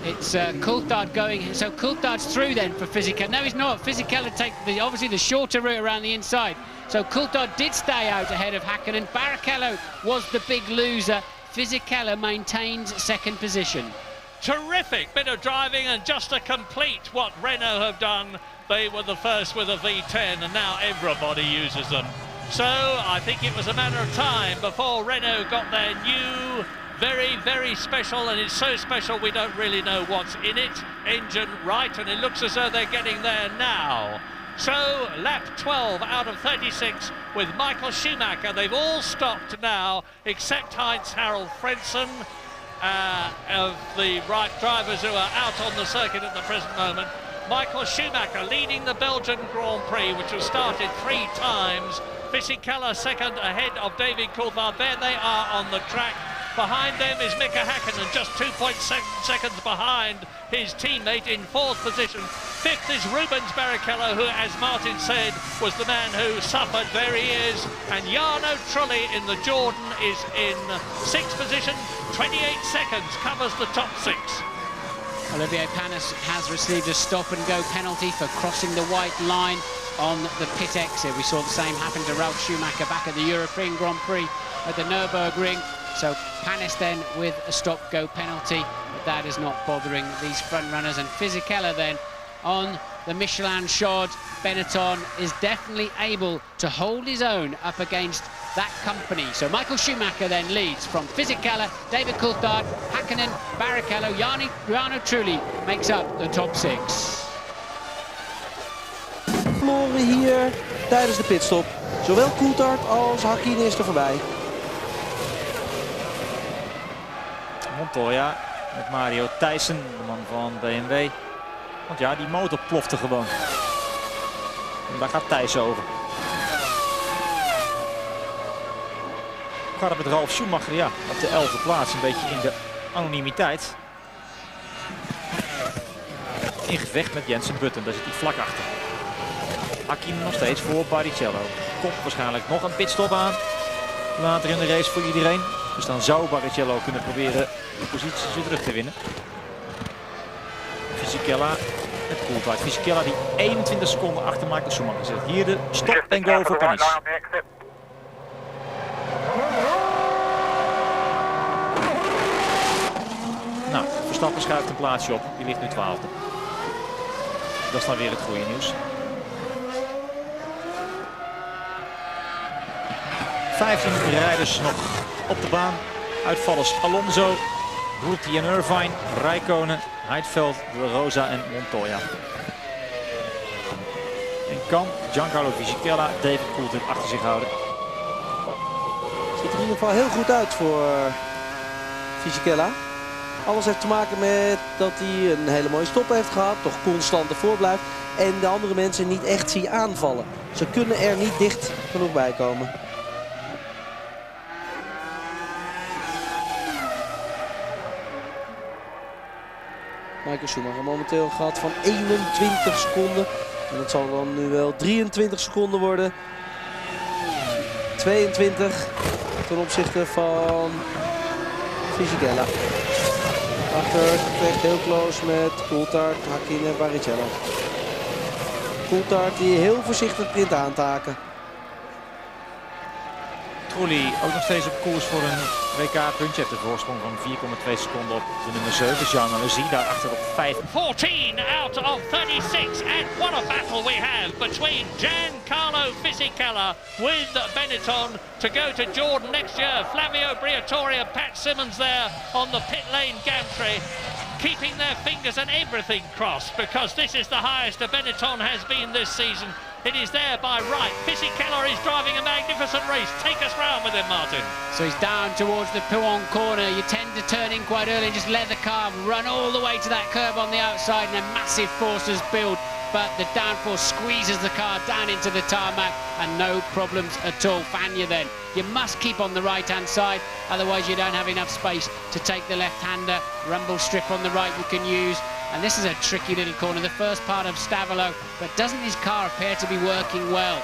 It's Coulthard going, so Coulthard's through then for Fisichella. No, he's not. Fisichella takes obviously the shorter route around the inside. So Coulthard did stay out ahead of Hakkinen. Barrichello was the big loser. Fisichella maintains second position. Terrific bit of driving, and just to complete what Renault have done, they were the first with a V10, and now everybody uses them. So I think it was a matter of time before Renault got their new, very, very special, and it's so special we don't really know what's in it, engine right, and it looks as though they're getting there now. So lap 12 out of 36 with Michael Schumacher. They've all stopped now except Heinz-Harald Frentzen, of the right drivers who are out on the circuit at the present moment. Michael Schumacher leading the Belgian Grand Prix, which was started 3 times. Fisichella second ahead of David Coulthard. There they are on the track. Behind them is Mika Hakkinen, just 2.7 seconds behind his teammate in 4th position. 5th is Rubens Barrichello, who, as Martin said, was the man who suffered. There he is. And Jarno Trulli in the Jordan is in 6th position. 28 seconds covers the top 6. Olivier Panis has received a stop-and-go penalty for crossing the white line on the pit exit. We saw the same happen to Ralf Schumacher back at the European Grand Prix at the Nürburgring. So Panis then with a stop-go penalty, but that is not bothering these front runners. And Fisichella then on the Michelin shod Benetton is definitely able to hold his own up against that company. So Michael Schumacher then leads from Fisichella, David Coulthard, Hakkinen, Barrichello, Jarno Trulli makes up the top 6. Verloren hier tijdens de pitstop. Zowel Coulthard als Hakkinen is er voorbij. Montoya met Mario Thijssen, de man van BMW. Want ja, die motor plofte gewoon. En daar gaat Thijssen over. Hoe gaat het met Ralf Schumacher? Ja, op de 11e plaats. Een beetje in de anonimiteit. In gevecht met Jensen Button, daar zit hij vlak achter. Hakim nog steeds voor Barrichello. Komt waarschijnlijk nog een pitstop aan. Later in de race voor iedereen. Dus dan zou Barrichello kunnen proberen de positie weer terug te winnen. Fisichella met Coulthard. Fisichella die 21 seconden achter Michael Schumacher zit. Hier de stop en go voor Paris. Nou, Verstappen schuift een plaatsje op. Die ligt nu 12e. Dat is dan weer het goede nieuws. 15 rijders nog op de baan. Uitvallers Alonso, Ruti en Irvine, Räikkönen, Heidfeld, De Rosa en Montoya. En kan Giancarlo Fisichella David Coulthard achter zich houden. Ziet er in ieder geval heel goed uit voor Fisichella. Alles heeft te maken met dat hij een hele mooie stop heeft gehad. Toch constant ervoor blijft. En de andere mensen niet echt zien aanvallen. Ze kunnen er niet dicht genoeg bij komen. Michael Schumacher momenteel een gat van 21 seconden. En dat zal dan nu wel 23 seconden worden. 22 ten opzichte van Fisichella. Achter echt heel close met Coulthard, Hakkinen en Barrichello. Coulthard die heel voorzichtig begint aan te haken. Trulli ook nog steeds op koers voor een WK-puntje. Heeft de voorsprong van 4,2 seconden op de nummer 7. Jean Alesi daarachter op 5. 14 out of 36, and what a battle we have between Giancarlo Fisichella with Benetton to go to Jordan next year. Flavio Briatore and Pat Simmons there on the pit lane gantry, keeping their fingers and everything crossed, because this is the highest a Benetton has been this season. It is there by right. Fisichella is driving a magnificent race. Take us round with him, Martin. So he's down towards the Pouhon corner. You tend to turn in quite early and just let the car run all the way to that curb on the outside, and then massive forces build. But the downforce squeezes the car down into the tarmac, and no problems at all. Fania then. You must keep on the right-hand side, otherwise you don't have enough space to take the left-hander. Rumble strip on the right you can use. And this is a tricky little corner, the first part of Stavolo, but doesn't his car appear to be working well?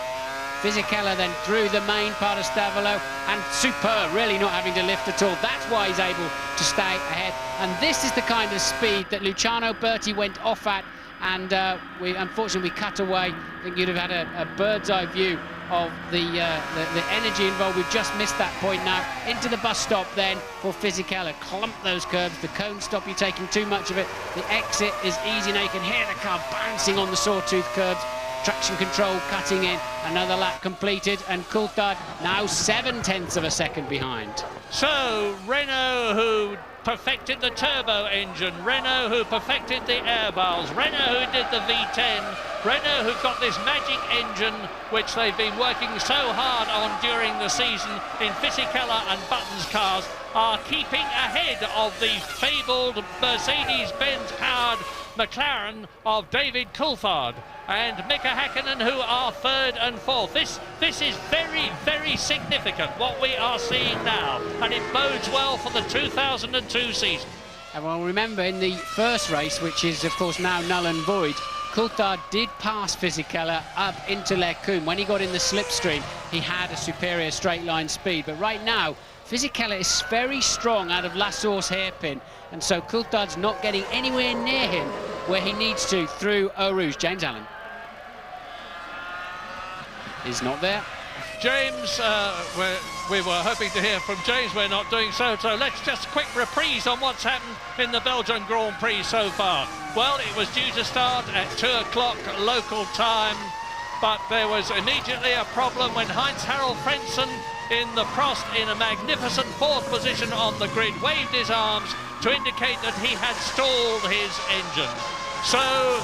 Fisichella then through the main part of Stavolo, and superb, really not having to lift at all. That's why he's able to stay ahead. And this is the kind of speed that Luciano Berti went off at, and unfortunately we cut away. I think you'd have had a bird's eye view of the energy involved. We've just missed that point now. Into the bus stop then for Fisichella. Clump those curbs. The cone stop, you're taking too much of it. The exit is easy now. You can hear the car bouncing on the sawtooth curbs. Traction control cutting in. Another lap completed, and Coulthard now 0.7 of a second behind. So Renault, who perfected the turbo engine, Renault who perfected the air valves, Renault who did the V10, Renault who got this magic engine which they've been working so hard on during the season in Fisichella and Button's cars, are keeping ahead of the fabled Mercedes-Benz powered McLaren of David Coulthard and Mika Hakkinen, who are third and fourth. This is very, very significant, what we are seeing now, and it bodes well for the 2002 season. And well, remember in the first race, which is of course now null and void, Coulthard did pass Fisichella up into Leclerc. When he got in the slipstream, he had a superior straight line speed, but right now Fisichella is very strong out of Lassour's hairpin, and so Coulthard's not getting anywhere near him where he needs to through Eau Rouge. James Allen is not there. James, we were hoping to hear from James, we're not doing so, so let's just quick reprise on what's happened in the Belgian Grand Prix so far. Well, it was due to start at 2 o'clock local time, but there was immediately a problem when Heinz-Harald Frentzen in the Prost in a magnificent fourth position on the grid waved his arms to indicate that he had stalled his engine. So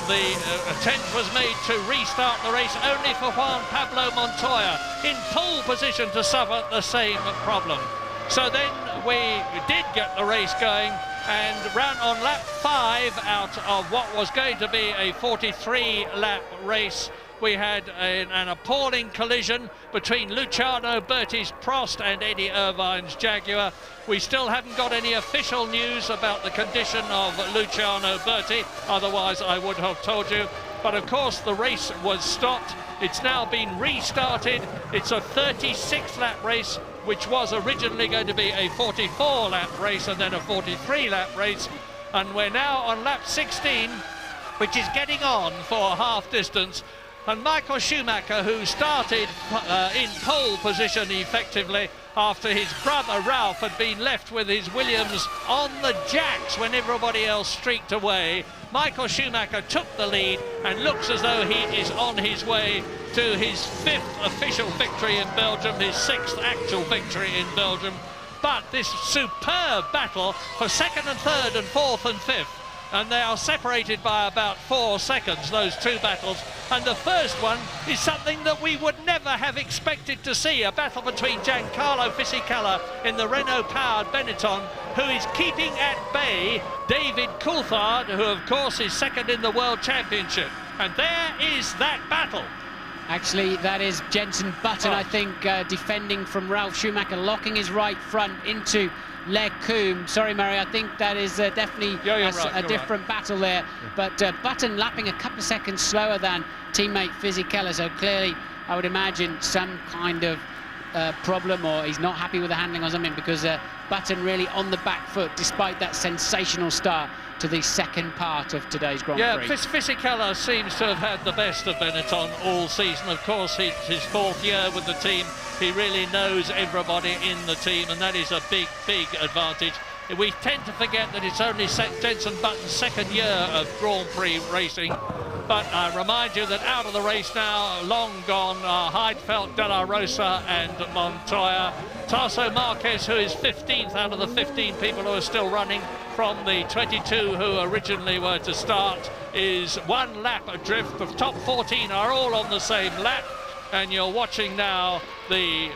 the attempt was made to restart the race only for Juan Pablo Montoya in pole position to suffer the same problem. So then we did get the race going, and round on lap 5 out of what was going to be a 43 lap race, we had an appalling collision between Luciano Berti's Prost and Eddie Irvine's Jaguar. We still haven't got any official news about the condition of Luciano Berti, otherwise I would have told you. But of course the race was stopped. It's now been restarted. It's a 36-lap race, which was originally going to be a 44-lap race and then a 43-lap race. And we're now on lap 16, which is getting on for half distance. And Michael Schumacher, who started in pole position effectively after his brother Ralph had been left with his Williams on the jacks when everybody else streaked away, Michael Schumacher took the lead and looks as though he is on his way to his 5th official victory in Belgium, his 6th actual victory in Belgium. But this superb battle for 2nd and 3rd and 4th and 5th, and they are separated by about 4 seconds, those two battles. And the first one is something that we would never have expected to see, a battle between Giancarlo Fisichella in the Renault-powered Benetton, who is keeping at bay David Coulthard, who of course is 2nd in the World Championship. And there is that battle. Actually, that is Jenson Button, I think, defending from Ralf Schumacher, locking his right front into Lecombe. Sorry, Murray, I think that is definitely a different battle there. But Button lapping a couple of seconds slower than teammate Fisichella, so clearly I would imagine some kind of problem, or he's not happy with the handling or something, because Button really on the back foot despite that sensational start to the second part of today's Grand Prix. Yeah, Fisichella seems to have had the best of Benetton all season. Of course, his 4th year with the team. He really knows everybody in the team, and that is a big, big advantage. We tend to forget that it's only Jenson Button's 2nd year of Grand Prix racing. But I remind you that out of the race now, long gone, are Heidfeld, De La Rosa and Montoya. Tasso Marquez, who is 15th out of the 15 people who are still running from the 22 who originally were to start, is 1 lap adrift. The top 14 are all on the same lap, and you're watching now the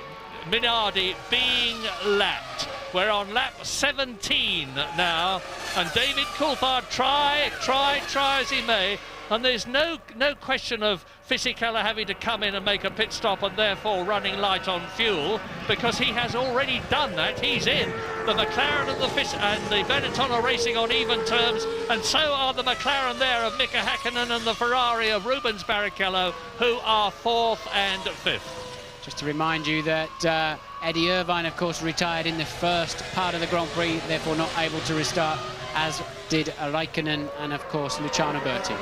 Minardi being lapped. We're on lap 17 now, and David Coulthard try as he may, and there's no question of Fisichella having to come in and make a pit stop and therefore running light on fuel, because he has already done that. He's in. The McLaren and the Benetton are racing on even terms, and so are the McLaren there of Mika Häkkinen and the Ferrari of Rubens Barrichello, who are 4th and 5th. Just to remind you that Eddie Irvine, of course, retired in the first part of the Grand Prix, therefore not able to restart, as did Raikkonen and, of course, Luciano Berti.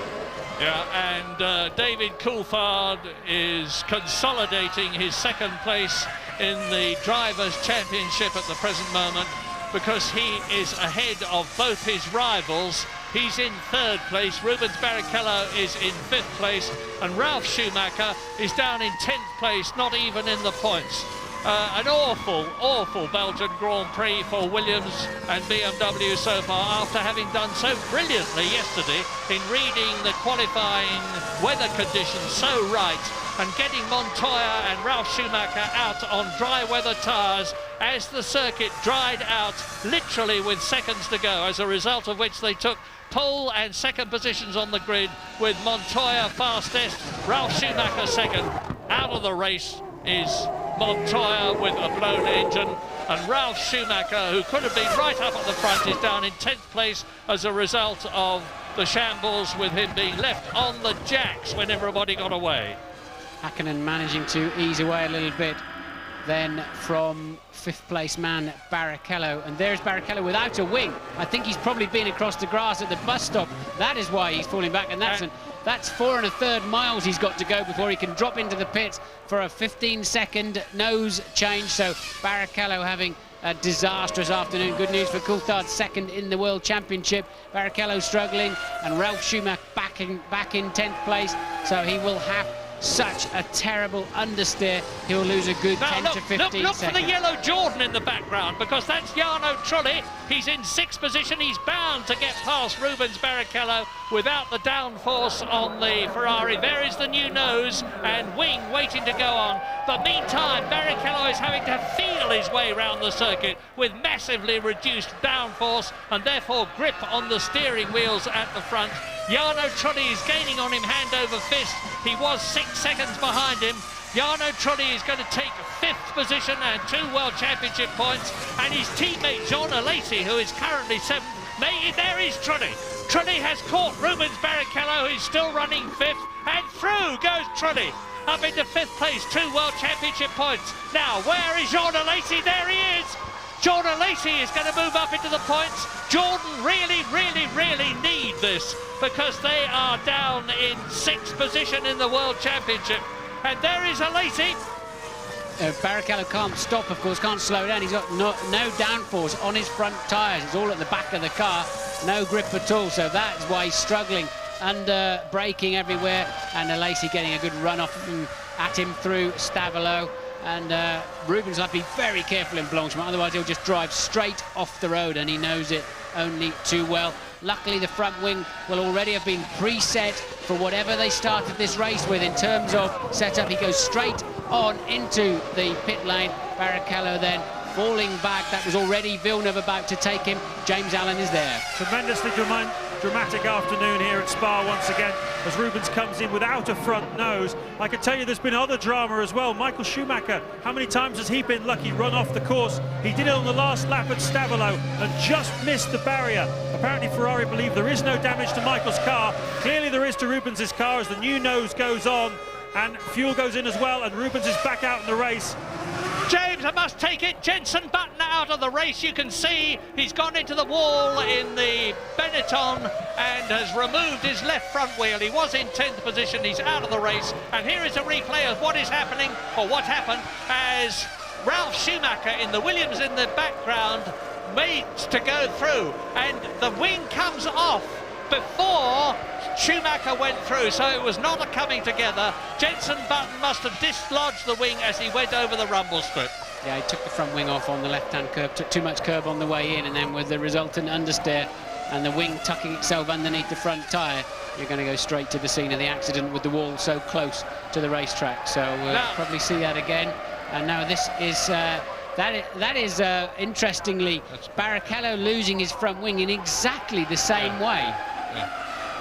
Yeah, and David Coulthard is consolidating his 2nd place in the Drivers' Championship at the present moment, because he is ahead of both his rivals. He's in 3rd place, Rubens Barrichello is in 5th place, and Ralf Schumacher is down in 10th place, not even in the points. An awful Belgian Grand Prix for Williams and BMW so far, after having done so brilliantly yesterday in reading the qualifying weather conditions so right and getting Montoya and Ralf Schumacher out on dry weather tyres as the circuit dried out literally with seconds to go, as a result of which they took pole and 2nd positions on the grid, with Montoya fastest, Ralf Schumacher 2nd. Out of the race is Montoya with a blown engine, and Ralf Schumacher, who could have been right up at the front, is down in 10th place as a result of the shambles, with him being left on the jacks when everybody got away. Häkkinen managing to ease away a little bit then from 5th place man Barrichello, and there's Barrichello without a wing. I think he's probably been across the grass at the bus stop. That is why he's falling back, and that's 4 1/3 miles he's got to go before he can drop into the pits for a 15-second nose change. So Barrichello having a disastrous afternoon. Good news for Coulthard, 2nd in the World Championship. Barrichello struggling, and Ralf Schumacher back in 10th place, so he will have such a terrible understeer. He'll lose a good 10 to 15 seconds. Look for the yellow Jordan in the background, because that's Jarno Trulli. He's in 6th position. He's bound to get past Rubens Barrichello without the downforce on the Ferrari. There is the new nose and wing waiting to go on. But meantime, Barrichello is having to feel his way round the circuit with massively reduced downforce and therefore grip on the steering wheels at the front. Jarno Trulli is gaining on him hand over fist. He was 6th seconds behind him. Jarno Trulli is going to take 5th position and 2 World Championship points, and his teammate Jean Alesi, who is currently 7th, there is Trulli. Trulli has caught Rubens Barrichello, who's still running 5th, and through goes Trulli. Up into 5th place, 2 World Championship points. Now, where is Jean Alesi? There he is! Jean Alesi is going to move up into the points. Jordan really need this, because they are down in 6th position in the World Championship. And there is Alesi. Barrichello can't stop, of course, can't slow down. He's got no downforce on his front tyres. It's all at the back of the car, no grip at all. So that's why he's struggling, under braking everywhere. And Alesi getting a good run off at him through Stavolo. And Rubens will have to be very careful in Blanchemont, otherwise he'll just drive straight off the road, and he knows it only too well. Luckily, the front wing will already have been preset for whatever they started this race with in terms of setup. He goes straight on into the pit lane. Barrichello then falling back. That was already Villeneuve about to take him. James Allen is there. Tremendously dramatic afternoon here at Spa once again, as Rubens comes in without a front nose. I can tell you there's been other drama as well. Michael Schumacher, how many times has he been lucky run off the course? He did it on the last lap at Stavolo and just missed the barrier. Apparently Ferrari believe there is no damage to Michael's car. Clearly there is to Rubens's car as the new nose goes on and fuel goes in as well, and Rubens is back out in the race. James, I must take it. Jenson Button out of the race. You can see he's gone into the wall in the Benetton and has removed his left front wheel. He was in 10th position. He's out of the race. And here is a replay of what is happening, or what happened, as Ralf Schumacher in the Williams in the background waits to go through. And the wing comes off before Schumacher went through, so it was not a coming together. Jenson Button must have dislodged the wing as he went over the rumble strip. Yeah, he took the front wing off on the left-hand curb, took too much curb on the way in, and then with the resultant understeer and the wing tucking itself underneath the front tyre, you're going to go straight to the scene of the accident with the wall so close to the racetrack. So we'll probably see that again. And now this is... That is interestingly, Barrichello losing his front wing in exactly the same way.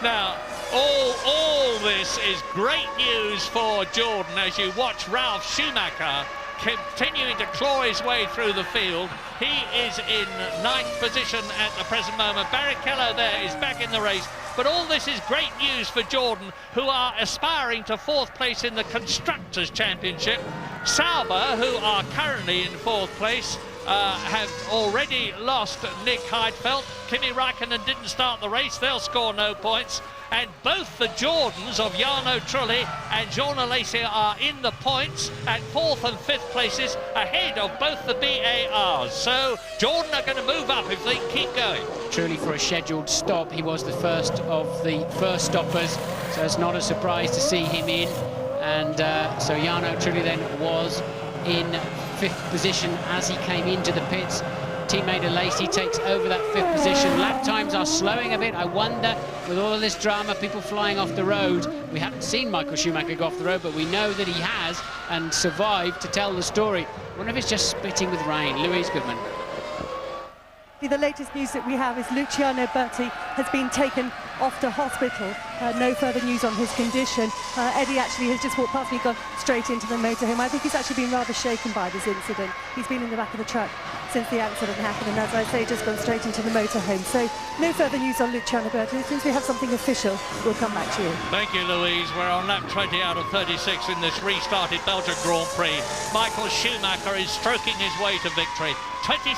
Now, all this is great news for Jordan as you watch Ralf Schumacher continuing to claw his way through the field. He is in 9th position at the present moment. Barrichello there is back in the race. But all this is great news for Jordan, who are aspiring to 4th place in the Constructors' Championship. Sauber, who are currently in 4th place, have already lost Nick Heidfeld. Kimi Räikkönen didn't start the race. They'll score no points. And both the Jordans of Jarno Trulli and Jean Alesi are in the points at 4th and 5th places, ahead of both the BARs. So Jordan are going to move up if they keep going. Truly, for a scheduled stop, he was the first of the first stoppers, so it's not a surprise to see him in. And so Jarno Trulli then was in 5th position as he came into the pits. Teammate Alesi takes over that 5th position. Lap times are slowing a bit. I wonder, with all of this drama, people flying off the road, we haven't seen Michael Schumacher go off the road, but we know that he has and survived to tell the story. I wonder if it's just spitting with rain. Louise Goodman. The latest news that we have is Luciano Berti has been taken off to hospital. No further news on his condition. Eddie actually has just walked past me, gone straight into the motorhome. I think he's actually been rather shaken by this incident. He's been in the back of the truck since the accident happened, and as I say, just gone straight into the motorhome. So no further news on Luciano Berti. As soon as we have something official, we'll come back to you. Thank you, Louise. We're on lap 20 out of 36 in this restarted Belgian Grand Prix. Michael Schumacher is stroking his way to victory. 27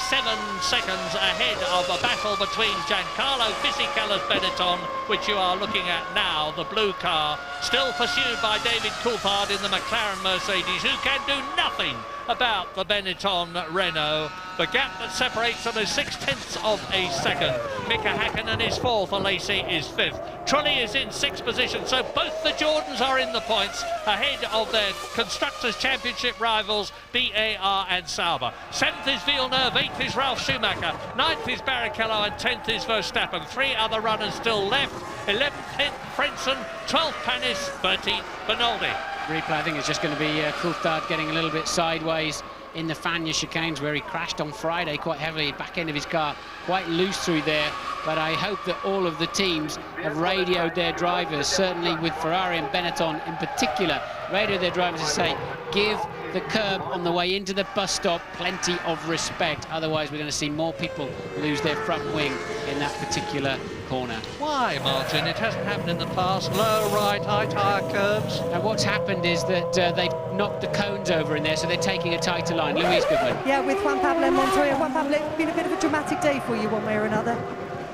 seconds ahead of a battle between Giancarlo Fisichella's Benetton, which you are looking at now, the blue car, still pursued by David Coulthard in the McLaren Mercedes, who can do nothing about the Benetton Renault. The gap that separates them is 0.6 of a second. Mika Häkkinen is 4th, Alesi is 5th. Trulli is in 6th position, so both the Jordans are in the points, ahead of their Constructors' Championship rivals, BAR and Sauber. 7th is Villeneuve, 8th is Ralf Schumacher, 9th is Barrichello, and 10th is Verstappen. 3 other runners still left. 11th, Frentzen, 12th, Panis, 13th, Bernaldi. Replay, I think it's just going to be Coulthard getting a little bit sideways in the Fagnes chicanes where he crashed on Friday quite heavily, back end of his car, quite loose through there. But I hope that all of the teams have radioed their drivers, certainly with Ferrari and Benetton in particular, radioed their drivers to say, give the curb on the way into the bus stop plenty of respect. Otherwise, we're going to see more people lose their front wing in that particular corner. Why, Martin? It hasn't happened in the past. Low, right, high tyre curbs. And what's happened is that they've knocked the cones over in there, so they're taking a tighter line. Louise Goodman. Yeah, with Juan Pablo Montoya. Juan Pablo, it's been a bit of a dramatic day for you one way or another.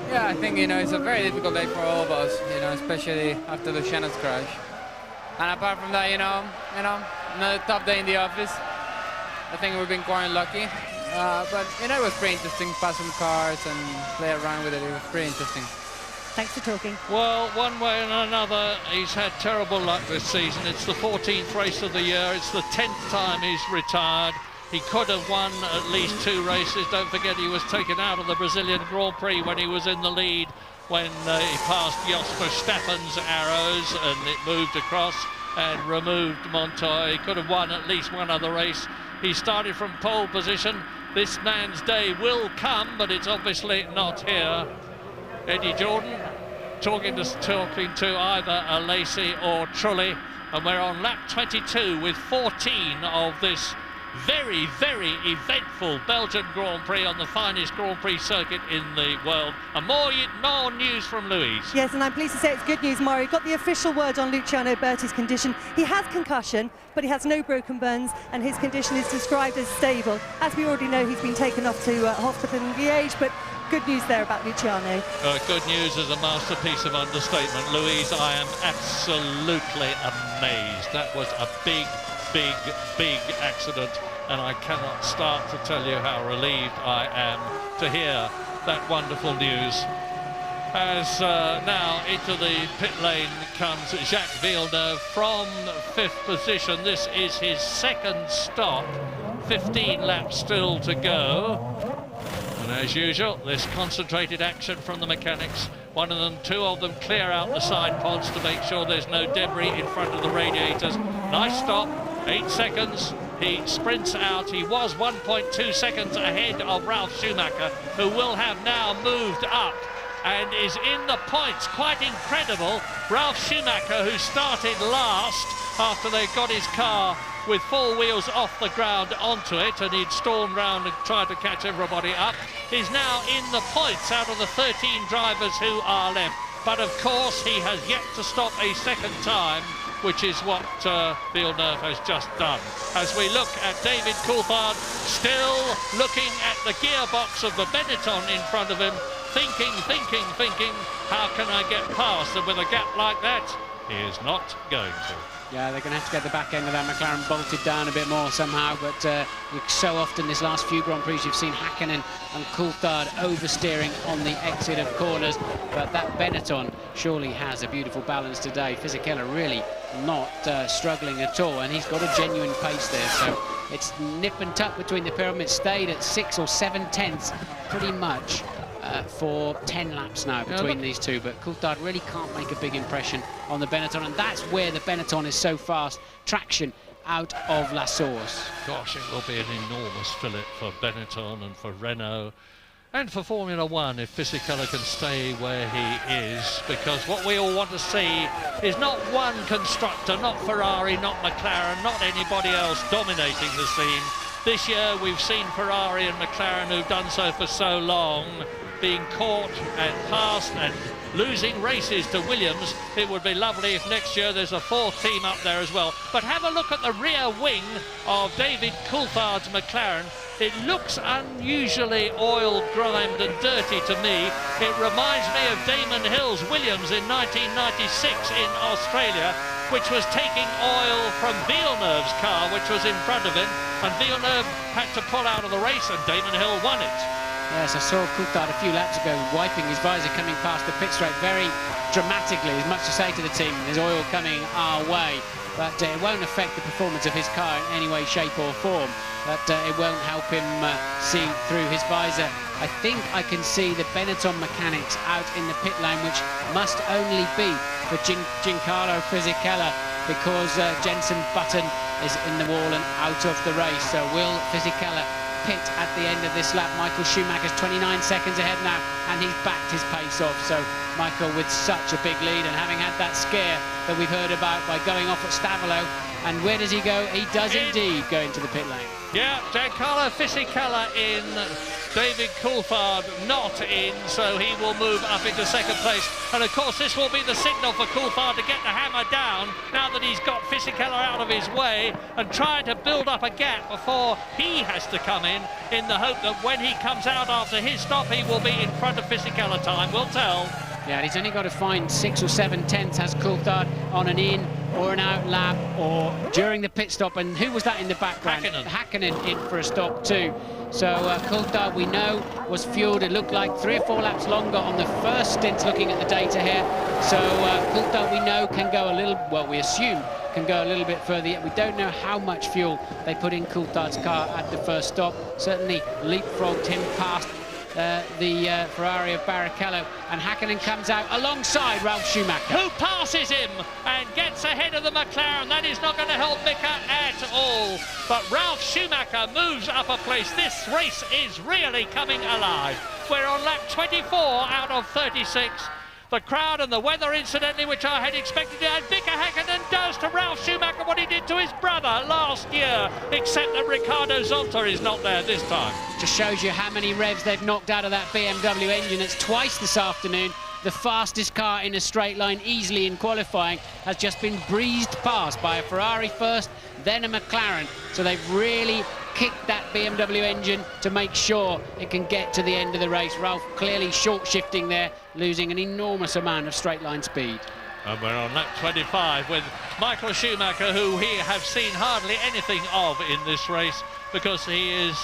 Yeah, I think, it's a very difficult day for all of us, especially after Luciano's crash. And apart from that, another tough day in the office. I think we've been quite lucky. But, it was pretty interesting, pass some cars and play around with it. It was pretty interesting. Thanks for talking. Well, one way and another, he's had terrible luck this season. It's the 14th race of the year. It's the 10th time he's retired. He could have won at least 2 races. Don't forget he was taken out of the Brazilian Grand Prix when he was in the lead, when he passed Jos Verstappen's arrows and it moved across and removed Montoya. He could have won at least one other race. He started from pole position. This man's day will come, but it's obviously not here. Eddie Jordan talking to either a Lacey or Trulli, and we're on lap 22 with 14 of this very, very eventful Belgian Grand Prix on the finest Grand Prix circuit in the world. And more news from Louise. Yes, and I'm pleased to say it's good news, Mario. Got the official word on Luciano Berti's condition. He has concussion, but he has no broken bones, and his condition is described as stable. As we already know, he's been taken off to hospital in Liège, but good news there about Luciano. Good news is a masterpiece of understatement. Louise, I am absolutely amazed. That was a big accident, and I cannot start to tell you how relieved I am to hear that wonderful news. As now into the pit lane comes Jacques Villeneuve from 5th position. This is his 2nd stop, 15 laps still to go. And as usual, this concentrated action from the mechanics. Two of them clear out the side pods to make sure there's no debris in front of the radiators. Nice stop, 8 seconds. He sprints out. He was 1.2 seconds ahead of Ralf Schumacher, who will have now moved up and is in the points. Quite incredible. Ralf Schumacher, who started last after they got his car with 4 wheels off the ground onto it, and he'd stormed round and tried to catch everybody up, is now in the points out of the 13 drivers who are left. But of course he has yet to stop a second time, which is what Villeneuve has just done. As we look at David Coulthard, still looking at the gearbox of the Benetton in front of him, thinking, how can I get past? And with a gap like that, he is not going to. Yeah, they're going to have to get the back end of that McLaren bolted down a bit more somehow, but so often this last few Grand Prix you've seen Häkkinen and Coulthard oversteering on the exit of corners, but that Benetton surely has a beautiful balance today. Fisichella really not struggling at all, and he's got a genuine pace there, so it's nip and tuck between the pyramids. Stayed at 6 or 7 tenths pretty much for 10 laps now between these two, but Coulthard really can't make a big impression on the Benetton, and that's where the Benetton is so fast. Traction out of La Source. Gosh, it will be an enormous fillip for Benetton and for Renault and for Formula One if Fisichella can stay where he is, because what we all want to see is not one constructor, not Ferrari, not McLaren, not anybody else dominating the scene. This year we've seen Ferrari and McLaren, who've done so for so long, being caught and passed and losing races to Williams. It would be lovely if next year there's a 4th team up there as well. But have a look at the rear wing of David Coulthard's McLaren. It looks unusually oil grimed and dirty to me. It reminds me of Damon Hill's Williams in 1996 in Australia, which was taking oil from Villeneuve's car, which was in front of him, and Villeneuve had to pull out of the race and Damon Hill won it. Yes, I saw Coulthard a few laps ago wiping his visor coming past the pit straight very dramatically. There's much to say to the team, there's oil coming our way, but it won't affect the performance of his car in any way, shape or form. But it won't help him see through his visor. I think I can see the Benetton mechanics out in the pit lane, which must only be for Giancarlo Fisichella, because Jenson Button is in the wall and out of the race. So will Fisichella pit at the end of this lap? Michael Schumacher's 29 seconds ahead now, and he's backed his pace off. So Michael with such a big lead, and having had that scare that we've heard about by going off at Stavolo. And where does he go? He does indeed go into the pit lane. Yeah, Giancarlo Fisichella in, David Coulthard not in, so he will move up into second place. And of course this will be the signal for Coulthard to get the hammer down now that he's got Fisichella out of his way and trying to build up a gap before he has to come in the hope that when he comes out after his stop he will be in front of Fisichella. Time will tell. Yeah, he's only got to find 6 or 7 tenths, has Coulthard, on an in or an out lap or during the pit stop. And who was that in the background? Hakkinen in for a stop too. So Coulthard, we know, was fueled. It looked like 3 or 4 laps longer on the first stint, looking at the data here. So Coulthard, we know, can go a little, well, we assume can go a little bit further, yet we don't know how much fuel they put in Coulthard's car at the first stop. Certainly leapfrogged him past the Ferrari of Barrichello, and Hakkinen comes out alongside Ralf Schumacher, who passes him and gets ahead of the McLaren. That is not going to help Mika at all, but Ralf Schumacher moves up a place. This race is really coming alive. We're on lap 24 out of 36. The crowd and the weather, incidentally, which I had expected to, and Mika Hakkinen does to Ralf Schumacher what he did to his brother last year, except that Ricardo Zonta is not there this time. Just shows you how many revs they've knocked out of that BMW engine. It's twice this afternoon. The fastest car in a straight line easily in qualifying has just been breezed past by a Ferrari first, then a McLaren. So they've really kicked that BMW engine to make sure it can get to the end of the race. Ralf clearly short shifting there, losing an enormous amount of straight line speed. And we're on lap 25 with Michael Schumacher, who we have seen hardly anything of in this race, because he is,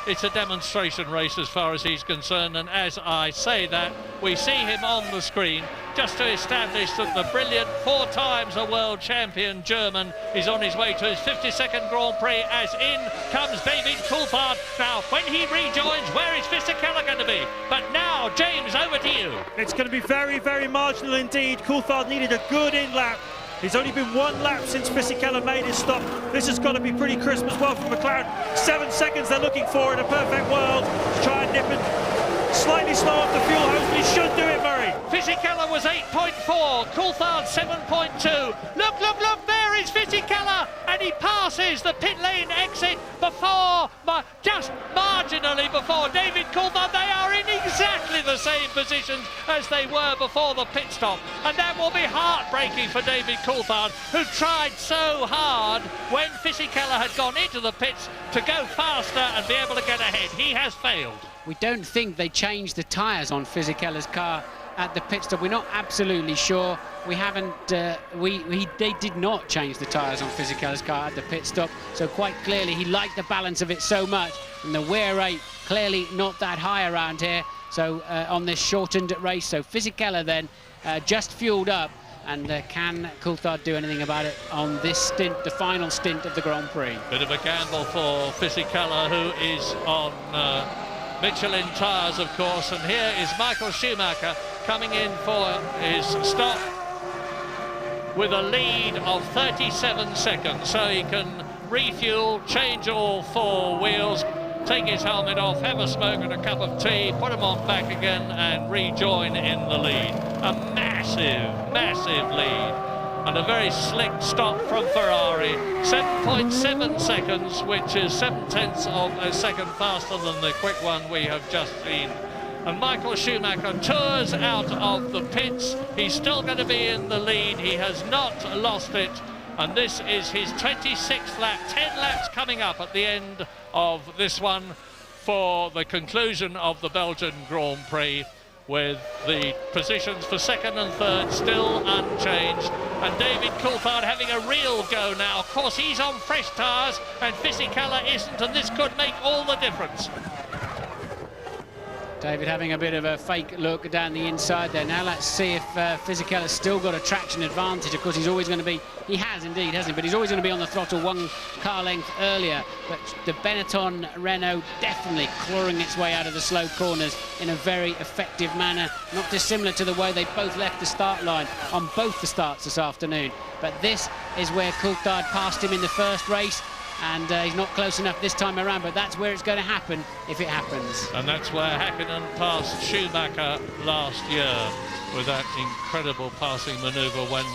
it's a demonstration race as far as he's concerned, and as I say that, we see him on the screen just to establish that the brilliant 4 times a world champion German is on his way to his 52nd Grand Prix, as in comes David Coulthard. Now, when he rejoins, where is Fisichella going to be? But now, James, over to you. It's going to be very, very marginal indeed. Coulthard needed a good in-lap. He's only been 1 lap since Fisichella made his stop. This has got to be pretty crisp as well for McLaren. 7 seconds they're looking for in a perfect world to try and nip it. Slightly slow off the fuel hose, but he should do it, Murray. Fisichella was 8.4, Coulthard 7.2. Look, look, look, there is Fisichella, and he passes the pit lane exit before, just marginally before David Coulthard. They are in exactly the same positions as they were before the pit stop, and that will be heartbreaking for David Coulthard, who tried so hard when Fisichella had gone into the pits to go faster and be able to get ahead. He has failed. We don't think they changed the tyres on Fisichella's car at the pit stop. We're not absolutely sure. We haven't. They did not change the tyres on Fisichella's car at the pit stop. So quite clearly, he liked the balance of it so much, and the wear rate clearly not that high around here. So on this shortened race, so Fisichella then just fueled up. And can Coulthard do anything about it on this stint, the final stint of the Grand Prix? Bit of a gamble for Fisichella, who is on Michelin tyres, of course, and here is Michael Schumacher coming in for his stop with a lead of 37 seconds, so he can refuel, change all 4 wheels, take his helmet off, have a smoke and a cup of tea, put him on back again and rejoin in the lead. A massive, massive lead. And a very slick stop from Ferrari, 7.7 seconds, which is 7/10 of a second faster than the quick one we have just seen. And Michael Schumacher tours out of the pits. He's still going to be in the lead. He has not lost it. And this is his 26th lap, 10 laps coming up at the end of this one for the conclusion of the Belgian Grand Prix, with the positions for 2nd and 3rd still unchanged, and David Coulthard having a real go now. Of course, he's on fresh tyres and Fisichella isn't, and this could make all the difference. David having a bit of a fake look down the inside there. Now let's see if Fisichella's still got a traction advantage. Of course, he's always going to be, he has indeed, hasn't he? But he's always going to be on the throttle one car length earlier. But the Benetton Renault definitely clawing its way out of the slow corners in a very effective manner, not dissimilar to the way they both left the start line on both the starts this afternoon. But this is where Coulthard passed him in the first race, and he's not close enough this time around, but that's where it's going to happen if it happens. And that's where Häkkinen passed Schumacher last year with that incredible passing manoeuvre when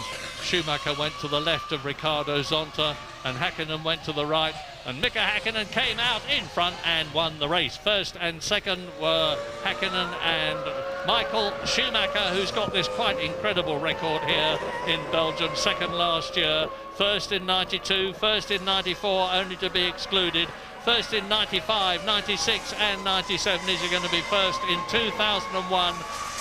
Schumacher went to the left of Ricardo Zonta and Häkkinen went to the right, and Mika Häkkinen came out in front and won the race. First and second were Häkkinen and Michael Schumacher, who's got this quite incredible record here in Belgium. Second last year, first in 92, first in 94, only to be excluded. First in 95, 96 and 97. Is he going to be first in 2001?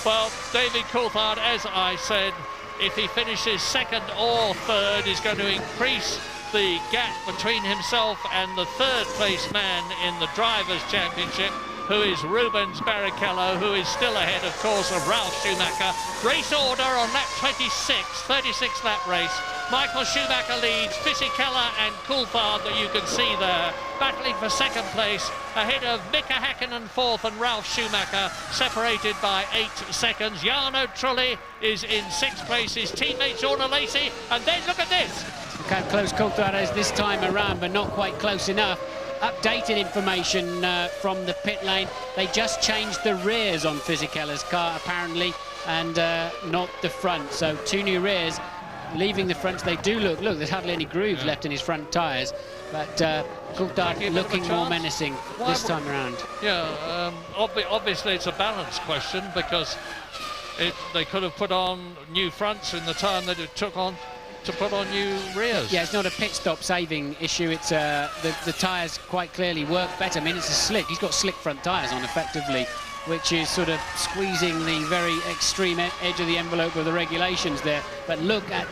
Well, David Coulthard, as I said, if he finishes second or third, is going to increase the gap between himself and the third place man in the Drivers' Championship, who is Rubens Barrichello, who is still ahead, of course, of Ralf Schumacher. Race order on lap 26, 36 lap race. Michael Schumacher leads, Fisichella and Coulthard, that you can see there, battling for second place, ahead of Mika Häkkinen fourth and Ralf Schumacher, separated by 8 seconds. Jarno Trulli is in sixth place, his teammate Jorna Lacey, and then look at this. Look how close Coulthard is this time around, but not quite close enough. Updated information from the pit lane. They just changed the rears on Fisichella's car, apparently, and not the front. So 2 new rears. Leaving the fronts, they do look, there's hardly any grooves left in his front tyres, but Coulthard looking more menacing this time around. Yeah, obviously it's a balance question, because they could have put on new fronts in the time that it took on to put on new rears. Yeah, it's not a pit stop saving issue, it's the tyres quite clearly work better. I mean, it's a slick, he's got slick front tyres on effectively, which is sort of squeezing the very extreme edge of the envelope of the regulations there. But look at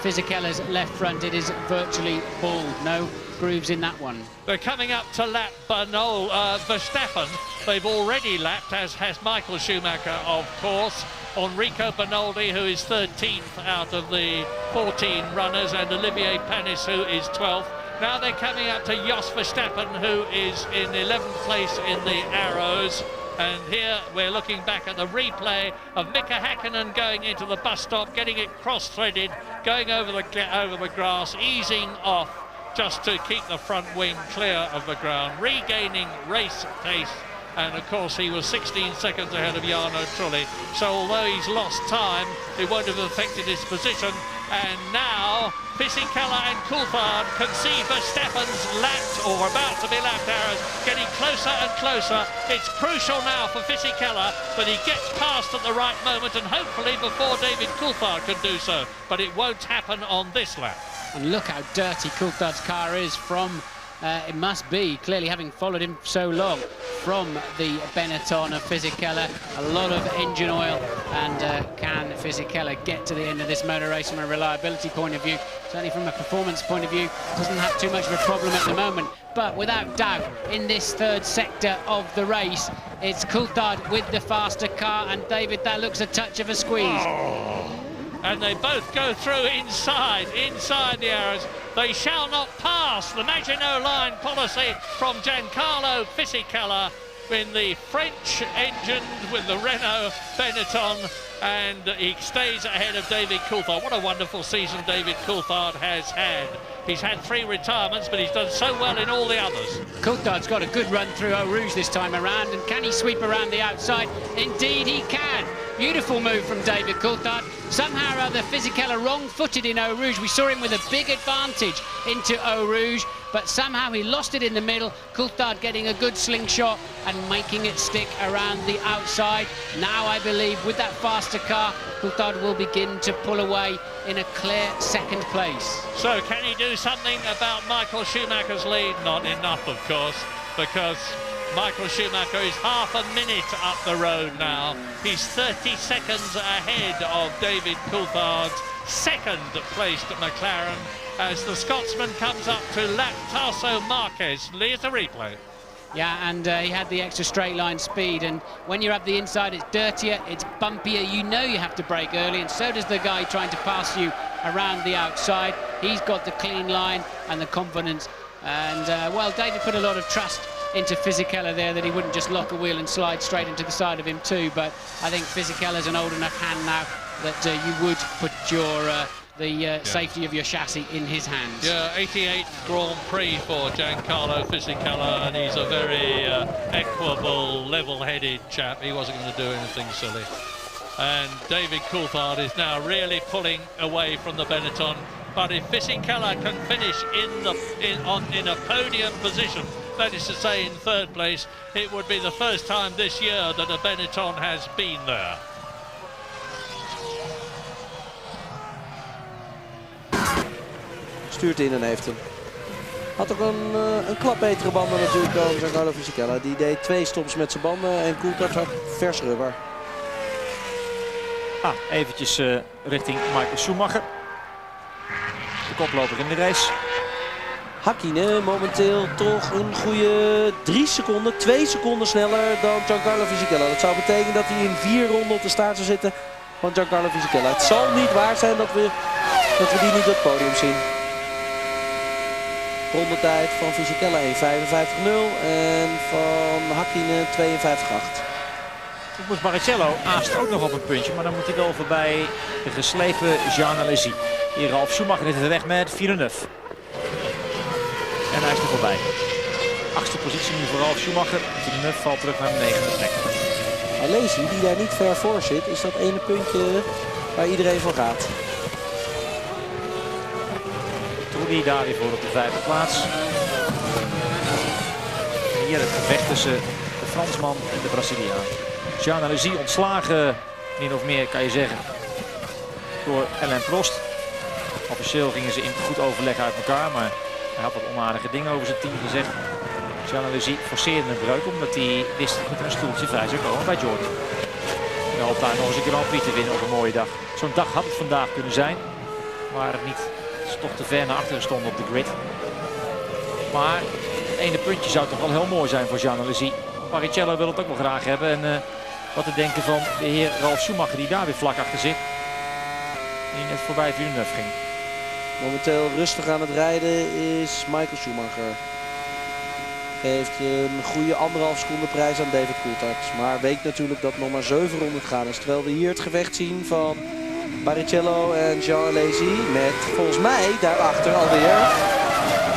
Fisichella's left front, it is virtually bald, no grooves in that one. They're coming up to lap Verstappen. They've already lapped, as has Michael Schumacher, of course. Enrico Bernoldi, who is 13th out of the 14 runners, and Olivier Panis, who is 12th. Now they're coming up to Jos Verstappen, who is in 11th place in the Arrows. And here we're looking back at the replay of Mika Häkkinen going into the bus stop, getting it cross-threaded, going over the grass, easing off just to keep the front wing clear of the ground, regaining race pace. And of course he was 16 seconds ahead of Jarno Trulli. So although he's lost time, it won't have affected his position. And now Fisichella and Coulthard can see Verstappen's lapped or about to be lapped arrows getting closer and closer. It's crucial now for Fisichella that he gets past at the right moment, and hopefully before David Coulthard can do so. But it won't happen on this lap. And look how dirty Coulthard's car is from, it must be, clearly having followed him so long, from the Benetton of Fisichella. A lot of engine oil, and can Fisichella get to the end of this motor race from a reliability point of view? Certainly from a performance point of view, doesn't have too much of a problem at the moment. But without doubt, in this third sector of the race, it's Coulthard with the faster car, and David, that looks a touch of a squeeze. Oh. And they both go through inside the arrows. They shall not pass. The Maginot Line policy from Giancarlo Fisichella in the French engine with the Renault Benetton, and he stays ahead of David Coulthard. What a wonderful season David Coulthard has had. He's had 3 retirements, but he's done so well in all the others. Coulthard's got a good run through Eau Rouge this time around, and can he sweep around the outside? Indeed he can. Beautiful move from David Coulthard. Somehow or other, Fisichella wrong-footed in Eau Rouge. We saw him with a big advantage into Eau Rouge, but somehow he lost it in the middle. Coulthard getting a good slingshot and making it stick around the outside. Now, I believe, with that faster car, Coulthard will begin to pull away in a clear second place. So, can he do something about Michael Schumacher's lead? Not enough, of course, because Michael Schumacher is half a minute up the road now. He's 30 seconds ahead of David Coulthard's second-placed McLaren as the Scotsman comes up to lap Tasso Marquez. Here's the replay. Yeah, and he had the extra straight line speed, and when you're up the inside, it's dirtier, it's bumpier, you know you have to brake early, and so does the guy trying to pass you around the outside. He's got the clean line and the confidence, and well, David put a lot of trust into Fisichella there, that he wouldn't just lock a wheel and slide straight into the side of him too, but I think Fisichella's an old enough hand now that you would put your safety of your chassis in his hands. Yeah, 88 Grand Prix for Giancarlo Fisichella, and he's a very equable, level-headed chap. He wasn't going to do anything silly. And David Coulthard is now really pulling away from the Benetton. But if Fisichella can finish in a podium position, that is to say in third place, it would be the first time this year that a Benetton has been there. Stuurt in en heeft hem. Had ook een klap betere banden natuurlijk dan Giancarlo Fisichella. Die deed 2 stops met zijn banden en Coulthard had vers rubber. Eventjes richting Michael Schumacher. De koploper in de race. Hakkinen momenteel toch een goede 3 seconden, 2 seconden sneller dan Giancarlo Fisichella. Dat zou betekenen dat hij in 4 ronden op de staart zou zitten van Giancarlo Fisichella. Het zal niet waar zijn dat we die niet op het podium zien. Rondetijd van Fisichella 1:55.0 en van Hakkinen 52:8. Ik moest Barrichello aast ook nog op een puntje, maar dan moet hij wel voorbij de geslepen Jean Alesi. Hier Ralf Schumacher is de weg met Villeneuve. En hij is er voorbij. 8e positie nu voor Ralf Schumacher. Villeneuve valt terug naar de 9e plek. Alesi, die daar niet ver voor zit, is dat ene puntje waar iedereen voor gaat. Trulli daar weer voor op de 5e plaats. En hier het gevecht tussen de Fransman en de Braziliaan. Jean Alesi ontslagen, min of meer kan je zeggen, door Alain Prost. Officieel gingen ze in goed overleg uit elkaar, maar hij had wat onaardige dingen over zijn team gezegd. Jean Alesi forceerde een breuk omdat hij wist dat er een stoeltje vrij zou komen bij Jordan. Hij hoopt daar nog eens een Grand Prix te winnen op een mooie dag. Zo'n dag had het vandaag kunnen zijn, maar het niet. Het is toch te ver naar achteren stonden op de grid. Maar het ene puntje zou toch wel heel mooi zijn voor Jean Alesi. Barrichello wil het ook wel graag hebben. En wat te denken van de heer Ralf Schumacher die daar weer vlak achter zit. Die net voorbij Villeneuve ging. Momenteel rustig aan het rijden is Michael Schumacher. Geeft een goede 1,5 seconde prijs aan David Coulthard. Maar weet natuurlijk dat nog maar 7 ronden gaan is. Terwijl we hier het gevecht zien van Barrichello en Jean Alesi. Met volgens mij daarachter alweer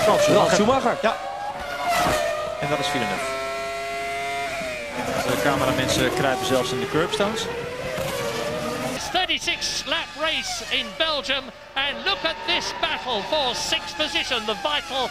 Ralf Schumacher. Ja. En dat is Villeneuve. De cameramensen kruipen zelfs in de curbstones. 36 lap race in Belgium, and look at this battle for 6th position, the vital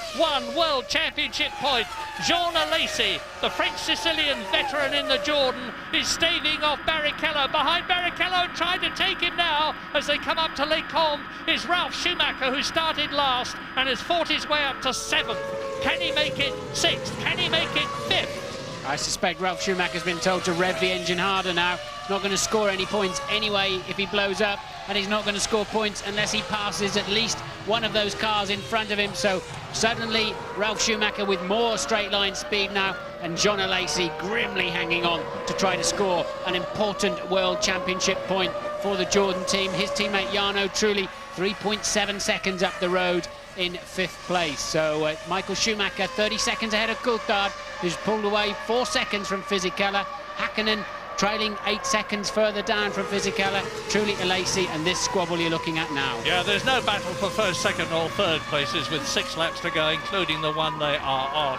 World Championship point. Jean Alesi, the French-Sicilian veteran in the Jordan, is staving off Barrichello. Behind Barrichello, trying to take him now as they come up to Lake Combe, is Ralf Schumacher, who started last and has fought his way up to 7th. Can he make it 6th? Can he make it 5th? I suspect Ralf Schumacher's been told to rev the engine harder now. He's not going to score any points anyway if he blows up, and he's not going to score points unless he passes at least one of those cars in front of him. So suddenly Ralf Schumacher with more straight line speed now, and Jean Alesi grimly hanging on to try to score an important World Championship point for the Jordan team. His teammate Jarno Trulli 3.7 seconds up the road in 5th place. So Michael Schumacher 30 seconds ahead of Coulthard, who's pulled away 4 seconds from Fisichella. Hakkinen trailing 8 seconds further down from Fisichella. Trulli, Alesi, and this squabble you're looking at now. Yeah, there's no battle for first, second or third places with 6 laps to go, including the one they are on.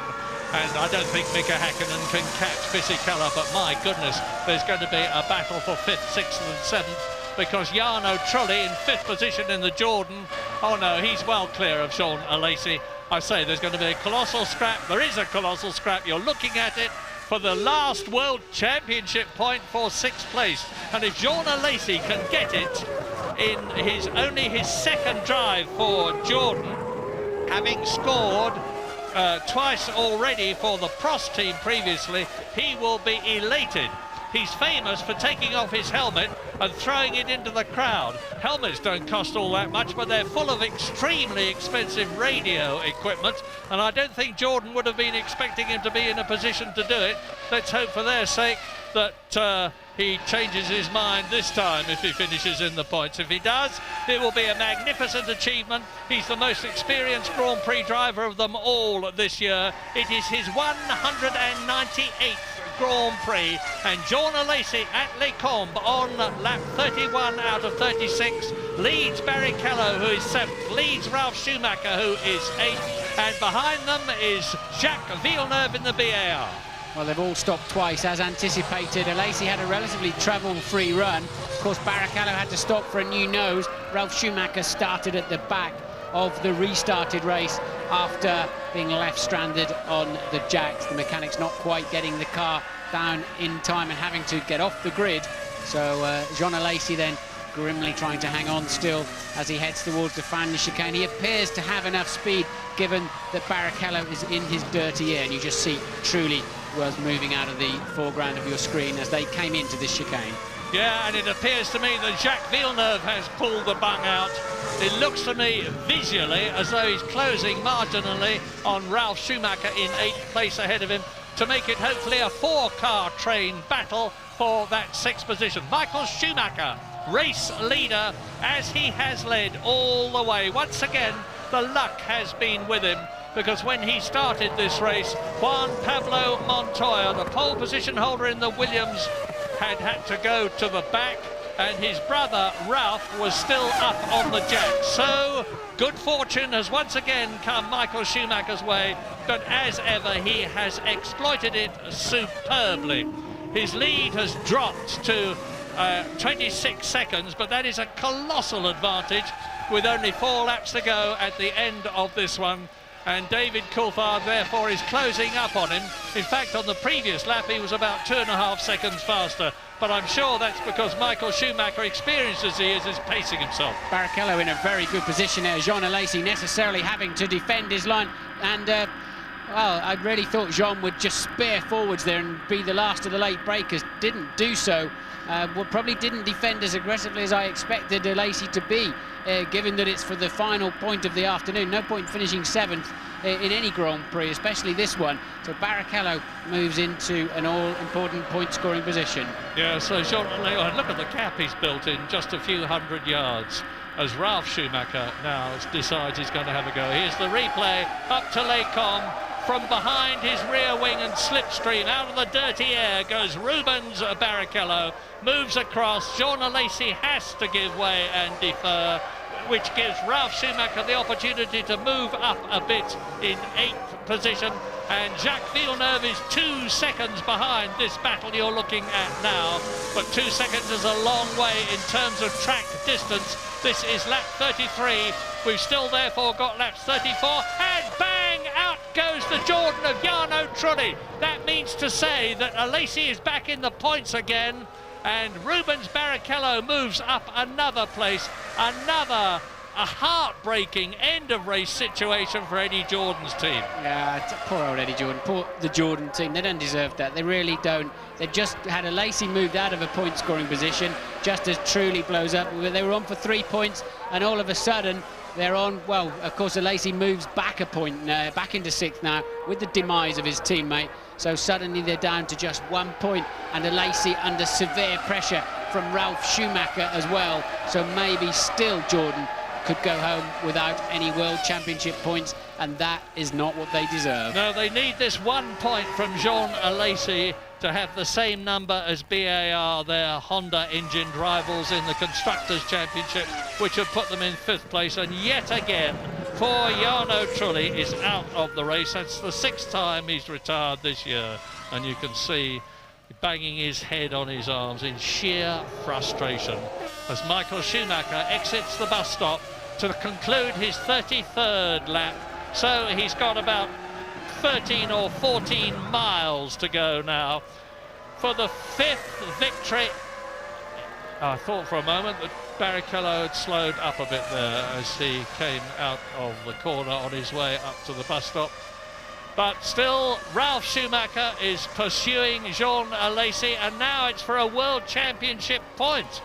And I don't think Mika Hakkinen can catch Fisichella, but my goodness, there's going to be a battle for 5th, 6th and 7th. Because Jarno Trulli in 5th position in the Jordan. Oh no, he's well clear of Jean Alesi. I say there's going to be a colossal scrap. There is a colossal scrap. You're looking at it for the last World Championship point for 6th place. And if Jean Alesi can get it in only his 2nd drive for Jordan, having scored twice already for the Prost team previously, he will be elated. he's famous for taking off his helmet and throwing it into the crowd. Helmets don't cost all that much, but they're full of extremely expensive radio equipment, and I don't think Jordan would have been expecting him to be in a position to do it. Let's hope for their sake that he changes his mind this time if he finishes in the points. If he does, it will be a magnificent achievement. He's the most experienced Grand Prix driver of them all this year. It is his 198th Grand Prix, and John Alesi at Les Combes on lap 31 out of 36 leads Barrichello, who is 7th, leads Ralf Schumacher, who is 8th, and behind them is Jacques Villeneuve in the BAR. Well, they've all stopped twice, as anticipated. Alesi had a relatively travel-free run. Of course, Barrichello had to stop for a new nose. Ralf Schumacher started at the back of the restarted race after being left stranded on the jacks. The mechanics not quite getting the car down in time and having to get off the grid. So Jean Alesi then grimly trying to hang on still as he heads towards the final chicane. He appears to have enough speed, given that Barrichello is in his dirty air, and you just see truly was moving out of the foreground of your screen as they came into this chicane. Yeah, and it appears to me that Jacques Villeneuve has pulled the bung out. It looks to me visually as though he's closing marginally on Ralf Schumacher in 8th place ahead of him to make it hopefully a 4-car train battle for that 6th position. Michael Schumacher, race leader, as he has led all the way. Once again, the luck has been with him, because when he started this race, Juan Pablo Montoya, the pole position holder in the Williams, had to go to the back, and his brother Ralph was still up on the jack. So good fortune has once again come Michael Schumacher's way, but as ever he has exploited it superbly. His lead has dropped to 26 seconds, but that is a colossal advantage with only 4 laps to go at the end of this one. And David Coulthard therefore is closing up on him. In fact, on the previous lap he was about 2.5 seconds faster, but I'm sure that's because Michael Schumacher, experienced as he is pacing himself. Barrichello in a very good position there. Jean Alesi necessarily having to defend his line, and well, I really thought Jean would just spear forwards there and be the last of the late breakers. Didn't do so. Well, probably didn't defend as aggressively as I expected Alesi to be, given that it's for the final point of the afternoon. No point finishing 7th in any Grand Prix, especially this one. So Barrichello moves into an all-important point-scoring position. Yeah, so Jean, look at the gap he's built in just a few hundred yards, as Ralf Schumacher now decides he's going to have a go. Here's the replay up to Les Combes. From behind his rear wing and slipstream, out of the dirty air goes Rubens Barrichello, moves across. Jean Alesi has to give way and defer, which gives Ralf Schumacher the opportunity to move up a bit in 8th position, and Jacques Villeneuve is 2 seconds behind this battle you're looking at now, but 2 seconds is a long way in terms of track distance. This is lap 33. We've still therefore got laps 34, and bang, out goes the Jordan of Jarno Trulli. That means to say that Alesi is back in the points again, and Rubens Barrichello moves up another place. Another heartbreaking end of race situation for Eddie Jordan's team. Yeah, poor old Eddie Jordan, poor the Jordan team. They don't deserve that. They really don't. They've just had Alesi moved out of a point scoring position just as Trulli blows up. They were on for 3 points, and all of a sudden they're on, well, of course Alesi moves back a point, back into 6th now with the demise of his teammate. So suddenly they're down to just 1 point, and Alesi under severe pressure from Ralf Schumacher as well. So maybe still Jordan could go home without any World Championship points, and that is not what they deserve. No, they need this 1 point from Jean Alesi to have the same number as BAR, their Honda-engined rivals in the Constructors' Championship, which have put them in 5th place. And yet again, poor Jarno Trulli is out of the race. That's the 6th time he's retired this year, and you can see banging his head on his arms in sheer frustration as Michael Schumacher exits the bus stop to conclude his 33rd lap. So he's got about 13 or 14 miles to go now for the 5th victory. I thought for a moment that Barrichello had slowed up a bit there as he came out of the corner on his way up to the bus stop. But still, Ralf Schumacher is pursuing Jean Alesi, and now it's for a World Championship point.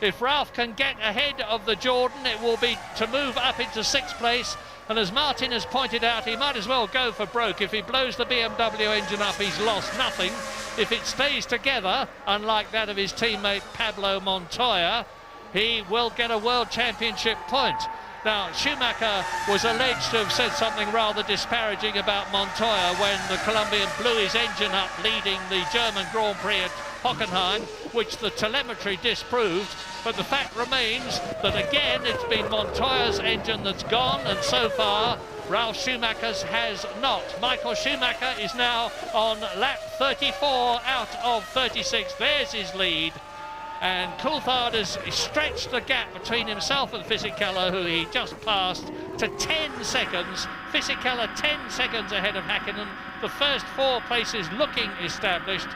If Ralf can get ahead of the Jordan, it will be to move up into 6th place. And as Martin has pointed out, he might as well go for broke. If he blows the BMW engine up, he's lost nothing. If it stays together, unlike that of his teammate Pablo Montoya, he will get a World Championship point. Now, Schumacher was alleged to have said something rather disparaging about Montoya when the Colombian blew his engine up leading the German Grand Prix at Hockenheim, which the telemetry disproved. But the fact remains that again it's been Montoya's engine that's gone, and so far Ralf Schumacher's has not. Michael Schumacher is now on lap 34 out of 36. There's his lead. And Coulthard has stretched the gap between himself and Fisichella, who he just passed, to 10 seconds. Fisichella 10 seconds ahead of Häkkinen. The first 4 places looking established,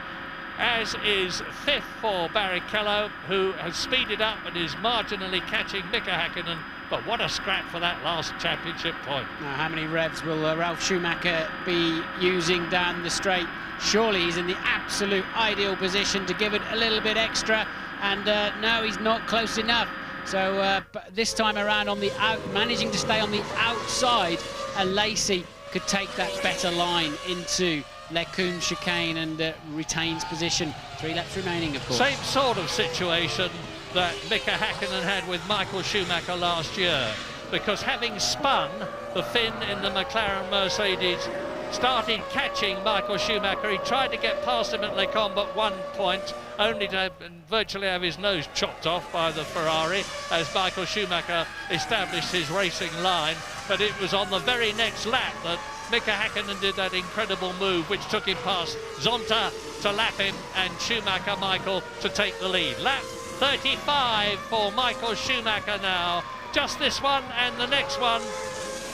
as is 5th for Barrichello, who has speeded up and is marginally catching Mika Häkkinen. But what a scrap for that last championship point. Now, how many revs will Ralf Schumacher be using down the straight? Surely he's in the absolute ideal position to give it a little bit extra, and no, he's not close enough. So but this time around, on the managing to stay on the outside, Alesi could take that better line into Lecombe chicane and retains position. 3 laps remaining, of course. Same sort of situation that Mika Häkkinen had with Michael Schumacher last year, because having spun, the Finn in the McLaren Mercedes started catching Michael Schumacher. He tried to get past him at Lecombe at one point, only to virtually have his nose chopped off by the Ferrari as Michael Schumacher established his racing line. But it was on the very next lap that Mika Häkkinen did that incredible move which took him past Zonta to lap him and Schumacher Michael to take the lead. Lap 35 for Michael Schumacher now. Just this one and the next one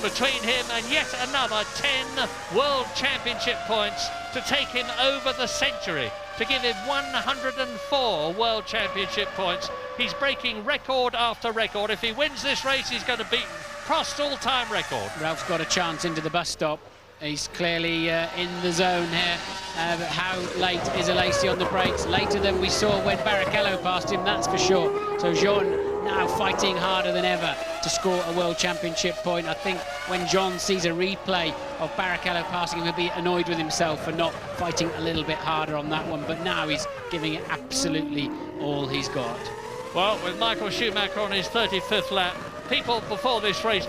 between him and yet another 10 World Championship points to take him over the century, to give him 104 World Championship points. He's breaking record after record. If he wins this race, he's going to beat Prost's all-time record. Ralph's got a chance into the bus stop. He's clearly in the zone here. But how late is Alesi on the brakes? Later than we saw when Barrichello passed him, that's for sure. So Jean now fighting harder than ever to score a World Championship point. I think when John sees a replay of Barrichello passing him, he'll be annoyed with himself for not fighting a little bit harder on that one. But now he's giving it absolutely all he's got. Well, with Michael Schumacher on his 35th lap, people before this race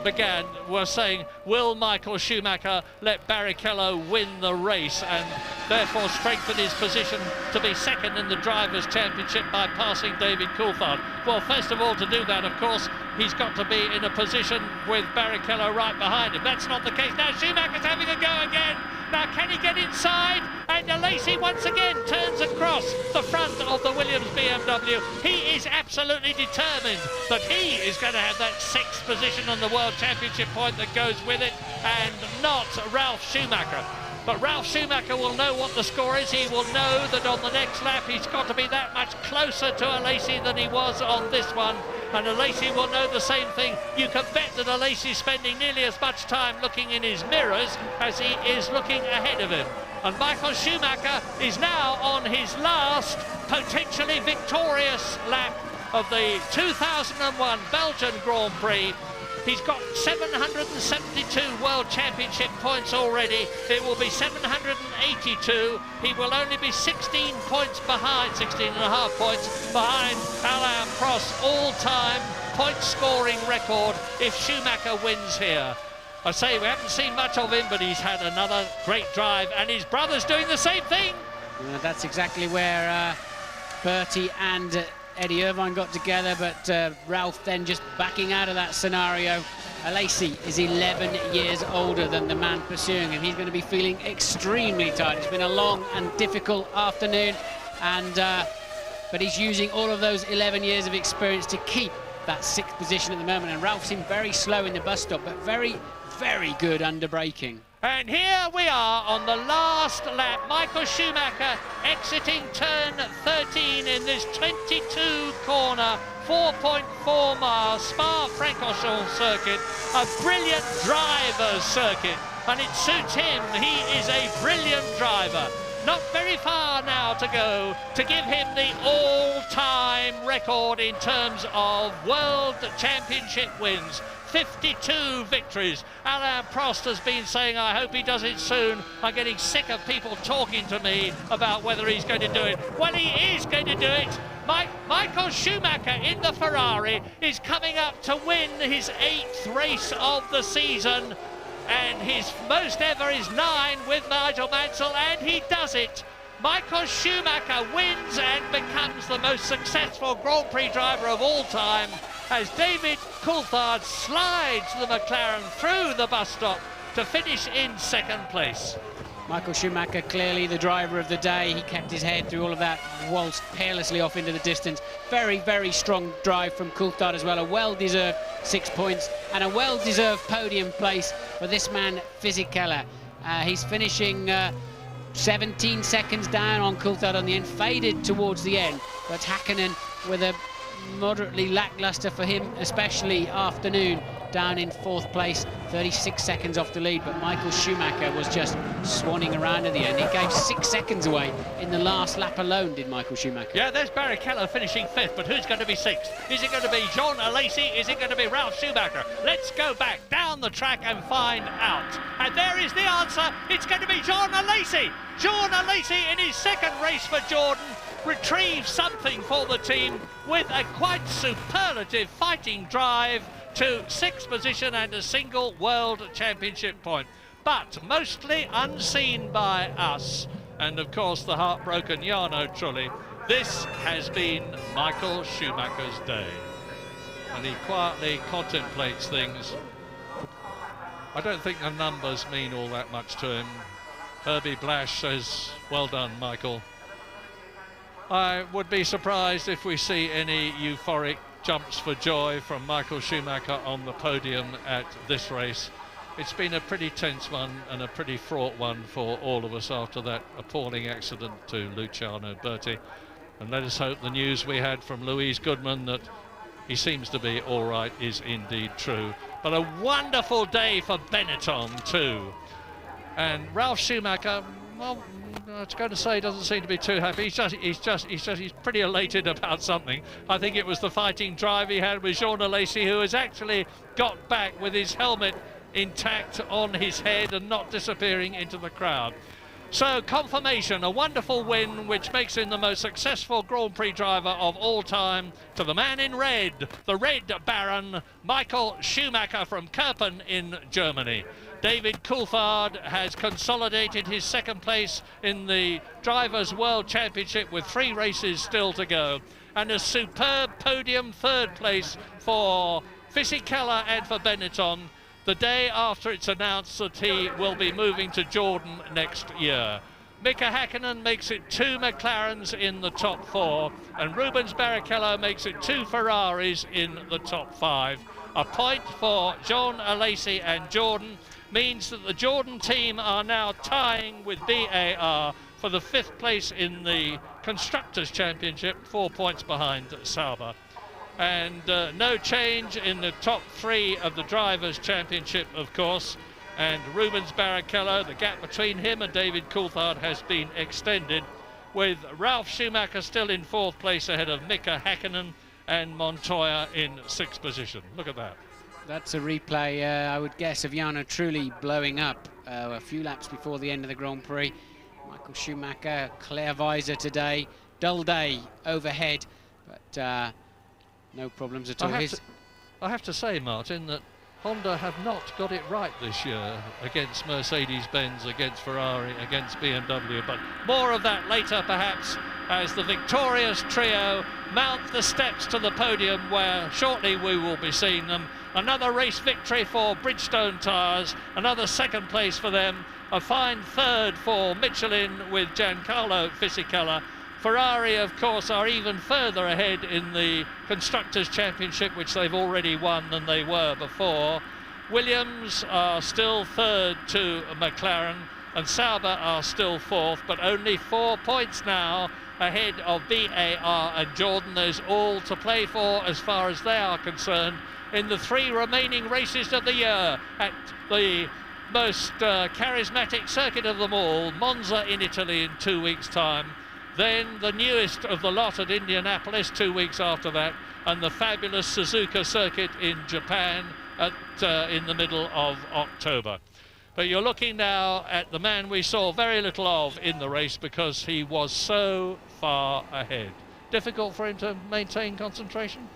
began were saying, will Michael Schumacher let Barrichello win the race and therefore strengthen his position to be second in the Drivers' Championship by passing David Coulthard? Well, first of all, to do that, of course, he's got to be in a position with Barrichello right behind him. That's not the case. Now Schumacher's having a go again. Now can he get inside? And Alesi once again turns across the front of the Williams BMW. He is absolutely determined that he is going to have that 6th position on the World Championship point that goes with it, and not Ralf Schumacher. But Ralf Schumacher will know what the score is. He will know that on the next lap he's got to be that much closer to Alesi than he was on this one. And Alesi will know the same thing. You can bet that Alesi is spending nearly as much time looking in his mirrors as he is looking ahead of him. And Michael Schumacher is now on his last potentially victorious lap of the 2001 Belgian Grand Prix. He's got 772 World Championship points already. It will be 782. He will only be 16 points behind, 16 and a half points behind Alain Prost's all-time point-scoring record if Schumacher wins here. I say we haven't seen much of him, but he's had another great drive, and his brother's doing the same thing. That's exactly where Bertie and Eddie Irvine got together, but Ralph then just backing out of that scenario. Alesi is 11 years older than the man pursuing him. He's going to be feeling extremely tired. It's been a long and difficult afternoon, and but he's using all of those 11 years of experience to keep that 6th position at the moment. And Ralph seemed very slow in the bus stop, but very, very good under braking. And here we are on the last lap. Michael Schumacher exiting turn 13 in this 22 corner. Luciana, 4.4 miles, Spa-Francorchamps circuit, a brilliant driver's circuit, and it suits him. He is a brilliant driver. Not very far now to go to give him the all-time record in terms of World Championship wins. 52 victories. Alain Prost has been saying, I hope he does it soon. I'm getting sick of people talking to me about whether he's going to do it. Well, he is going to do it. Michael Schumacher in the Ferrari is coming up to win his 8th race of the season. And his most ever is 9 with Nigel Mansell, and he does it. Michael Schumacher wins and becomes the most successful Grand Prix driver of all time as David Coulthard slides the McLaren through the bus stop to finish in 2nd place. Michael Schumacher, clearly the driver of the day. He kept his head through all of that, waltzed carelessly off into the distance. Very, very strong drive from Coulthard as well. A well-deserved 6 points and a well-deserved podium place for this man, Fisichella. He's finishing 17 seconds down on Coulthard on the end, faded towards the end. But Häkkinen with a moderately lackluster for him, especially afternoon, down in 4th place, 36 seconds off the lead. But Michael Schumacher was just swanning around at the end. He gave 6 seconds away in the last lap alone, did Michael Schumacher. Yeah, there's Barrichello finishing 5th, but who's going to be 6th? Is it going to be Jean Alesi? Is it going to be Ralf Schumacher? Let's go back down the track and find out. And there is the answer. It's going to be Jean Alesi. Jean Alesi in his 2nd race for Jordan retrieves something for the team with a quite superlative fighting drive to 6th position and a single World Championship point. But mostly unseen by us, and of course the heartbroken Jarno Trulli, this has been Michael Schumacher's day. And he quietly contemplates things. I don't think the numbers mean all that much to him. Herbie Blash says, well done, Michael. I would be surprised if we see any euphoric jumps for joy from Michael Schumacher on the podium at this race. It's been a pretty tense one and a pretty fraught one for all of us after that appalling accident to Luciano Berti. And let us hope the news we had from Louise Goodman that he seems to be all right is indeed true. But a wonderful day for Benetton too. And Ralf Schumacher, well, I was going to say he doesn't seem to be too happy. He's pretty elated about something. I think it was the fighting drive he had with Jean Alesi, who has actually got back with his helmet intact on his head and not disappearing into the crowd. So confirmation, a wonderful win which makes him the most successful Grand Prix driver of all time, to the man in red, the Red Baron, Michael Schumacher from Kerpen in Germany. David Coulthard has consolidated his 2nd place in the Drivers' World Championship with 3 races still to go. And a superb podium 3rd place for Fisichella and for Benetton, the day after it's announced that he will be moving to Jordan next year. Mika Häkkinen makes it 2 McLarens in the top 4, and Rubens Barrichello makes it 2 Ferraris in the top 5. A point for Jean Alesi and Jordan means that the Jordan team are now tying with BAR for the 5th place in the Constructors' Championship, 4 points behind Sauber. And no change in the top 3 of the Drivers' Championship, of course. And Rubens Barrichello, the gap between him and David Coulthard has been extended, with Ralf Schumacher still in 4th place ahead of Mika Häkkinen and Montoya in 6th position. Look at that. That's a replay, I would guess, of Jarno Trulli blowing up a few laps before the end of the Grand Prix. Michael Schumacher, clear visor today, dull day overhead, but no problems at all. I have to say, Martin, that Honda have not got it right this year against Mercedes-Benz, against Ferrari, against BMW, but more of that later perhaps as the victorious trio mount the steps to the podium where shortly we will be seeing them. Another race victory for Bridgestone tyres, another 2nd place for them, a fine 3rd for Michelin with Giancarlo Fisichella. Ferrari, of course, are even further ahead in the Constructors' Championship, which they've already won than they were before. Williams are still 3rd to McLaren, and Sauber are still 4th, but only 4 points now ahead of BAR and Jordan. There's all to play for as far as they are concerned in the 3 remaining races of the year at the most charismatic circuit of them all, Monza in Italy in 2 weeks' time. Then the newest of the lot at Indianapolis 2 weeks after that, and the fabulous Suzuka circuit in Japan in the middle of October. But you're looking now at the man we saw very little of in the race because he was so far ahead. Difficult for him to maintain concentration?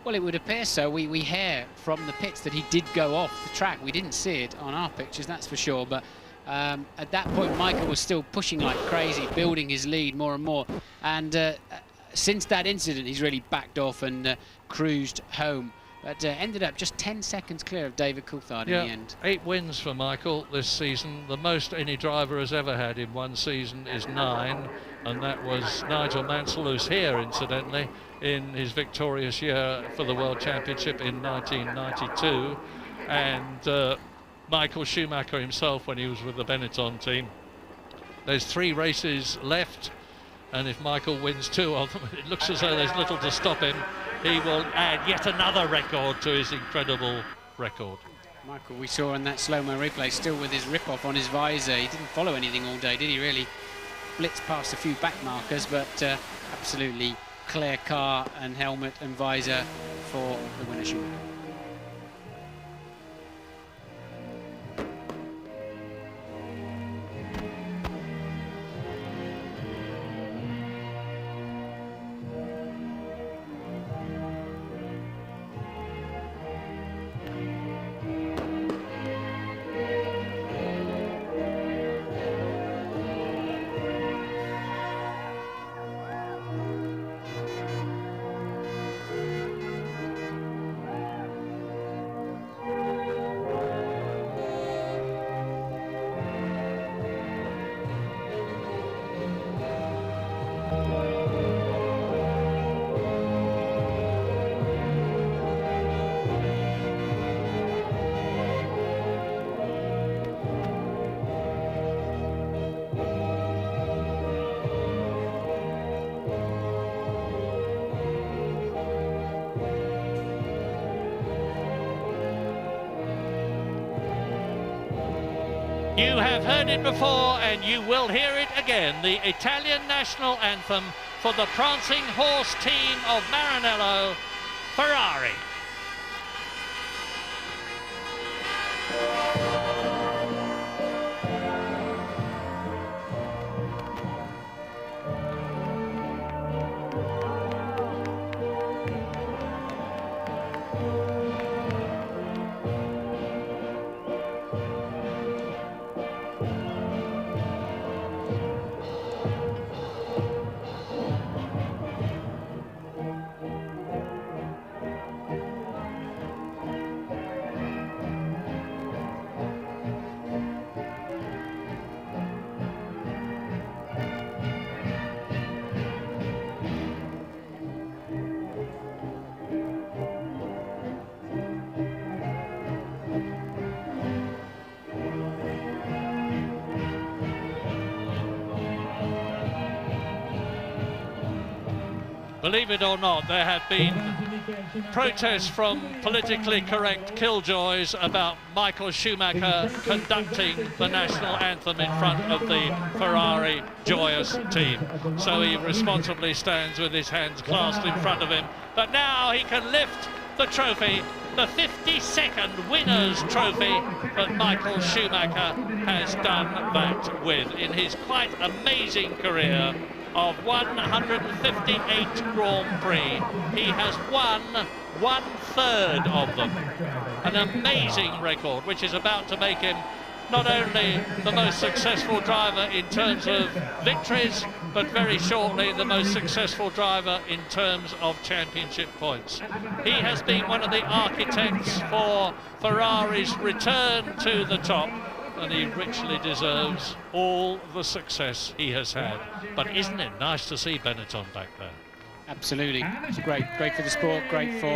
Well, it would appear so. We hear from the pits that he did go off the track. We didn't see it on our pictures, that's for sure, but at that point Michael was still pushing like crazy, building his lead more and more, and since that incident he's really backed off and cruised home, but ended up just 10 seconds clear of David Coulthard in the end. 8 wins for Michael this season. The most any driver has ever had in one season is 9, and that was Nigel Mansell, who's here incidentally in his victorious year for the World Championship in 1992, and Michael Schumacher himself when he was with the Benetton team. There's 3 races left, and if Michael wins 2 of them, it looks as though there's little to stop him. He will add yet another record to his incredible record. Michael, we saw in that slow-mo replay, still with his rip-off on his visor. He didn't follow anything all day, did he really? Blitzed past a few back markers, but absolutely clear car and helmet and visor for the winner Schumacher. You have heard it before and you will hear it again, the Italian national anthem for the prancing horse team of Maranello, Ferrari. Believe it or not, there have been protests from politically correct killjoys about Michael Schumacher conducting the national anthem in front of the Ferrari joyous team. So he responsibly stands with his hands clasped in front of him. But now he can lift the trophy, the 52nd winner's trophy that Michael Schumacher has done that with in his quite amazing career of 158 Grand Prix. He has won 1/3 of them. An amazing record, which is about to make him not only the most successful driver in terms of victories, but very shortly the most successful driver in terms of championship points. He has been one of the architects for Ferrari's return to the top, and he richly deserves all the success he has had. But isn't it nice to see Benetton back there? Absolutely. It's great for the sport, great for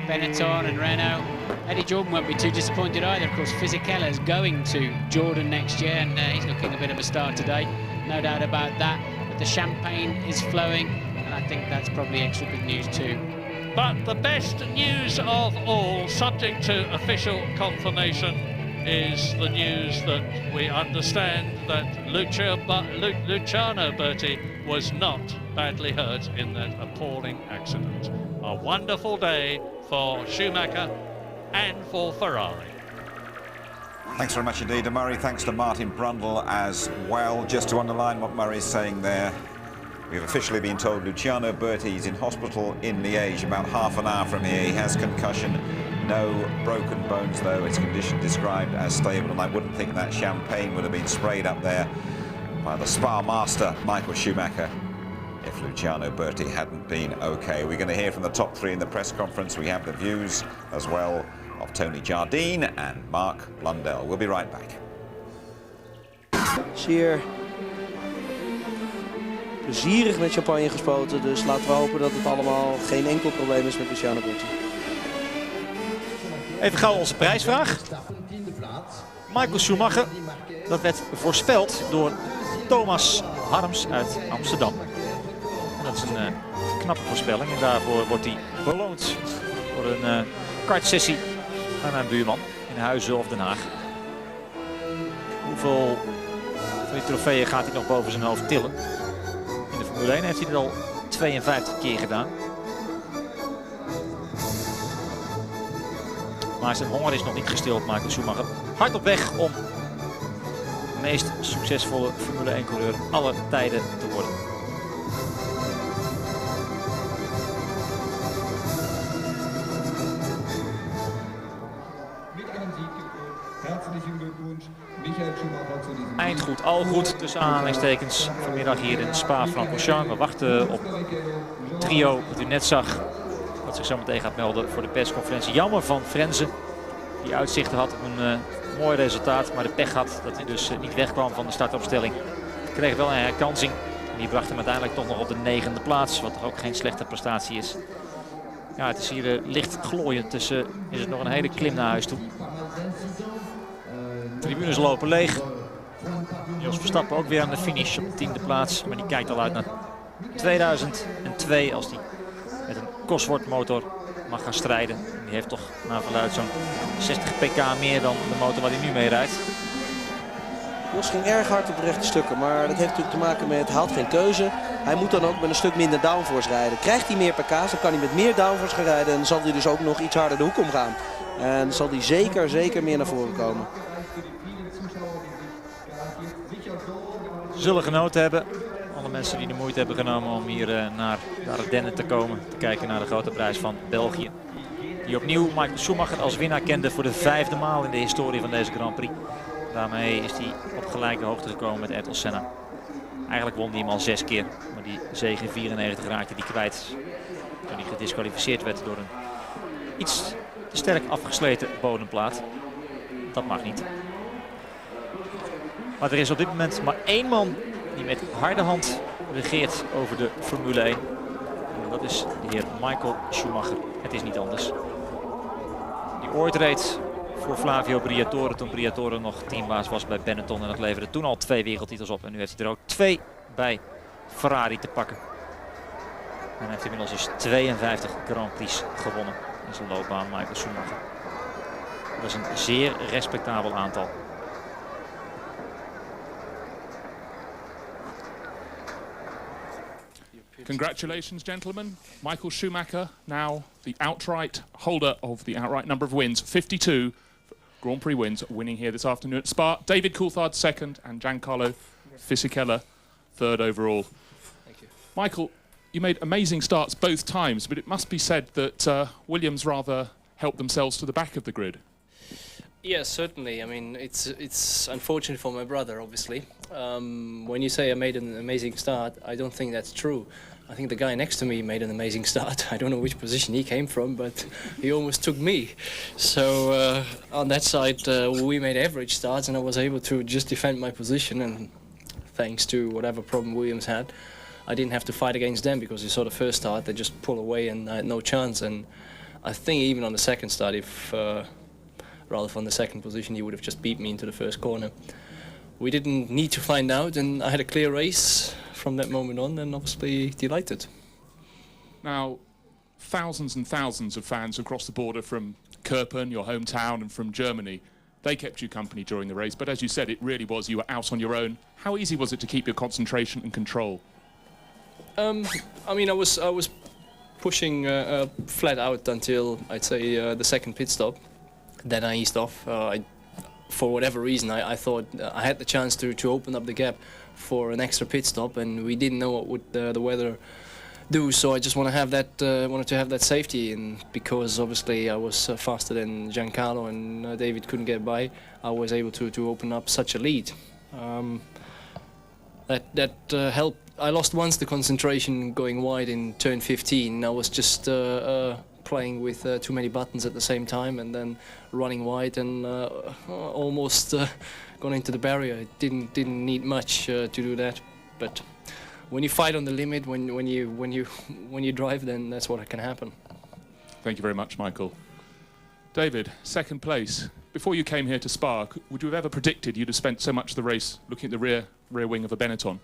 Benetton and Renault. Eddie Jordan won't be too disappointed either. Of course, Fisichella is going to Jordan next year, and he's looking a bit of a star today. No doubt about that. But the champagne is flowing, and I think that's probably extra good news too. But the best news of all, subject to official confirmation, is the news that we understand that Luciano Berti was not badly hurt in that appalling accident. A wonderful day for Schumacher and for Ferrari. Thanks very much indeed to Murray. Thanks to Martin Brundle as well. Just to underline what Murray's saying there, we've officially been told Luciano Berti is in hospital in Liège, about half an hour from here. He has concussion, no broken bones though. His condition described as stable, and I wouldn't think that champagne would have been sprayed up there by the Spa master, Michael Schumacher, if Luciano Berti hadn't been okay. We're going to hear from the top three in the press conference. We have the views as well of Tony Jardine and Mark Blundell. We'll be right back. Zeer plezierig met champagne gespoten, dus laten we hopen dat het allemaal geen enkel probleem is met Luciano Berti. Even gauw onze prijsvraag. Michael Schumacher, dat werd voorspeld door Thomas Harms uit Amsterdam. En dat is een knappe voorspelling en daarvoor wordt hij beloond voor een kartsessie aan mijn buurman in Huizen of Den Haag. Hoeveel van die trofeeën gaat hij nog boven zijn hoofd tillen? In de Formule 1 heeft hij het al 52 keer gedaan. Maar zijn honger is nog niet gestild, Michael Schumacher. Hard op weg om de meest succesvolle Formule 1-coureur aller tijden te worden. Eindgoed, al goed tussen aanhalingstekens vanmiddag hier in Spa-Francorchamps. We wachten op het trio dat u net zag, dat zich zo meteen gaat melden voor de persconferentie. Jammer van Frenzen, die uitzichten had op een mooi resultaat, maar de pech had dat hij dus niet wegkwam van de startopstelling. Hij kreeg wel een herkansing en die bracht hem uiteindelijk toch nog op de 9e plaats, wat toch ook geen slechte prestatie is. Ja, het is hier licht glooiend, dus is het nog een hele klim naar huis toe. De tribunes lopen leeg. Jos Verstappen ook weer aan de finish op de 10e plaats, maar die kijkt al uit naar 2002 als hij met een Cosworth motor mag gaan strijden. Die heeft toch naar verluidt zo'n 60 pk meer dan de motor waar hij nu mee rijdt. Jos ging erg hard op de rechte stukken, maar dat heeft natuurlijk te maken met hij had geen keuze. Hij moet dan ook met een stuk minder downforce rijden. Krijgt hij meer pk's, dan kan hij met meer downforce gaan rijden en dan zal hij dus ook nog iets harder de hoek omgaan. En dan zal hij zeker meer naar voren komen. Ze zullen genoten hebben. Alle mensen die de moeite hebben genomen om hier naar de Ardennen te komen. Te kijken naar de grote prijs van België. Die opnieuw Michael Schumacher als winnaar kende voor de 5e maal in de historie van deze Grand Prix. Daarmee is hij op gelijke hoogte gekomen met Ayrton Senna. Eigenlijk won hij hem al 6 keer. Maar die zege in 94 raakte hij kwijt. Toen hij gedisqualificeerd werd door een iets te sterk afgesleten bodemplaat. Dat mag niet. Maar er is op dit moment maar één man die met harde hand regeert over de Formule 1. En dat is de heer Michael Schumacher. Het is niet anders. Die ooit reed voor Flavio Briatore toen Briatore nog teambaas was bij Benetton. En dat leverde toen al 2 wereldtitels op. En nu heeft hij er ook 2 bij Ferrari te pakken. En hij heeft inmiddels dus 52 Grand Prix gewonnen in zijn loopbaan, Michael Schumacher. Dat is een zeer respectabel aantal. Congratulations, gentlemen. Michael Schumacher, now the outright holder of the outright number of wins. 52 Grand Prix wins, winning here this afternoon at Spa. David Coulthard second and Giancarlo Fisichella third overall. Thank you. Michael, you made amazing starts both times, but it must be said that Williams rather helped themselves to the back of the grid. Yes, certainly. I mean, it's unfortunate for my brother, obviously. When you say I made an amazing start, I don't think that's true. I think the guy next to me made an amazing start. I don't know which position he came from, but he almost took me. So on that side, we made average starts, and I was able to just defend my position. And thanks to whatever problem Williams had, I didn't have to fight against them, because you saw the first start, they just pull away and I had no chance. And I think even on the second start, if Ralph on the second position, he would have just beat me into the first corner. We didn't need to find out, and I had a clear race from that moment on, and obviously delighted. Now, thousands and thousands of fans across the border from Kerpen, your hometown, and from Germany, they kept you company during the race, but as you said, it really was, you were out on your own. How easy was it to keep your concentration and control? I mean, I was pushing flat out until, I'd say, the second pit stop. Then I eased off. For whatever reason, I thought I had the chance to open up the gap for an extra pit stop, and we didn't know what would the weather do. So I just wanted to have that safety, and because obviously I was faster than Giancarlo and David couldn't get by, I was able to open up such a lead. That helped. I lost once the concentration going wide in turn 15. I was just playing with too many buttons at the same time, and then running wide and almost gone into the barrier. It didn't need much to do that, but when you fight on the limit, when you drive, then that's what can happen. Thank you very much, Michael. David, second place. Before you came here to Spa, would you have ever predicted you'd have spent so much of the race looking at the rear wing of a Benetton?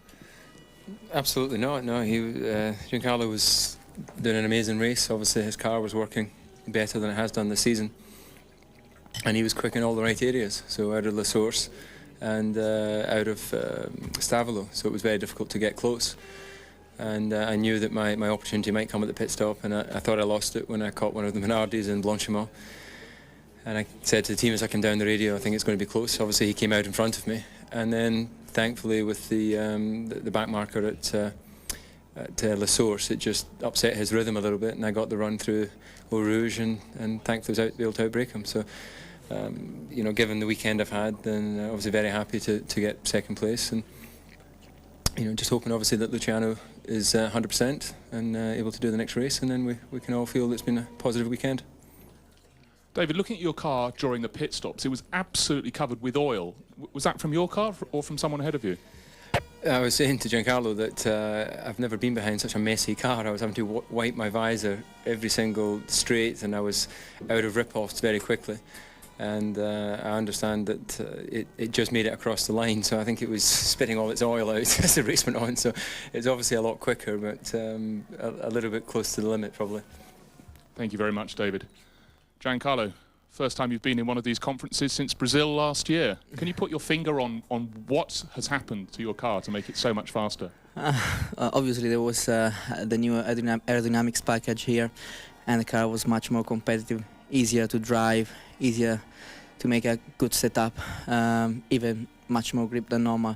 Absolutely not. No, Giancarlo was doing an amazing race. Obviously, his car was working better than it has done this season, and he was quick in all the right areas. So out of La Source and out of Stavolo, so it was very difficult to get close. And I knew that my opportunity might come at the pit stop, and I thought I lost it when I caught one of the Minardis in Blanchimont. And I said to the team as I came down the radio, I think it's going to be close. Obviously, he came out in front of me, and then thankfully with the back marker at La Source, it just upset his rhythm a little bit, and I got the run through Eau Rouge, and thankfully was able to outbreak him. So, you know, given the weekend I've had, then obviously very happy to get second place, and you know, just hoping obviously that Luciano is 100% and able to do the next race, and then we can all feel that it's been a positive weekend. David, looking at your car during the pit stops, it was absolutely covered with oil. Was that from your car or from someone ahead of you? I was saying to Giancarlo that I've never been behind such a messy car. I was having to wipe my visor every single straight, and I was out of rip-offs very quickly. And I understand that it just made it across the line, so I think it was spitting all its oil out as the race went on. So it's obviously a lot quicker, but a little bit close to the limit, probably. Thank you very much, David. Giancarlo, first time you've been in one of these conferences since Brazil last year. Can you put your finger on what has happened to your car to make it so much faster? Obviously, there was the new aerodynamics package here, and the car was much more competitive, easier to drive, easier to make a good setup, even much more grip than normal.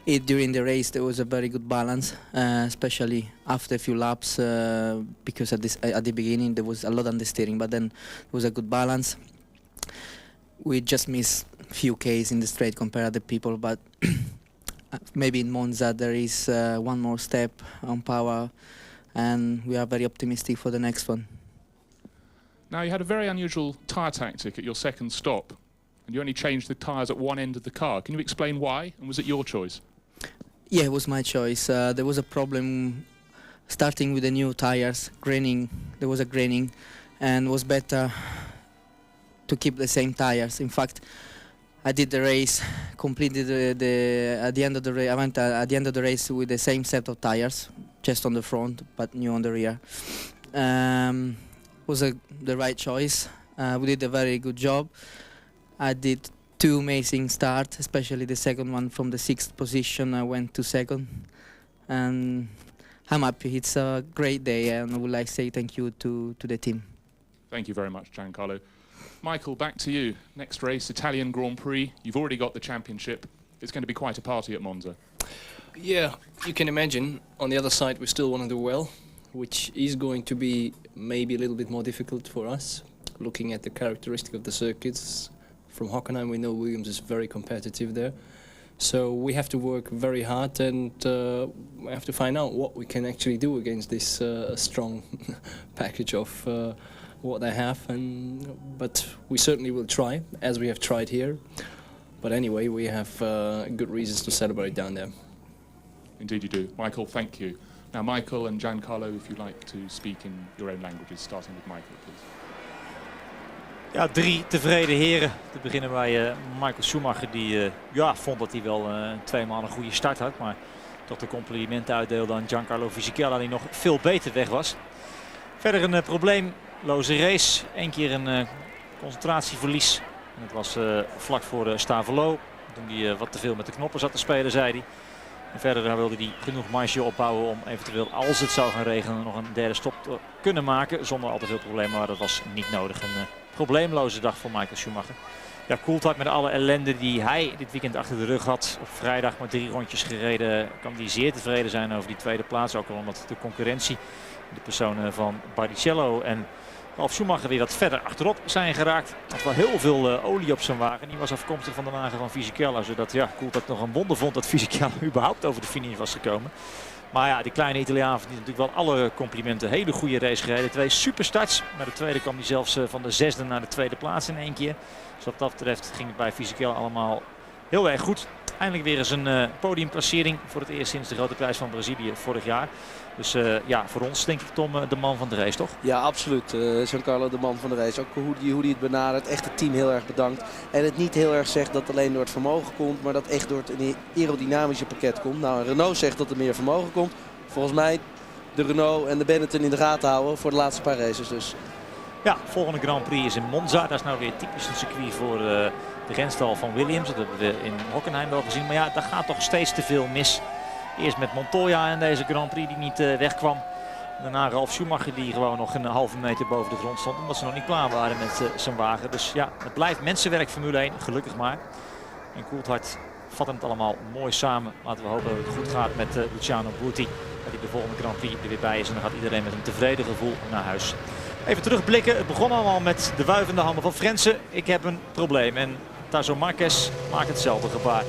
During the race there was a very good balance, especially after a few laps, because at the beginning there was a lot on the steering, but then there was a good balance. We just missed a few Ks in the straight compared to the people, but maybe in Monza there is one more step on power, and we are very optimistic for the next one. Now, you had a very unusual tyre tactic at your second stop, and you only changed the tyres at one end of the car. Can you explain why, and was it your choice? Yeah, it was my choice. There was a problem starting with the new tyres, graining. There was a graining, and it was better to keep the same tyres. In fact, I did the race, completed at the end of the race. I went at the end of the race with the same set of tyres, just on the front, but new on the rear. Was the right choice. We did a very good job. I did two amazing starts, especially the second one from the 6th position. I went to second, and I'm happy. It's a great day, and I would like to say thank you to the team. Thank you very much, Giancarlo. Michael, back to you. Next race, Italian Grand Prix. You've already got the championship. It's going to be quite a party at Monza. Yeah, you can imagine. On the other side, we still want to do well, which is going to be maybe a little bit more difficult for us, looking at the characteristic of the circuits. From Hockenheim, we know Williams is very competitive there. So we have to work very hard, and we have to find out what we can actually do against this strong package of what they have. But we certainly will try, as we have tried here. But anyway, we have good reasons to celebrate down there. Indeed you do. Michael, thank you. Now, Michael and Giancarlo, if you'd like to speak in your own languages, starting with Michael, please. Ja, 3 tevreden heren. Te beginnen bij Michael Schumacher, die vond dat hij wel 2 maal een goede start had. Maar toch de complimenten uitdeelde aan Giancarlo Fisichella, die nog veel beter weg was. Verder een probleemloze race. 1 keer een concentratieverlies. En dat was vlak voor Stavelo. Toen hij wat te veel met de knoppen zat te spelen, zei hij. En verder wilde hij genoeg marge opbouwen om eventueel, als het zou gaan regenen, nog een derde stop te kunnen maken. Zonder al te veel problemen, maar dat was niet nodig. Een probleemloze dag voor Michael Schumacher. Ja, Coulthard met alle ellende die hij dit weekend achter de rug had. Op vrijdag maar 3 rondjes gereden. Kan hij zeer tevreden zijn over die tweede plaats. Ook al omdat de concurrentie, de personen van Barrichello en Ralf Schumacher, weer wat verder achterop zijn geraakt. Had wel heel veel olie op zijn wagen. Die was afkomstig van de wagen van Fisichella. Zodat Coulthard nog een wonder vond dat Fisichella überhaupt over de finish was gekomen. Maar ja, die kleine Italiaan verdient natuurlijk wel alle complimenten. Hele goede race gereden. 2 superstarts. Maar de tweede kwam hij zelfs van de 6e naar de 2e plaats in 1 keer. Dus wat dat betreft ging het bij Fisichella allemaal heel erg goed. Eindelijk weer eens een podiumplacering voor het eerst sinds de grote prijs van Brazilië vorig jaar. Dus voor ons denk ik Tom de man van de race, toch? Ja, absoluut. Giancarlo de man van de race. Ook hoe hij het benadert. Echt het team heel erg bedankt. En het niet heel erg zegt dat alleen door het vermogen komt, maar dat echt door het aerodynamische pakket komt. Nou, Renault zegt dat er meer vermogen komt. Volgens mij de Renault en de Benetton in de gaten houden voor de laatste paar races dus. Ja, volgende Grand Prix is in Monza. Dat is nou weer typisch een circuit voor de renstal van Williams. Dat hebben we in Hockenheim wel gezien. Maar ja, daar gaat toch steeds te veel mis. Eerst met Montoya in deze Grand Prix die niet wegkwam. Daarna Ralf Schumacher die gewoon nog een halve meter boven de grond stond. Omdat ze nog niet klaar waren met zijn wagen. Dus ja, het blijft mensenwerk Formule 1. Gelukkig maar. En Coulthard vatten het allemaal mooi samen. Laten we hopen dat het goed gaat met Luciano Burti. Dat hij de volgende Grand Prix er weer bij is. En dan gaat iedereen met een tevreden gevoel naar huis. Even terugblikken. Het begon allemaal met de wuivende handen van Frensen. Ik heb een probleem. En Tazo Marquez maakt hetzelfde gebaar.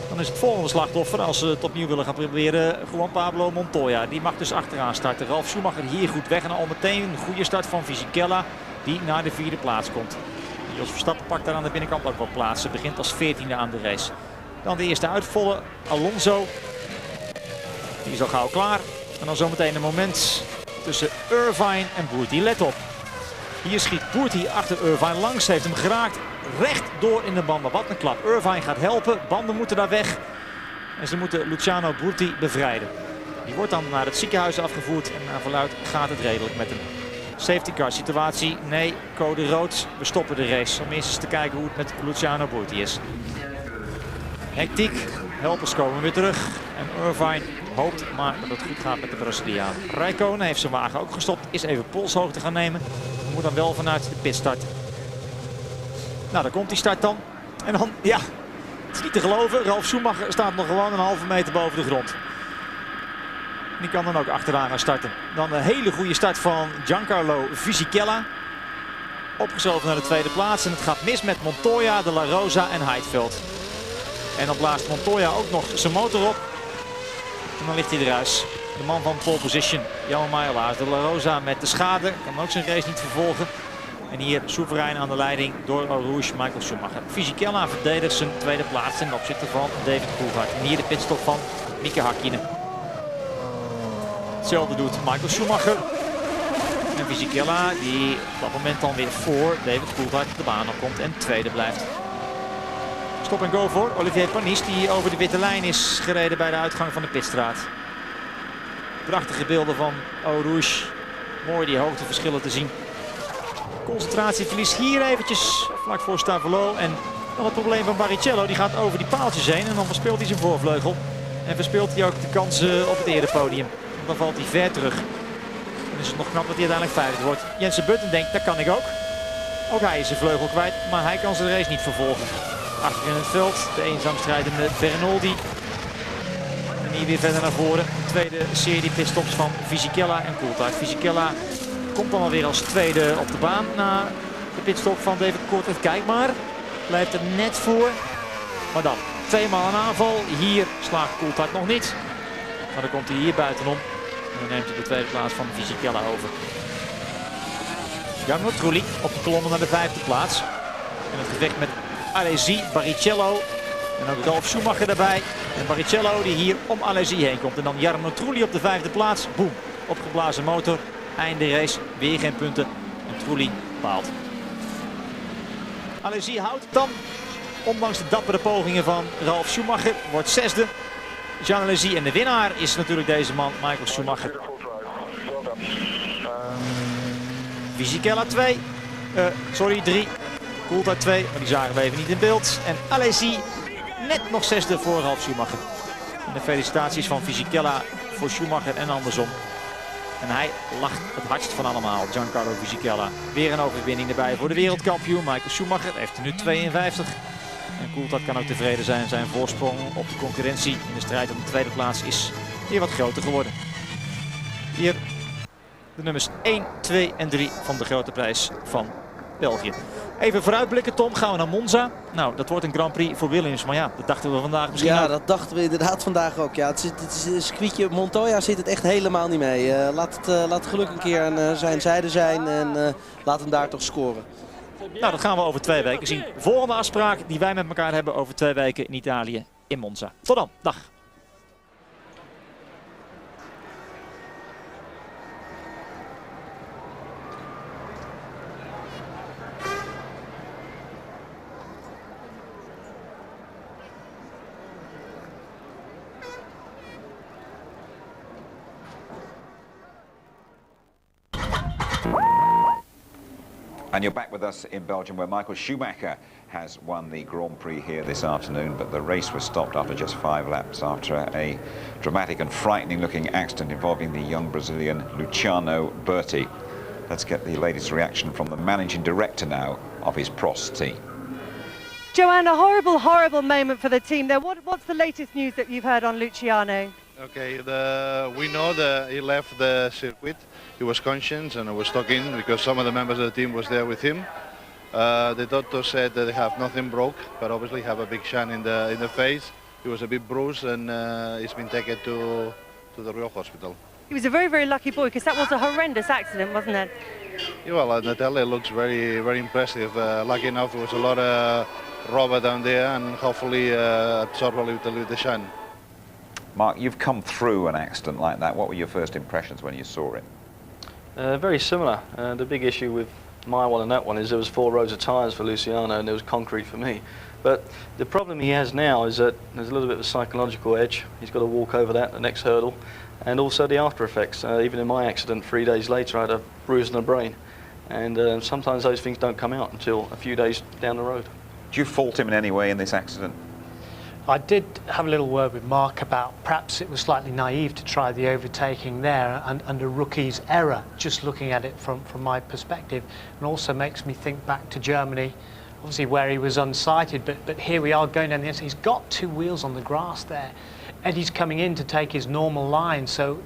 Dan is het volgende slachtoffer, als ze het opnieuw willen gaan proberen, Juan Pablo Montoya. Die mag dus achteraan starten. Ralf Schumacher hier goed weg en al meteen een goede start van Fisichella, die naar de 4e plaats komt. Jos Verstappen pakt daar aan de binnenkant ook wat plaats. Ze begint als 14e aan de race. Dan de eerste uitvallen, Alonso. Die is al gauw klaar. En dan zometeen een moment tussen Irvine en Burti. Let op. Hier schiet Burti achter Irvine langs, heeft hem geraakt. Recht door in de banden. Wat een klap. Irvine gaat helpen. Banden moeten daar weg. En ze moeten Luciano Burti bevrijden. Die wordt dan naar het ziekenhuis afgevoerd. En naar verluidt gaat het redelijk met hem. Safety car situatie. Nee, code rood. We stoppen de race. Om eerst eens te kijken hoe het met Luciano Burti is. Hectiek. Helpers komen weer terug. En Irvine hoopt maar dat het goed gaat met de Braziliaan. Räikkönen heeft zijn wagen ook gestopt. Is even polshoogte gaan nemen. Moet dan wel vanuit de pit starten. Nou, daar komt die start dan. En dan, ja, het is niet te geloven. Ralf Schumacher staat nog gewoon een halve meter boven de grond. Die kan dan ook achteraan gaan starten. Dan een hele goede start van Giancarlo Fisichella. Opgeschoven naar de 2e plaats. En het gaat mis met Montoya, De La Rosa en Heidfeld. En dan blaast Montoya ook nog zijn motor op. En dan ligt hij eruit. De man van pole position, Jammer maar helaas. De La Rosa met de schade, kan ook zijn race niet vervolgen. En hier soeverein aan de leiding door Rouge Michael Schumacher. Fisichella verdedigt zijn 2e plaats ten opzichte van David Coulthard. En hier de pitstop van Mika Häkkinen. Hetzelfde doet Michael Schumacher. En Fisichella die op dat moment dan weer voor David Coulthard de baan op komt en 2e blijft. Stop en go voor Olivier Panis die over de witte lijn is gereden bij de uitgang van de pitstraat. Prachtige beelden van Eau Rouge. Mooi die hoogteverschillen te zien. Concentratieverlies hier eventjes vlak voor Stavelo. En dan het probleem van Barrichello. Die gaat over die paaltjes heen en dan verspeelt hij zijn voorvleugel. En verspeelt hij ook de kansen op het erepodium. Dan valt hij ver terug. Dan is het nog knap dat hij uiteindelijk 5e wordt. Jensen Button denkt, dat kan ik ook. Ook hij is zijn vleugel kwijt, maar hij kan zijn race niet vervolgen. Achter in het veld de eenzaam strijdende Bernoldi. En hier weer verder naar voren. De tweede serie pitstops van Fisichella en Coulthard. Fisichella komt dan alweer als 2e op de baan na de pitstop van David Coulthard. Kijk maar, blijft er net voor. Maar dan 2 maal een aanval. Hier slaagt Coulthard nog niet. Maar dan komt hij hier buitenom. En dan neemt hij de 2e plaats van Fisichella over. Jarno Trulli opgeklommen naar de 5e plaats. En het gevecht met Alesi, Barrichello En ook Ralf Schumacher erbij. En Barrichello die hier om Alesi heen komt. En dan Jarno Trulli op de 5e plaats. Boom, opgeblazen motor. Einde race, weer geen punten. En Trulli baalt. Alesi houdt het dan. Ondanks de dappere pogingen van Ralf Schumacher. Wordt 6e. Jean Alesi en de winnaar is natuurlijk deze man, Michael Schumacher. Fisichella 2. 3. Coulthard 2, maar die zagen we even niet in beeld. En Alesi net nog 6e voor Ralf Schumacher. En de felicitaties van Fisichella voor Schumacher en andersom. En hij lacht het hardst van allemaal, Giancarlo Fisichella. Weer een overwinning erbij voor de wereldkampioen. Michael Schumacher heeft er nu 52. En Coulthard kan ook tevreden zijn. Zijn voorsprong op de concurrentie in de strijd om de tweede plaats is weer wat groter geworden. Hier de nummers 1, 2 en 3 van de grote prijs van België. Even vooruitblikken, Tom. Gaan we naar Monza. Nou, dat wordt een Grand Prix voor Williams. Maar ja, dat dachten we vandaag misschien Ja, ook. dat dachten we inderdaad vandaag ook. Ja, het is een circuitje. Montoya zit het echt helemaal niet mee. Laat het geluk een keer aan zijn zijde zijn en laat hem daar toch scoren. Nou, dat gaan we over 2 weken zien. Volgende afspraak die wij met elkaar hebben over 2 weken in Italië, in Monza. Tot dan. Dag. And you're back with us in Belgium, where Michael Schumacher has won the Grand Prix here this afternoon, but the race was stopped after just 5 laps after a dramatic and frightening-looking accident involving the young Brazilian Luciano Berti. Let's get the latest reaction from the managing director now of his Prix team. Joanne, a horrible, horrible moment for the team there. What's the latest news that you've heard on Luciano? Okay, we know that he left the circuit. He was conscious and was talking because some of the members of the team was there with him. The doctor said that they have nothing broke, but obviously have a big shine in the face. He was a bit bruised and he's been taken to the Real Hospital. He was a very, very lucky boy because that was a horrendous accident, wasn't it? Yeah, well, Natalia looks very, very impressive. Lucky enough, there was a lot of rubber down there and hopefully absorb a little bit the shine. Mark, you've come through an accident like that. What were your first impressions when you saw it? Very similar. The big issue with my one and that one is there was 4 rows of tyres for Luciano and there was concrete for me. But the problem he has now is that there's a little bit of a psychological edge. He's got to walk over that, the next hurdle, and also the after effects. Even in my accident 3 days later I had a bruise on the brain, and sometimes those things don't come out until a few days down the road. Do you fault him in any way in this accident? I did have a little word with Mark about perhaps it was slightly naive to try the overtaking there and a rookie's error, just looking at it from my perspective, and also makes me think back to Germany, obviously where he was unsighted, but here we are going down the inside. He's got 2 wheels on the grass there. Eddie's coming in to take his normal line, so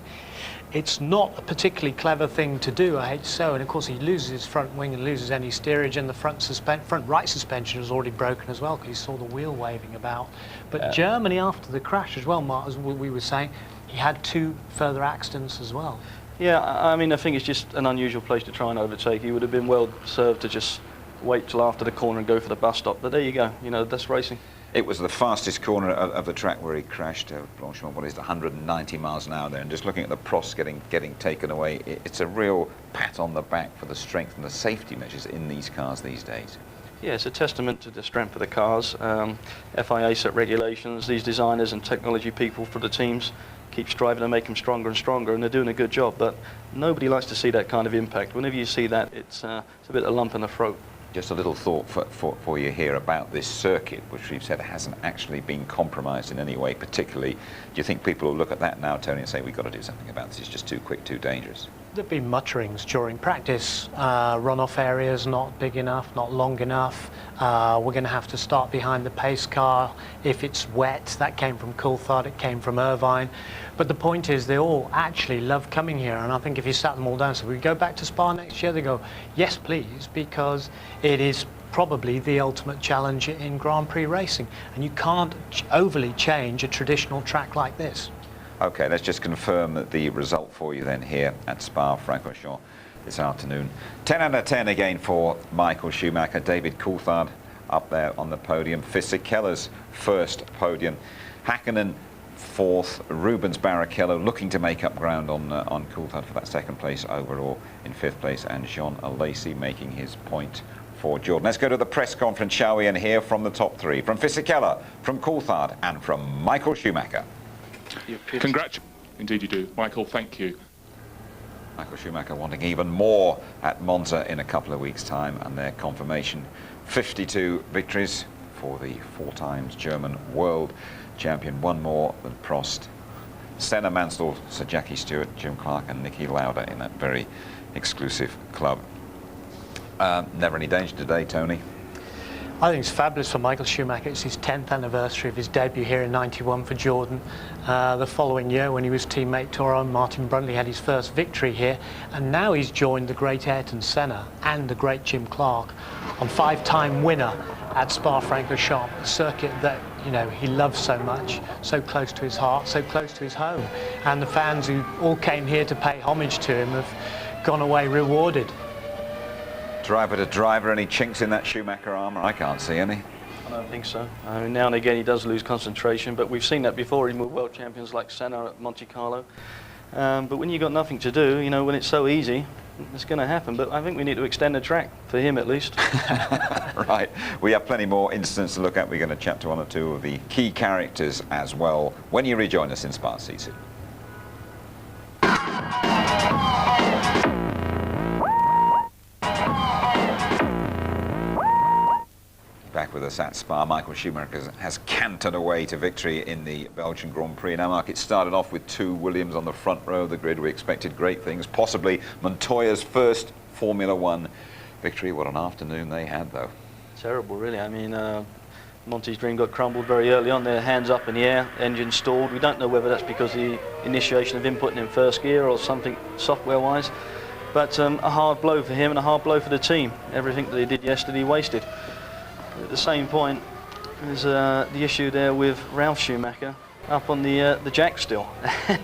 it's not a particularly clever thing to do, I hate to say, and of course he loses his front wing and loses any steerage, and the front right suspension is already broken as well because he saw the wheel waving about. But Germany, after the crash as well, Mark, as we were saying, he had 2 further accidents as well. Yeah, I mean, I think it's just an unusual place to try and overtake. He would have been well served to just wait till after the corner and go for the bus stop, but there you go, you know, that's racing. It was the fastest corner of the track where he crashed. Blanchimont, what is it, 190 miles an hour there, and just looking at the Prost getting taken away, it's a real pat on the back for the strength and the safety measures in these cars these days. Yeah, it's a testament to the strength of the cars. FIA set regulations, these designers and technology people for the teams keep striving to make them stronger and stronger, and they're doing a good job, but nobody likes to see that kind of impact. Whenever you see that, it's a bit of a lump in the throat. Just a little thought for you here about this circuit, which we've said hasn't actually been compromised in any way particularly. Do you think people will look at that now, Tony, and say, we've got to do something about this, it's just too quick, too dangerous? There've been mutterings during practice. Runoff areas not big enough, not long enough. We're going to have to start behind the pace car if it's wet. That came from Coulthard, it came from Irvine. But the point is they all actually love coming here, and I think if you sat them all down, so we go back to Spa next year, they go, yes please, because it is probably the ultimate challenge in Grand Prix racing, and you can't overly change a traditional track like this. Okay, let's just confirm that the result for you then here at Spa-Francorchamps this afternoon. 10 out of 10 again for Michael Schumacher. David Coulthard up there on the podium. Fisichella's first podium. Häkkinen fourth, Rubens Barrichello looking to make up ground on Coulthard for that second place overall in fifth place, and Jean Alesi making his point for Jordan. Let's go to the press conference, shall we, and hear from the top three, from Fisichella, from Coulthard, and from Michael Schumacher. Congratulations. Indeed you do. Michael, thank you. Michael Schumacher wanting even more at Monza in a couple of weeks' time, and their confirmation 52 victories for the 4 times German world champion, one more than Prost, Senna, Mansell, Sir Jackie Stewart, Jim Clark and Niki Lauda in that very exclusive club. Never any danger today, Tony? I think it's fabulous for Michael Schumacher. It's his 10th anniversary of his debut here in '91 for Jordan. The following year, when he was teammate to our own Martin Brundle, had his first victory here, and now he's joined the great Ayrton Senna and the great Jim Clark on 5-time winner at Spa-Francorchamps, a circuit that, you know, he loves so much, so close to his heart, so close to his home. And the fans who all came here to pay homage to him have gone away rewarded. Driver to driver, any chinks in that Schumacher armour? I can't see any. I don't think so. I mean, now and again he does lose concentration, but we've seen that before even with world champions like Senna at Monte Carlo. But when you've got nothing to do, you know, when it's so easy, it's going to happen. But I think we need to extend the track, for him at least. Right, we have plenty more incidents to look at. We're going to chat to one or two of the key characters as well when you rejoin us in Spa CC. Back with us at Spa, Michael Schumacher has cantered away to victory in the Belgian Grand Prix. Now, Mark, it started off with 2 Williams on the front row of the grid. We expected great things, possibly Montoya's first Formula One victory. What an afternoon they had, though. Terrible, really. I mean, Monty's dream got crumbled very early on. Their hands up in the air, engine stalled. We don't know whether that's because of the initiation of inputting in first gear or something software-wise. But a hard blow for him and a hard blow for the team. Everything that they did yesterday wasted. At the same point, there's the issue there with Ralf Schumacher up on the jack still.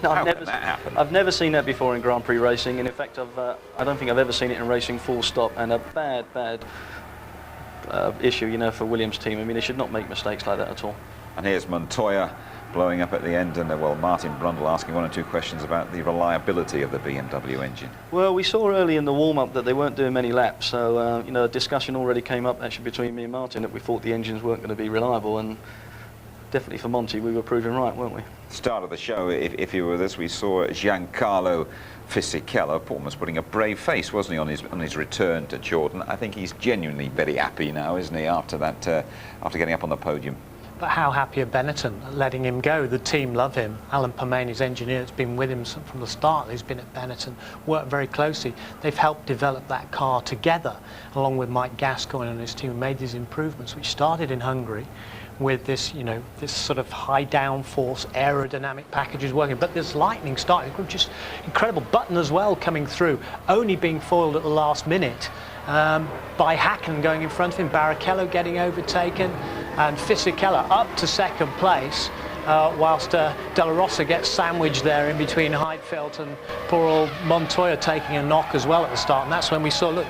I've never seen that before in Grand Prix racing, and in fact I don't think I've ever seen it in racing full stop, and a bad issue, you know, for Williams' team. I mean, they should not make mistakes like that at all. And here's Montoya blowing up at the end, and well, Martin Brundle asking 1 or 2 questions about the reliability of the BMW engine. Well, we saw early in the warm-up that they weren't doing many laps, so you know, a discussion already came up actually between me and Martin that we thought the engines weren't going to be reliable, and definitely for Monty we were proving right, weren't we? Start of the show, if you were with us, we saw Giancarlo Fisichella almost putting a brave face, wasn't he, on his return to Jordan. I think he's genuinely very happy now, isn't he, after that, after getting up on the podium. But how happy are Benetton letting him go? The team love him. Alan Permain, his engineer, has been with him from the start. He's been at Benetton, worked very closely. They've helped develop that car together, along with Mike Gascoigne and his team, made these improvements, which started in Hungary with this, you know, this sort of high downforce aerodynamic packages working. But this lightning starting, just incredible. Button as well coming through, only being foiled at the last minute by Häkkinen going in front of him, Barrichello getting overtaken, and Fisichella up to second place, whilst De La Rosa gets sandwiched there in between Heidfeld and poor old Montoya taking a knock as well at the start. And that's when we saw, look,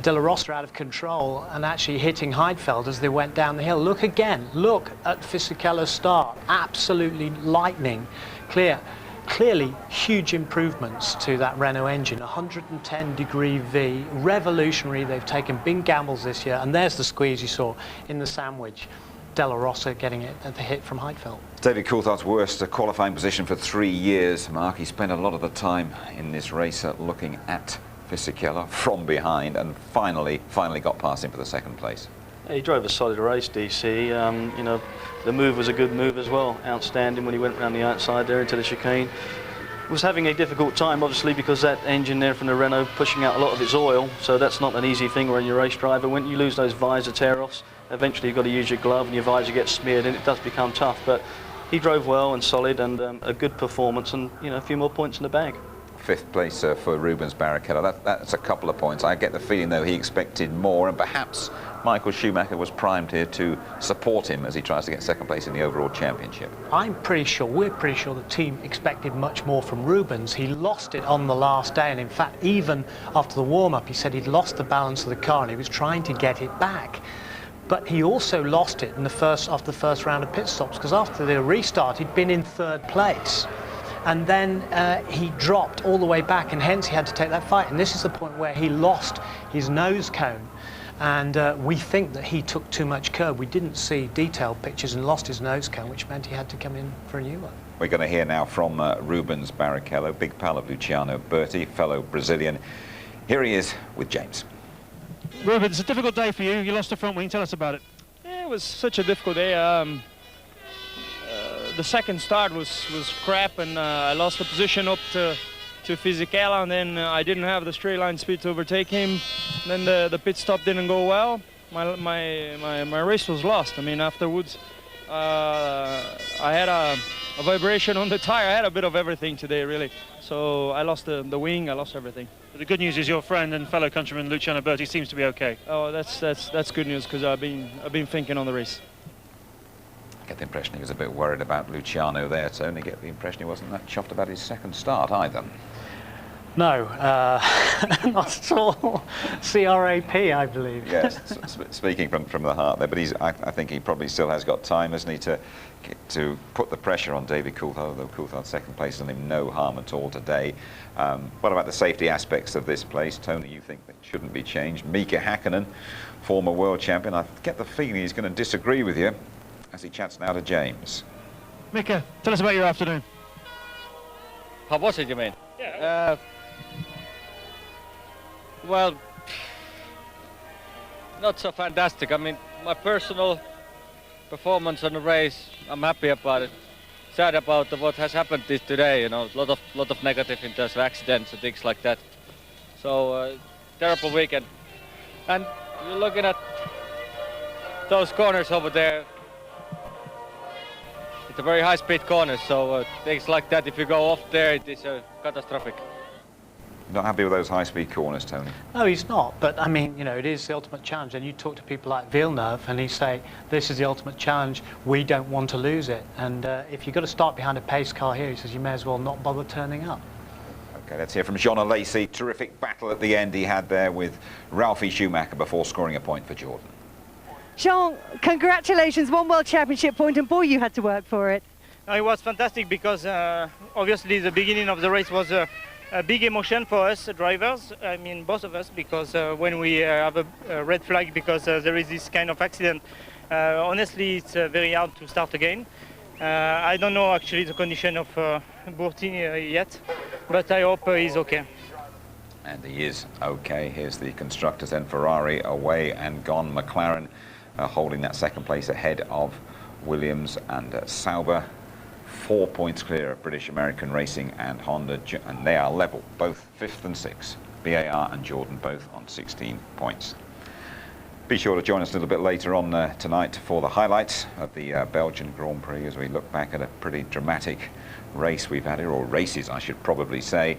De La Rosa out of control and actually hitting Heidfeld as they went down the hill. Look again, look at Fisichella's start, absolutely lightning clear. Clearly huge improvements to that Renault engine, 110-degree V, revolutionary. They've taken big gambles this year, and there's the squeeze you saw in the sandwich. De La Rosa getting it at the hit from Heidfeld. David Coulthard's worst qualifying position for 3 years, Mark. He spent a lot of the time in this race looking at Fisichella from behind, and finally got past him for the second place. He drove a solid race, DC. You know, the move was a good move as well. Outstanding when he went around the outside there into the chicane. Was having a difficult time, obviously, because that engine there from the Renault pushing out a lot of its oil, so that's not an easy thing when you're a race driver. When you lose those visor tear-offs, eventually you've got to use your glove and your visor gets smeared, and it does become tough. But he drove well and solid, and a good performance, and, you know, a few more points in the bag. 5th place for Rubens Barrichello. That's a couple of points. I get the feeling, though, he expected more, and perhaps Michael Schumacher was primed here to support him as he tries to get second place in the overall championship. We're pretty sure the team expected much more from Rubens. He lost it on the last day, and in fact, even after the warm-up, he said he'd lost the balance of the car and he was trying to get it back. but he also lost it in after the first round of pit stops, because after the restart he'd been in 3rd place, and then he dropped all the way back, and hence he had to take that fight. And this is the point where he lost his nose cone, and we think that he took too much curb. We didn't see detailed pictures, and lost his nose cone, which meant he had to come in for a new one. We're going to hear now from Rubens Barrichello, big pal of Luciano Berti, fellow Brazilian. Here he is with James. Rubens, it's a difficult day for you. You lost the front wing. Tell us about it. Yeah, it was such a difficult day. The second start was crap, and I lost the position up to Fisichella, and then I didn't have the straight line speed to overtake him. Then the pit stop didn't go well. My race was lost. I mean, afterwards, I had a vibration on the tire. I had a bit of everything today, really. So I lost the wing. I lost everything. But the good news is your friend and fellow countryman Luciano Berti seems to be okay. Oh, that's good news, because I've been thinking on the race. I get the impression he was a bit worried about Luciano there, Tony. Get the impression he wasn't that chuffed about his second start either. No, not at all. CRAP, I believe. Yes, speaking from the heart there, but I think he probably still has got time, hasn't he, to put the pressure on David Coulthard, although Coulthard's second place done him no harm at all today. What about the safety aspects of this place, Tony? You think that shouldn't be changed? Mika Häkkinen, former world champion, I get the feeling he's going to disagree with you as he chats now to James. Mika, tell us about your afternoon. How was it, you mean? Yeah. Well, not so fantastic. I mean, my personal performance on the race, I'm happy about it. Sad about what has happened today, you know, lot of negative in terms of accidents and things like that. So, terrible weekend. And you're looking at those corners over there. It's a very high-speed corner, so things like that, if you go off there, it is catastrophic. Not happy with those high-speed corners, Tony? No, he's not. But I mean, you know, it is the ultimate challenge. And you talk to people like Villeneuve, and he say, "This is the ultimate challenge. We don't want to lose it." And if you've got to start behind a pace car here, he says, you may as well not bother turning up. Okay, let's hear from Jean Alesi. Terrific battle at the end he had there with Ralphie Schumacher before scoring a point for Jordan. Jean, congratulations, 1 World Championship point, and boy, you had to work for it. No, it was fantastic, because obviously the beginning of the race was a big emotion for us drivers, I mean both of us, because when we have a red flag because there is this kind of accident, honestly it's very hard to start again. I don't know actually the condition of Berti yet, but I hope he's okay. And he is okay. Here's the constructors then. Ferrari away and gone. McLaren holding that second place ahead of Williams and Sauber. 4 points clear of British American Racing and Honda, and they are level, both 5th and 6th. BAR and Jordan both on 16 points. Be sure to join us a little bit later on tonight for the highlights of the Belgian Grand Prix as we look back at a pretty dramatic race we've had here, or races I should probably say.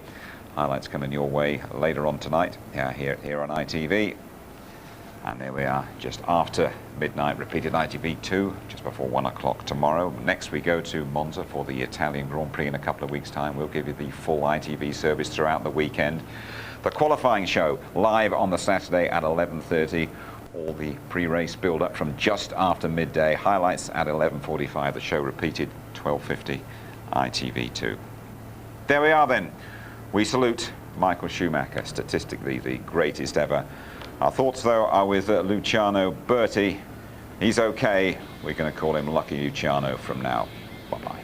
Highlights coming your way later on tonight here on ITV. And there we are, just after midnight, repeated ITV2, just before 1 o'clock tomorrow. Next we go to Monza for the Italian Grand Prix in a couple of weeks' time. We'll give you the full ITV service throughout the weekend. The qualifying show live on the Saturday at 11:30. All the pre-race build-up from just after midday. Highlights at 11:45. The show repeated 12:50 ITV2. There we are then. We salute Michael Schumacher, statistically the greatest ever. Our thoughts, though, are with Luciano Berti. He's okay. We're going to call him Lucky Luciano from now. Bye-bye.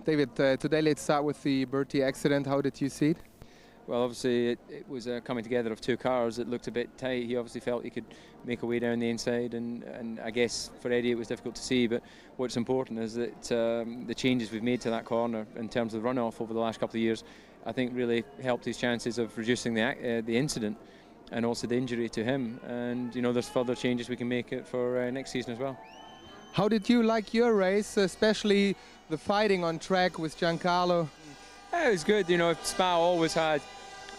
David, today let's start with the Berti accident. How did you see it? well, obviously it was a coming together of two cars that looked a bit tight. He obviously felt he could make a way down the inside, and I guess for Eddie it was difficult to see. But what's important is that the changes we've made to that corner in terms of the runoff over the last couple of years, I think really helped his chances of reducing the incident and also the injury to him. And you know, there's further changes we can make it for next season as well. How did you like your race, especially the fighting on track with Giancarlo? Yeah, it was good. You know, Spa always had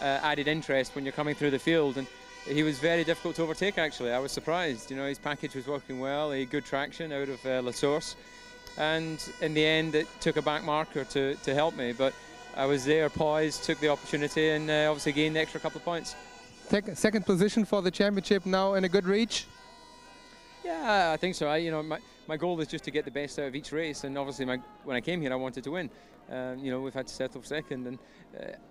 added interest when you're coming through the field, and he was very difficult to overtake. Actually, I was surprised. You know, his package was working well. He had good traction out of La Source, and in the end, it took a back marker to help me. But I was there, poised, took the opportunity, and obviously gained the extra couple of points. Second position for the championship now, in a good reach. Yeah, I think so. You know, my goal is just to get the best out of each race, and obviously when I came here I wanted to win. You know, we've had to settle for second, and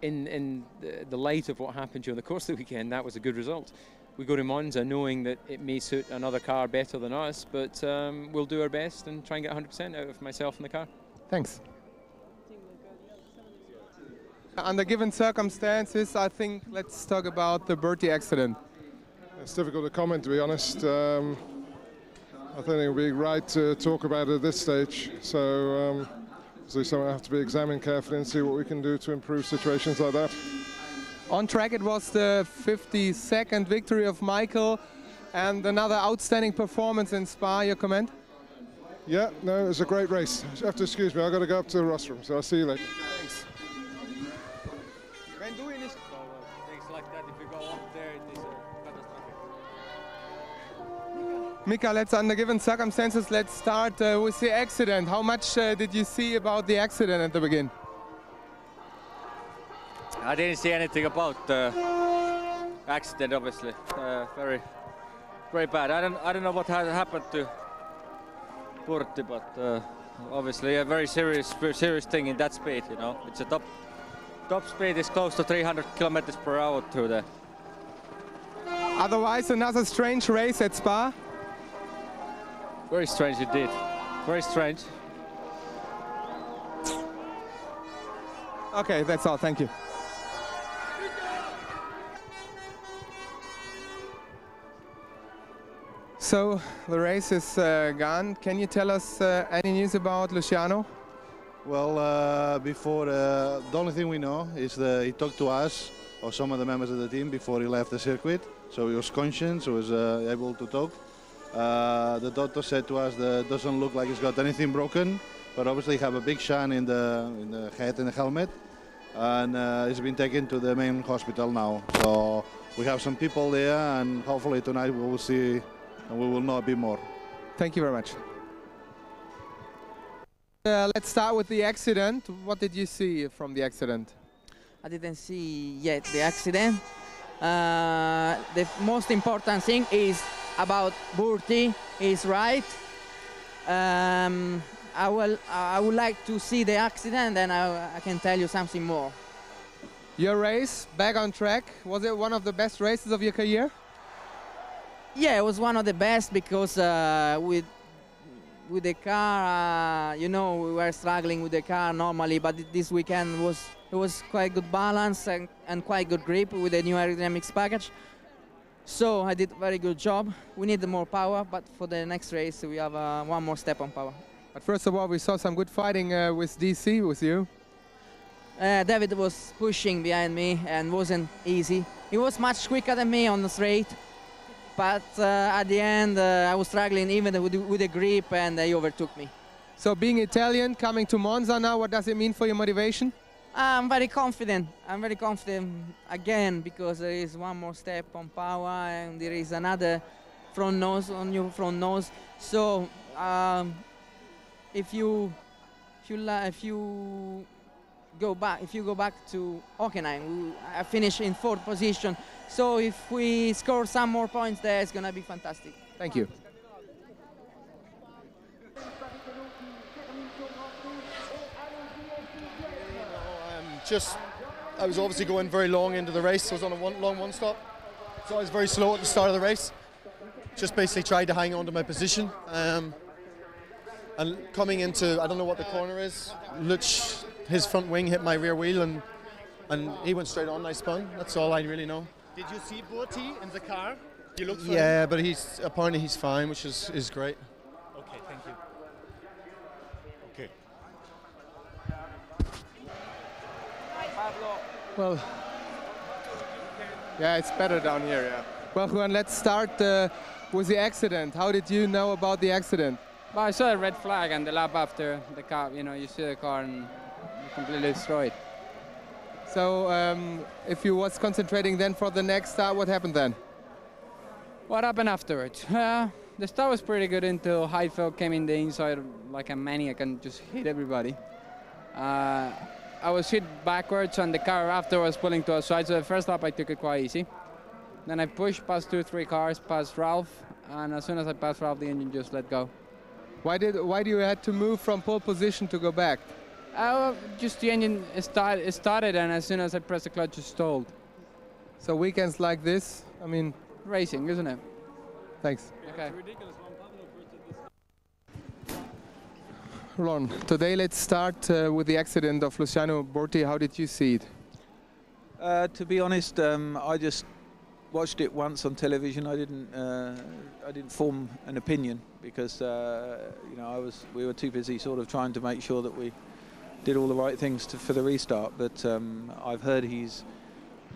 in the light of what happened during the course of the weekend, that was a good result. We go to Monza knowing that it may suit another car better than us, but we'll do our best and try and get 100% out of myself and the car. Thanks. Under given circumstances, I think let's talk about the Bertie accident. It's difficult to comment, to be honest. I think it would be right to talk about it at this stage. So something will have to be examined carefully and see what we can do to improve situations like that. On track, it was the 52nd victory of Michael and another outstanding performance in Spa. Your comment? Yeah, no, it was a great race. You have to excuse me, I've got to go up to the rostrum, so I'll see you later. Thanks. Things like that, if you go up there, it is catastrophic. Mika, under given circumstances, let's start with the accident. How much did you see about the accident at the beginning? I didn't see anything about the accident, obviously. Very bad. I don't know what has happened to Bertie, but obviously a very serious thing in that speed. You know, it's a top speed is close to 300 kilometers per hour through there. Otherwise, another strange race at Spa. Very strange indeed. Very strange. Okay, that's all. Thank you. So the race is gone. Can you tell us any news about Luciano? Well, before the only thing we know is that he talked to us or some of the members of the team before he left the circuit. So he was conscious, he was able to talk. The doctor said to us that it doesn't look like he's got anything broken, but obviously he have a big shine in the head and the helmet, and he's been taken to the main hospital now. So we have some people there, and hopefully tonight we will see, and we will know a bit more. Thank you very much. Let's start with the accident. What did you see from the accident? I didn't see yet the accident. The most important thing is about Bertie is right. I would like to see the accident, and I can tell you something more. Your race, back on track, was it one of the best races of your career? Yeah, it was one of the best because with the car, you know, we were struggling with the car normally, but this weekend it was quite good balance and quite good grip with the new aerodynamics package. So I did a very good job. We need more power, but for the next race we have one more step on power. But first of all, we saw some good fighting with DC, with you. David was pushing behind me and wasn't easy. He was much quicker than me on the straight, but at the end I was struggling even with the grip, and he overtook me. So being Italian, coming to Monza now, what does it mean for your motivation? I'm very confident. I'm very confident again because there is one more step on power and there is another front nose on your front nose. So if you go back to Hockenheim, I finished in 4th position. So if we score some more points there, it's gonna be fantastic. Thank you. I was obviously going very long into the race. I was on a long one stop, so I was very slow at the start of the race. Just basically tried to hang on to my position. And coming into, I don't know what the corner is, Luch, his front wing hit my rear wheel, and and he went straight on. I spun. That's all I really know. Did you see Burti in the car? You looked for Yeah, him? but apparently he's fine, which is great. Okay, thank you. Okay. Well, yeah, it's better down here, yeah. Well, Juan, let's start with the accident. How did you know about the accident? Well, I saw a red flag, and the lap after the car, you see the car and completely destroyed. So, if you was concentrating then for the next start, what happened then? What happened afterwards? The start was pretty good until Heidfeld came in the inside like a maniac and just hit everybody. I was hit backwards, and the car after was pulling to the side, so the first lap I took it quite easy. Then I pushed past 2-3 cars, past Ralph, and as soon as I passed Ralph, the engine just let go. Why do you had to move from pole position to go back? Just the engine started, and as soon as I pressed the clutch, it stalled. So weekends like this, I mean... Racing, isn't it? Thanks. Okay. Ron, today let's start with the accident of Luciano Burti. How did you see it? To be honest, I just watched it once on television. I didn't form an opinion because we were too busy sort of trying to make sure that we did all the right things for the restart. But I've heard he's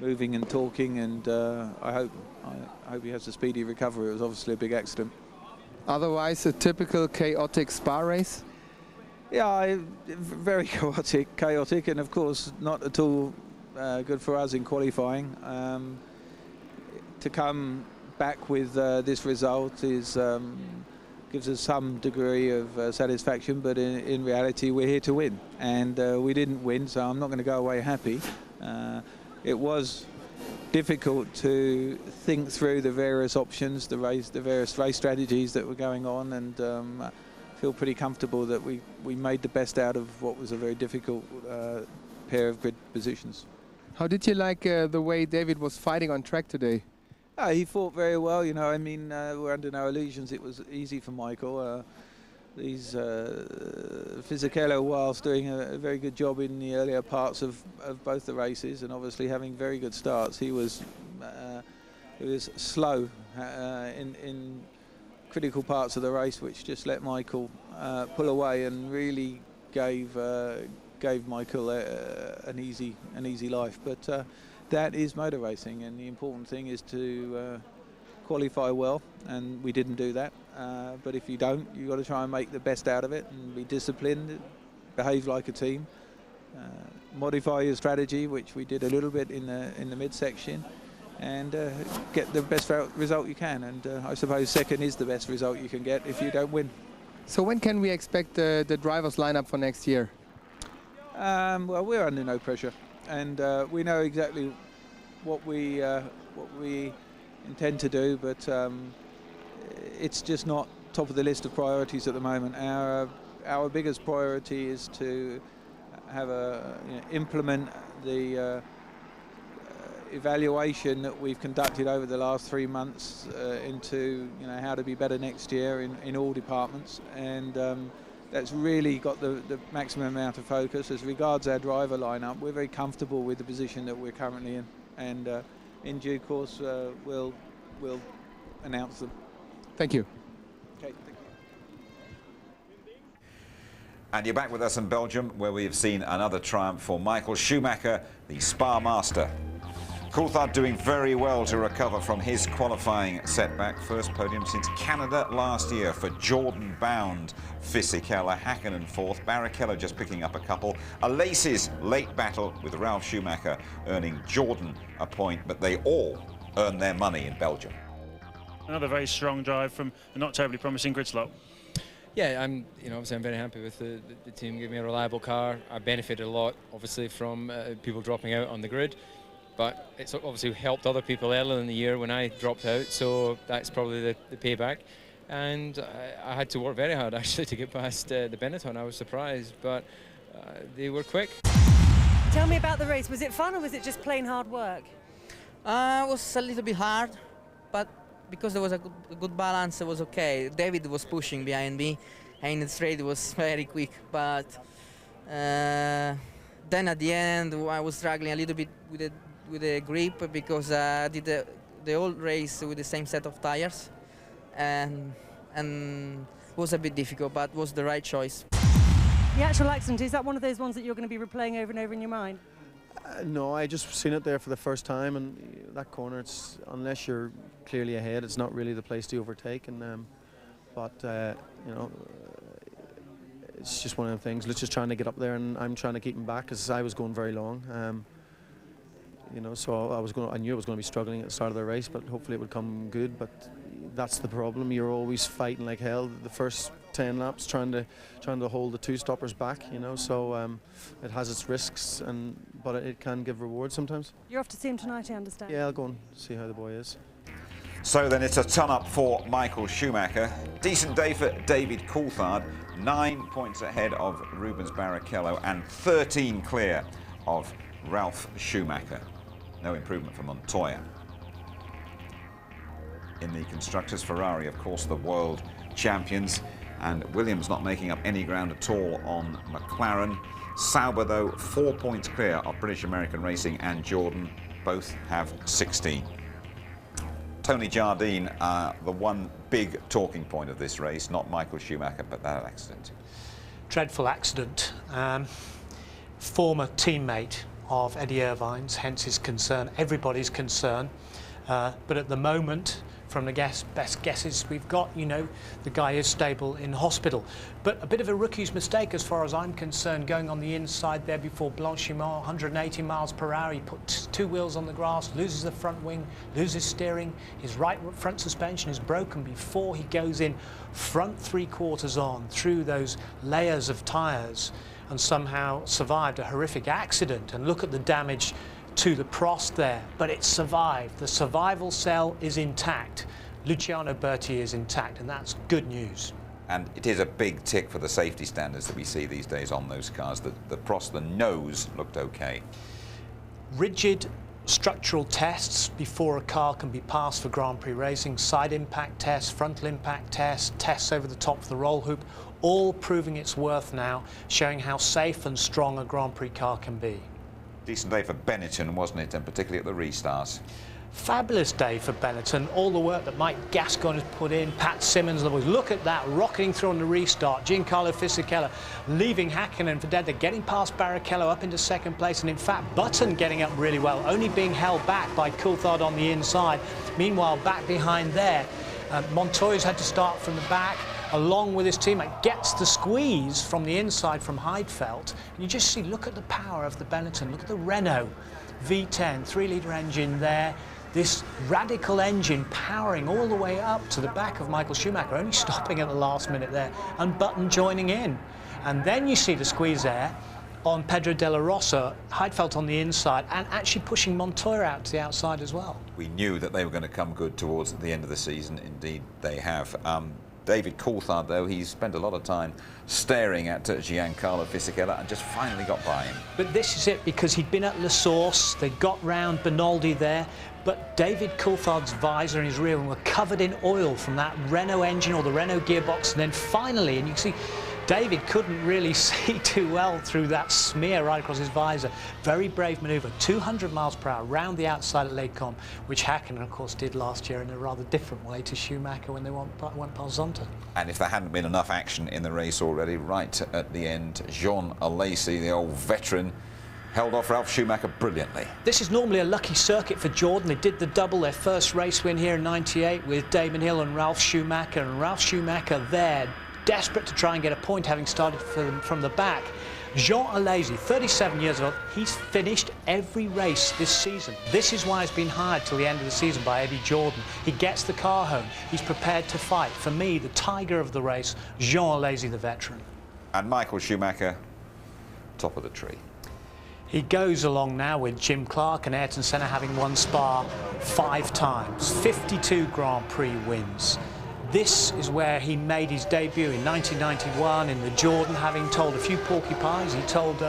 moving and talking, and I hope he has a speedy recovery. It was obviously a big accident. Otherwise, a typical chaotic Spa race? Yeah, very chaotic, and of course not at all good for us in qualifying. To come back with this result gives us some degree of satisfaction, but in reality we're here to win, and we didn't win, so I'm not going to go away happy. It was difficult to think through the various options, the various race strategies that were going on, and feel pretty comfortable that we made the best out of what was a very difficult pair of grid positions. How did you like the way David was fighting on track today? He fought very well, I mean, we're under no illusions it was easy for Michael. Fisichella, whilst doing a very good job in the earlier parts of both the races and obviously having very good starts, he was slow in critical parts of the race, which just let Michael pull away and really gave Michael an easy life. But that is motor racing, and the important thing is to qualify well, and we didn't do that. But if you don't, you've got to try and make the best out of it and be disciplined, behave like a team, modify your strategy, which we did a little bit in the midsection, and get the best result you can. And I suppose second is the best result you can get if you don't win. So when can we expect the drivers lineup for next year? Well, we're under no pressure, and we know exactly what we intend to do, but it's just not top of the list of priorities at the moment. Our biggest priority is to have implement the evaluation that we've conducted over the last 3 months into how to be better next year in all departments, and that's really got the maximum amount of focus. As regards our driver lineup, we're very comfortable with the position that we're currently in, and in due course we'll announce them. Thank you. Okay, thank you. And you're back with us in Belgium, where we have seen another triumph for Michael Schumacher, the Spa master. Coulthard doing very well to recover from his qualifying setback. First podium since Canada last year for Jordan-bound Fisichella. Hakkinen fourth. Barrichello just picking up a couple. A Laces late battle with Ralf Schumacher earning Jordan a point, but they all earn their money in Belgium. Another very strong drive from a not terribly promising grid slot. Yeah, obviously I'm very happy with the team giving me a reliable car. I benefited a lot, obviously, from people dropping out on the grid, but it's obviously helped other people earlier in the year when I dropped out, so that's probably the payback. And I had to work very hard, actually, to get past the Benetton. I was surprised, but they were quick. Tell me about the race. Was it fun, or was it just plain hard work? It was a little bit hard, but because there was a good balance, it was okay. David was pushing behind me, and the straight was very quick, but then at the end, I was struggling a little bit with the grip because I did the whole race with the same set of tires, and it was a bit difficult, but it was the right choice. The actual accident, is that one of those ones that you're going to be replaying over and over in your mind? No, I just seen it there for the first time, and that corner, it's, unless you're clearly ahead, it's not really the place to overtake. And you know, it's just one of the things. Luch is trying to get up there, and I'm trying to keep him back because I was going very long. You know, so I knew I was going to be struggling at the start of the race, but hopefully it would come good. But that's the problem. You're always fighting like hell. The first 10 laps, trying to hold the two stoppers back. You know, so it has its risks, but it can give rewards sometimes. You're off to see him tonight, I understand. Yeah, I'll go and see how the boy is. So then it's a ton up for Michael Schumacher. Decent day for David Coulthard. 9 points ahead of Rubens Barrichello and 13 clear of Ralf Schumacher. No improvement for Montoya. In the constructors, Ferrari, of course, the world champions, and Williams not making up any ground at all on McLaren. Sauber, though, 4 points clear of British American Racing and Jordan. Both have 16. Tony Jardine, the one big talking point of this race, not Michael Schumacher, but that accident. Dreadful accident. Former teammate of Eddie Irvine's, hence his concern, everybody's concern. But at the moment, from the best guesses we've got, you know, the guy is stable in hospital. But a bit of a rookie's mistake as far as I'm concerned, going on the inside there before Blanchimont, 180 miles per hour. He put two wheels on the grass, loses the front wing, loses steering. His right front suspension is broken before he goes in front 3/4 on through those layers of tyres, and somehow survived a horrific accident. And look at the damage to the Prost there, but it survived. The survival cell is intact. Luciano Berti is intact, and that's good news. And it is a big tick for the safety standards that we see these days on those cars. The Prost, the nose looked okay. Rigid structural tests before a car can be passed for Grand Prix racing, side impact tests, frontal impact tests, tests over the top of the roll hoop, all proving its worth now, showing how safe and strong a Grand Prix car can be. Decent day for Benetton, wasn't it, and particularly at the restarts. Fabulous day for Benetton. All the work that Mike Gascoigne has put in, Pat Simmons, look at that, rocketing through on the restart. Giancarlo Fisichella leaving Häkkinen for dead. They're getting past Barrichello up into second place, and in fact Button getting up really well, only being held back by Coulthard on the inside. Meanwhile, back behind there, Montoya's had to start from the back, along with his teammate, gets the squeeze from the inside from Heidfeld. And you just see, look at the power of the Benetton, look at the Renault V10, 3-litre engine there. This radical engine powering all the way up to the back of Michael Schumacher, only stopping at the last minute there, and Button joining in. And then you see the squeeze there on Pedro de la Rosa, Heidfeld on the inside, and actually pushing Montoya out to the outside as well. We knew that they were going to come good towards the end of the season. Indeed, they have. David Coulthard, though, he's spent a lot of time staring at Giancarlo Fisichella and just finally got by him. But this is it, because he'd been at La Source, they got round Benaldi there, but David Coulthard's visor and his rear wing were covered in oil from that Renault engine or the Renault gearbox, and then finally, and you can see David couldn't really see too well through that smear right across his visor. Very brave manoeuvre, 200 miles per hour round the outside at Les Combes, which Häkkinen, of course, did last year in a rather different way to Schumacher when they went past Zonta. And if there hadn't been enough action in the race already, right at the end, Jean Alesi, the old veteran, held off Ralf Schumacher brilliantly. This is normally a lucky circuit for Jordan. They did the double, their first race win here in '98 with Damon Hill and Ralf Schumacher, and Ralf Schumacher there, desperate to try and get a point, having started from the back. Jean Alesi, 37 years old, he's finished every race this season. This is why he's been hired till the end of the season by Eddie Jordan. He gets the car home. He's prepared to fight. For me, the tiger of the race, Jean Alesi, the veteran. And Michael Schumacher, top of the tree. He goes along now with Jim Clark and Ayrton Senna having won Spa 5 times, 52 Grand Prix wins. This is where he made his debut in 1991 in the Jordan, having told a few porcupines. He told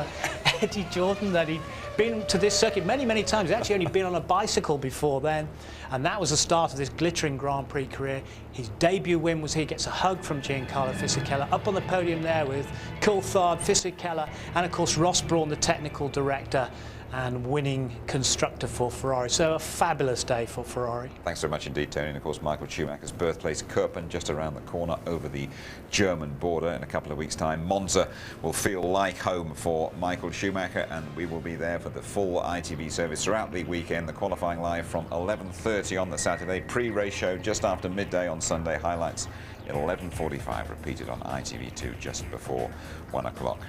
Eddie Jordan that he'd been to this circuit many, many times. He'd actually only been on a bicycle before then, and that was the start of this glittering Grand Prix career. His debut win was here. He gets a hug from Giancarlo Fisichella up on the podium there with Coulthard, Fisichella, and of course Ross Brawn, the technical director and winning constructor for Ferrari. So a fabulous day for Ferrari. Thanks so much indeed, Tony. And of course, Michael Schumacher's birthplace, Kirpen, just around the corner over the German border. In a couple of weeks' time, Monza will feel like home for Michael Schumacher, and we will be there for the full ITV service throughout the weekend. The qualifying live from 11:30 on the Saturday, pre-race show just after midday on Sunday, highlights at 11:45, repeated on ITV2 just before 1 o'clock.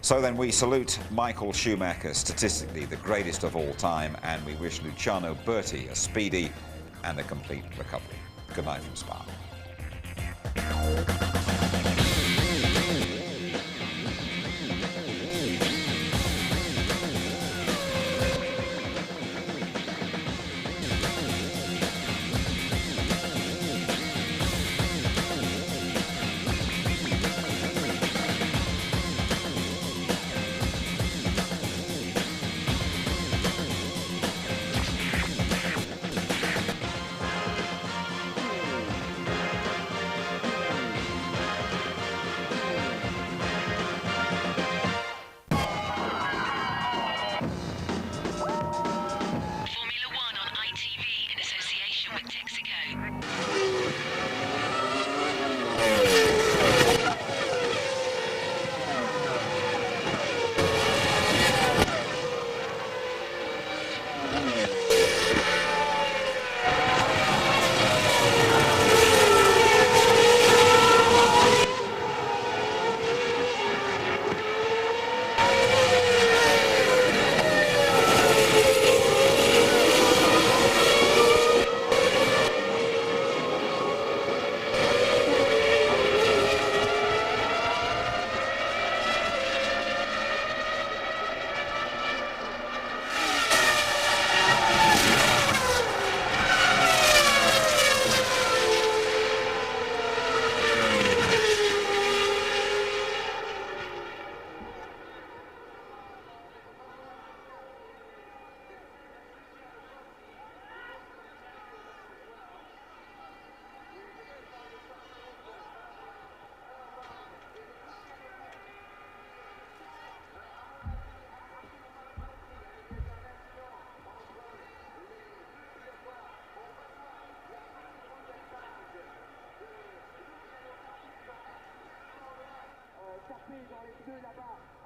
So then we salute Michael Schumacher, statistically the greatest of all time, and we wish Luciano Berti a speedy and a complete recovery. Good night from Spa. Dans les pneus là-bas.